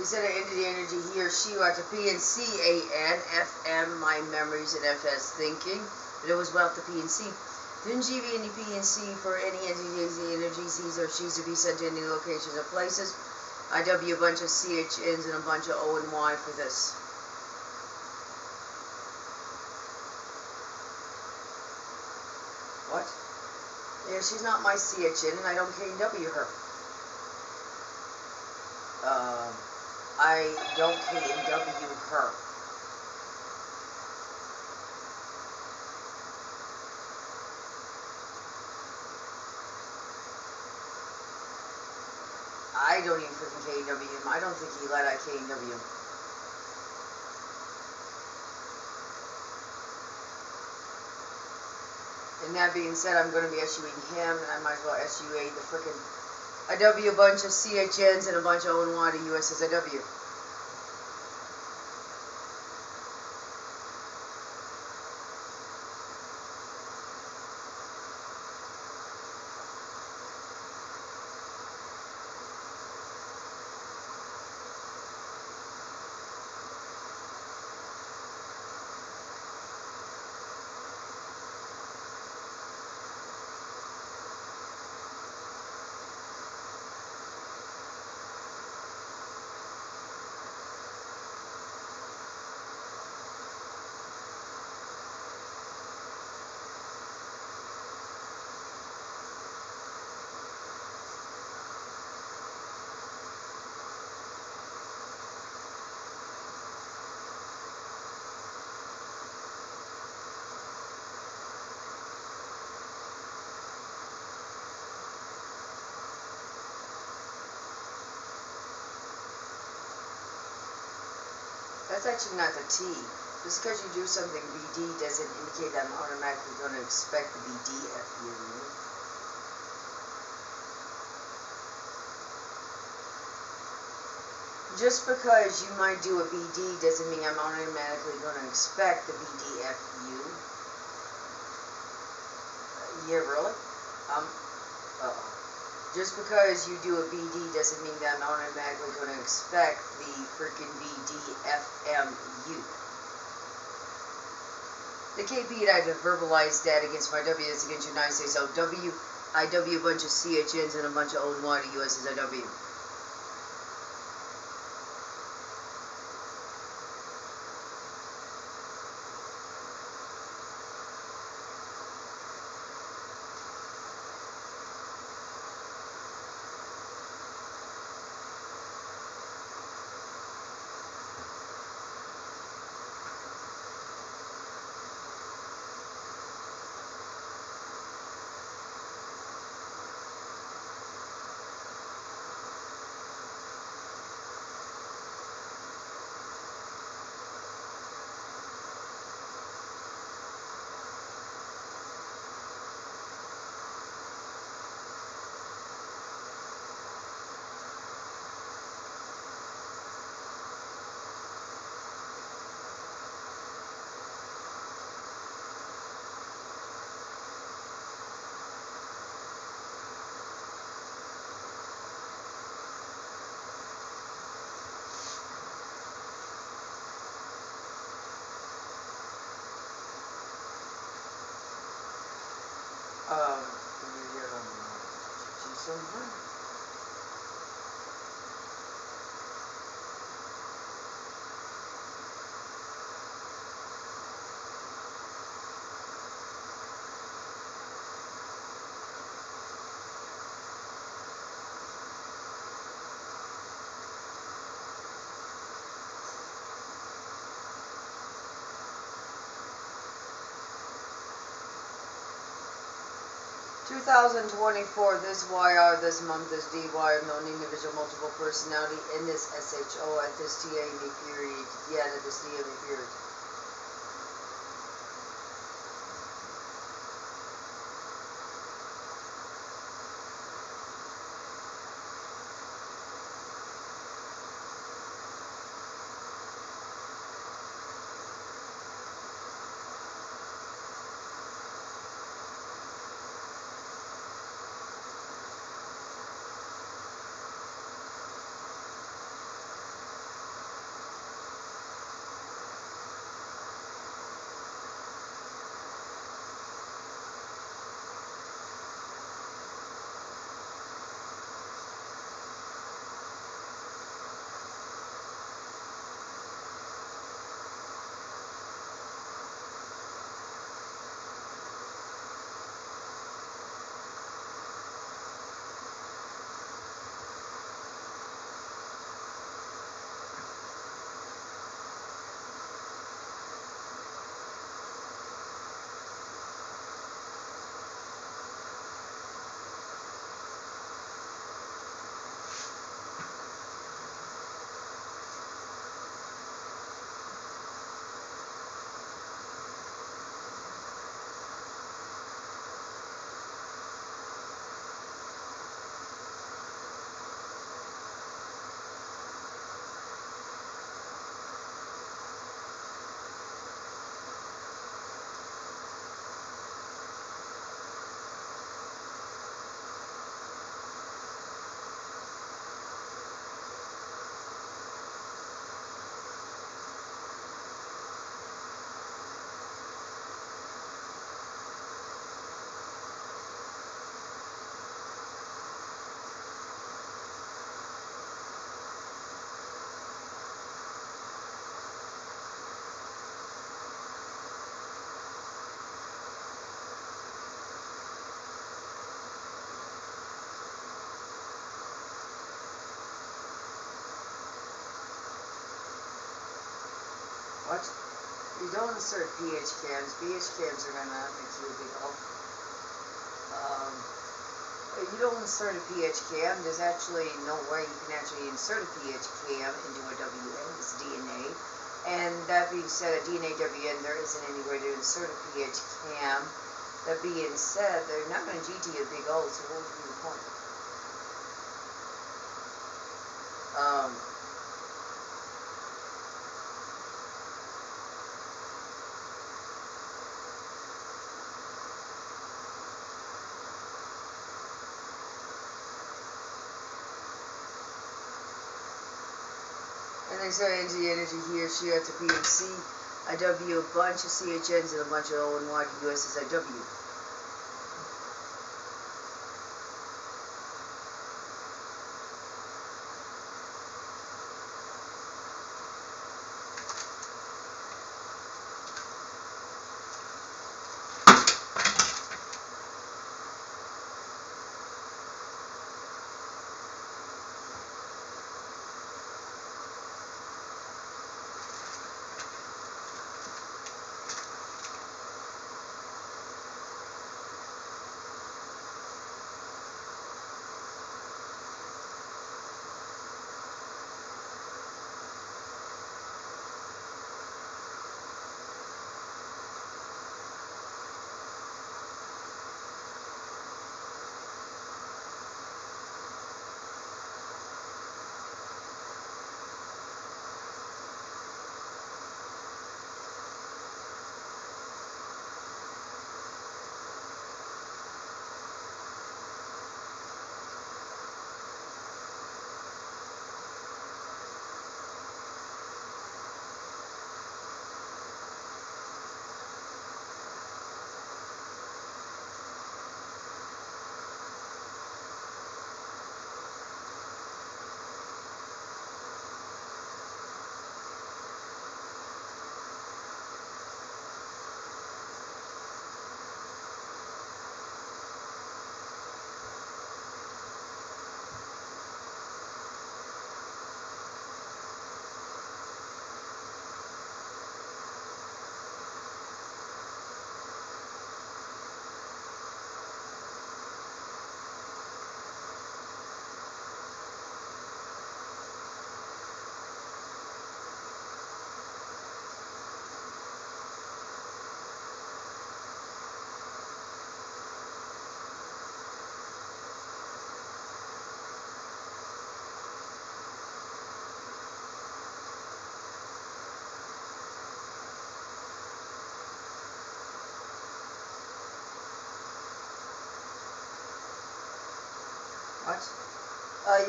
A: He said I ended the energy he or she who had to PNC AN, FM, my memories, and FS thinking. But it was about the PNC. Didn't give any PNC for any entities, energies, he's or she's to be sent to any locations or places. I W a bunch of CHNs and a bunch of O and Y for this. What? Yeah, she's not my CHN and I don't KW her. I don't KW her. I don't even freaking KW him. I don't think he let I KW him. And that being said, I'm going to be SUing him, and I might as well SUA the frickin' I W a bunch of CHNs and a bunch of O&Y to USSIW. That's actually not the T. Just because you do something BD doesn't indicate that I'm automatically going to expect the BD FU. Just because you might do a BD doesn't mean I'm automatically going to expect the BD FU. Yeah, really? Just because you do a BD doesn't mean that I'm automatically going to expect the freaking BDFMU. The KP that I've verbalized that against my W is against your United States. So IW, a bunch of CHNs and a bunch of old naughty USSIW. Somewhere. 2024, this YR, this month, this DY, known individual, multiple personality, in this SHO, at this TAME period, yeah, at this DME period. What? You don't insert PH cams. PH cams are gonna make you a big help. You don't insert a PH cam. There's actually no way you can actually insert a PH cam into a WN. It's DNA. And that being said, a DNA WN, there isn't any way to insert a PH cam. That being said, they're not going to GT a big O, so what would be the point? they say NG Energy here, she at the PNC. IW a bunch of CHNs and a bunch of ONY to USSIW. What?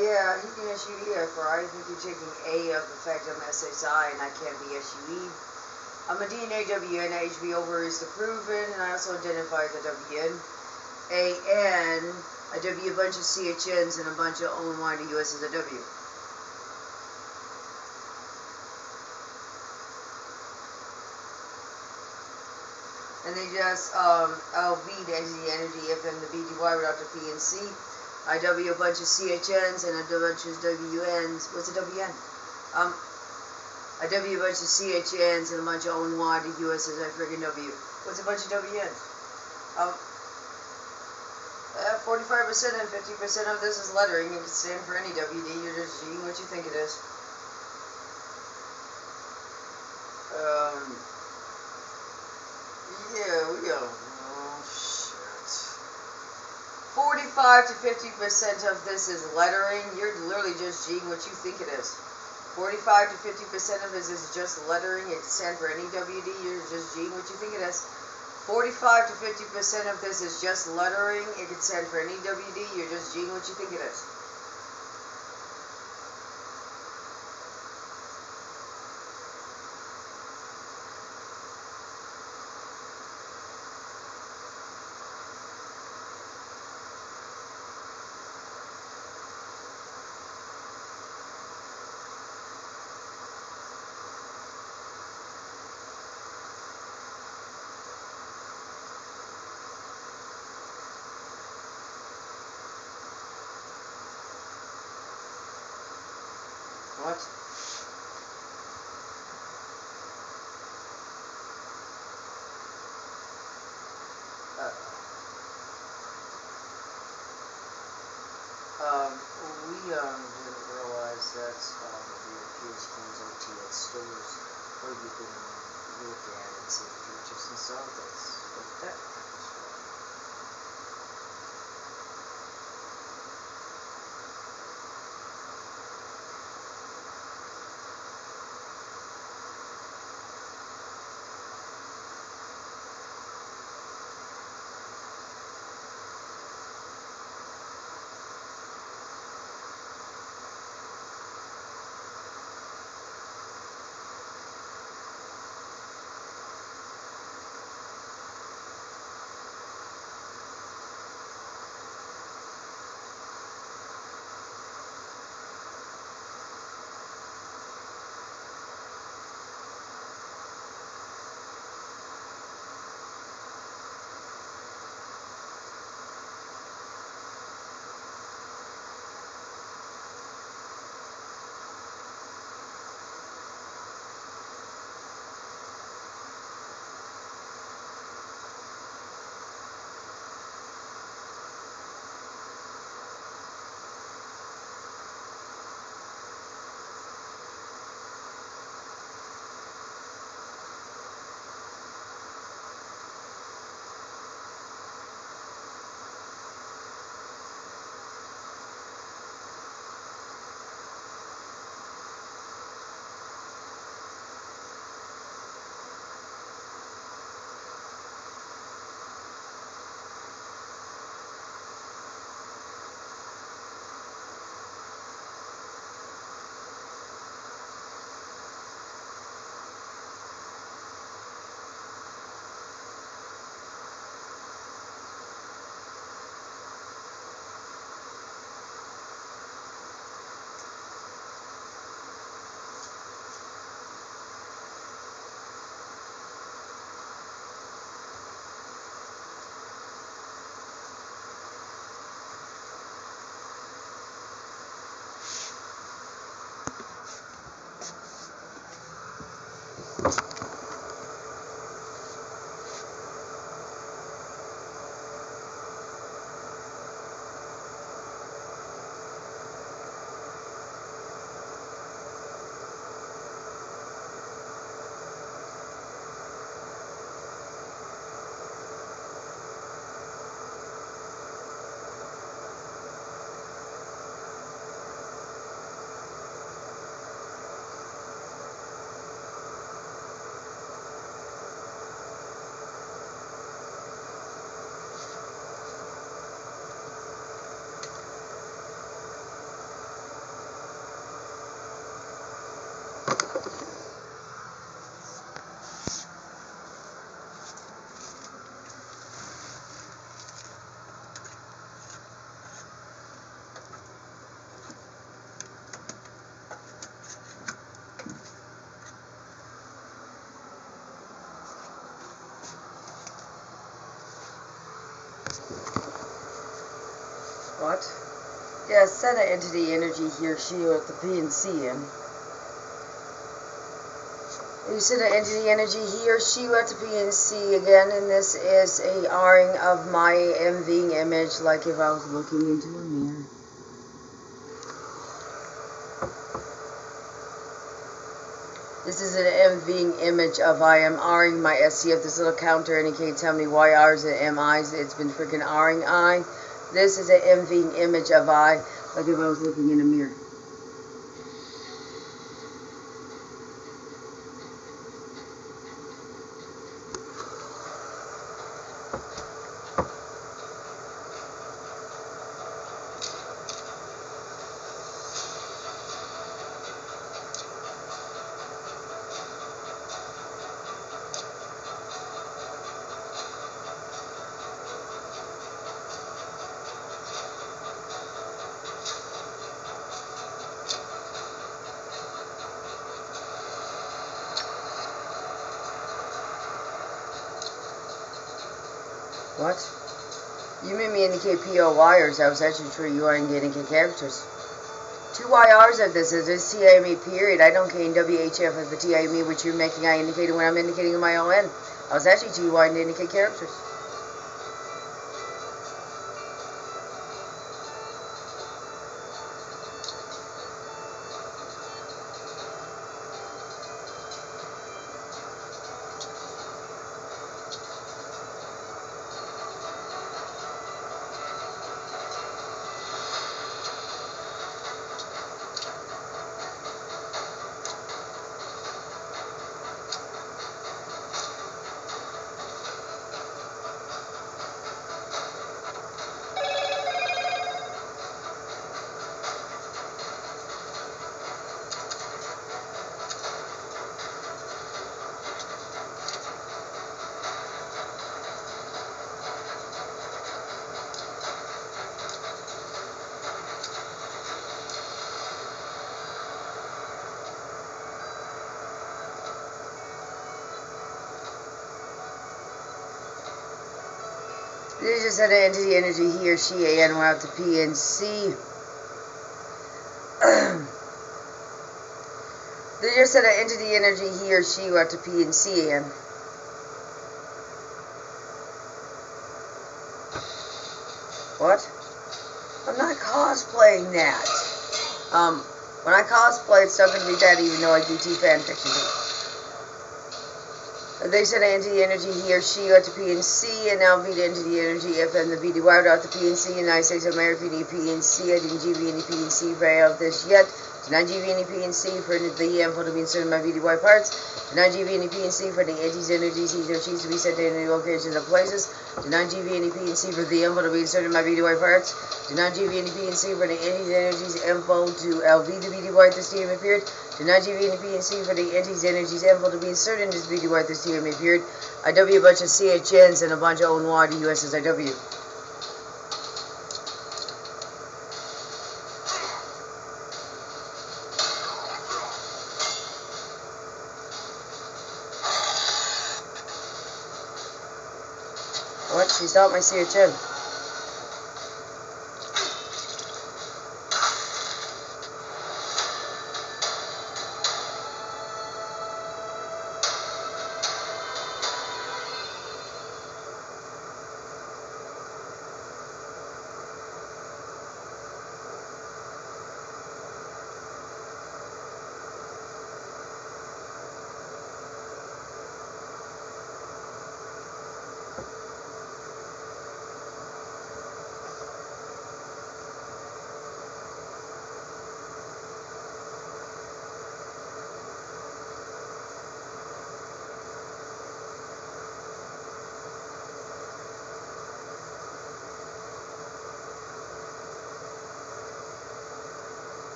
A: Yeah, he can SUE for I think you're taking A of the fact I'm SSI and I can't be SUE. I'm a DNAW and HB over is the proven, and I also identify as a WN. AN, a W a bunch of CHNs and a bunch of ONY to US as a W. And they just, LV to NG Energy, FM the BTY without the PNC. IW a bunch of CHNs and a bunch of WNs. What's a WN? IW a bunch of CHNs and a bunch of ONY to US as I friggin' W. What's a bunch of WNs? 45% and 50% of this is lettering. It can stand for any WD. You're just G what you think it is. Yeah, we go. Oh, shit. 45 to 50% of this is lettering. You're literally just G what you think it is. 45 to 50% of this is just lettering. It can stand for any WD. You're just G what you think it is. 45 to 50% of this is just lettering. It can stand for any WD. You're just G what you think it is. What? We didn't realize that the PH Kings OT at stores where you can look at and see the features and stuff. That's what that is. What? Yeah, set an entity energy here, she with the P and C in. You set an entity energy here, she with the P and C again, and this is a R-ing of my MVing image, like if I was looking into a mirror. This is an MVing image of I am R-ing my SCF. This little counter indicates how many YRs and MIs it's been freaking R-ing I. This is an MVing image of I, like if I was looking in a mirror. What? You made me indicate PO wires. I was actually sure you are indicate characters. 2 YRs of this is a TIME period. I don't care in WHF of the TIME which you're making. I indicated when I'm indicating in my ON. I was actually too wide to indicate characters. This just had an entity energy here, she, AN, will have to P and C. They just had an entity energy here, she, will have to P and C, AN. What? I'm not cosplaying that. When I cosplay, it's not going to be that, even though I do T-fanfiction. They said entity energy here, she got to P and C, and now be the entity energy FM the BD wired out to P and C, and I say so American P and C. I didn't GV any P and C for of this yet. Did not GV any P and C for the info to be inserted in my BDY parts. Did not GV any P and C for the entities energies he or she's to be sent to any locations of places. Did not GV any P and C for the info to be inserted in my BDY parts. Did not GV any P and C for the entities energies info to LV the BDY at this TMA period. Did not GV any P and C for the entities energies info to be inserted in this BDY at this TMA period. IW a bunch of CHNs and a bunch of ONY to USSIW. What? She stopped my CHN.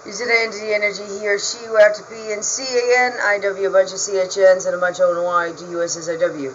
A: Is it entity energy he or she will have to P and C again? IW a bunch of CHNs and a bunch of ONY to USSIW.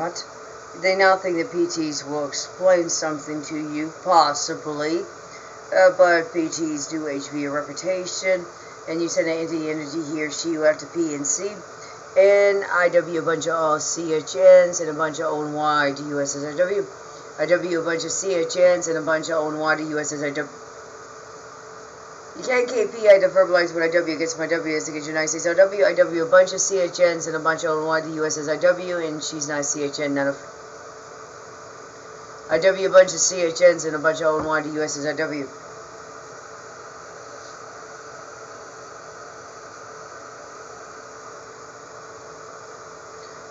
A: What? They now think that PTs will explain something to you, possibly. But PTs do HB a reputation, and you send an anti-energy he or she who have to P and C, and IW a bunch of all CHNs and a bunch of ONY to USSIW. IW a bunch of CHNs and a bunch of ONY to USSIW. You can't KPI to verbalize what IW gets my W is to get your nice SLW. IW a bunch of CHNs and a bunch of ONY to USSIW, and she's not a CHN, not a... IW a bunch of CHNs and a bunch of ONY to USSIW.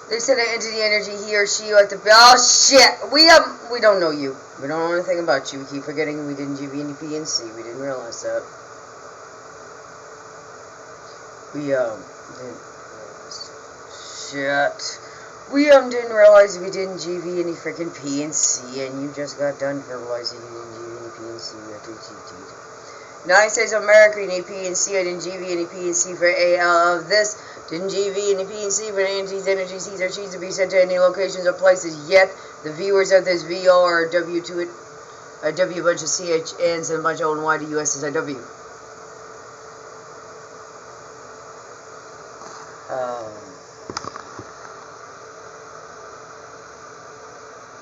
A: They said an entity energy he or she at the... Oh shit! We don't know you. We don't know anything about you. We keep forgetting we didn't give you any P and C. We didn't realize that. We didn't realize. Shit. We didn't realize we didn't GV any freaking P and C, and you just got done verbalizing you didn't GV any P and C. We have to GV. United States of America, you need P and C. I didn't GV any P and C for AL of this. Didn't GV any P and C for entities, energies, C's, or G's to be sent to any locations or places yet. The viewers of this VO are W to it. A W bunch of CHNs and a bunch of ONY to USSIW.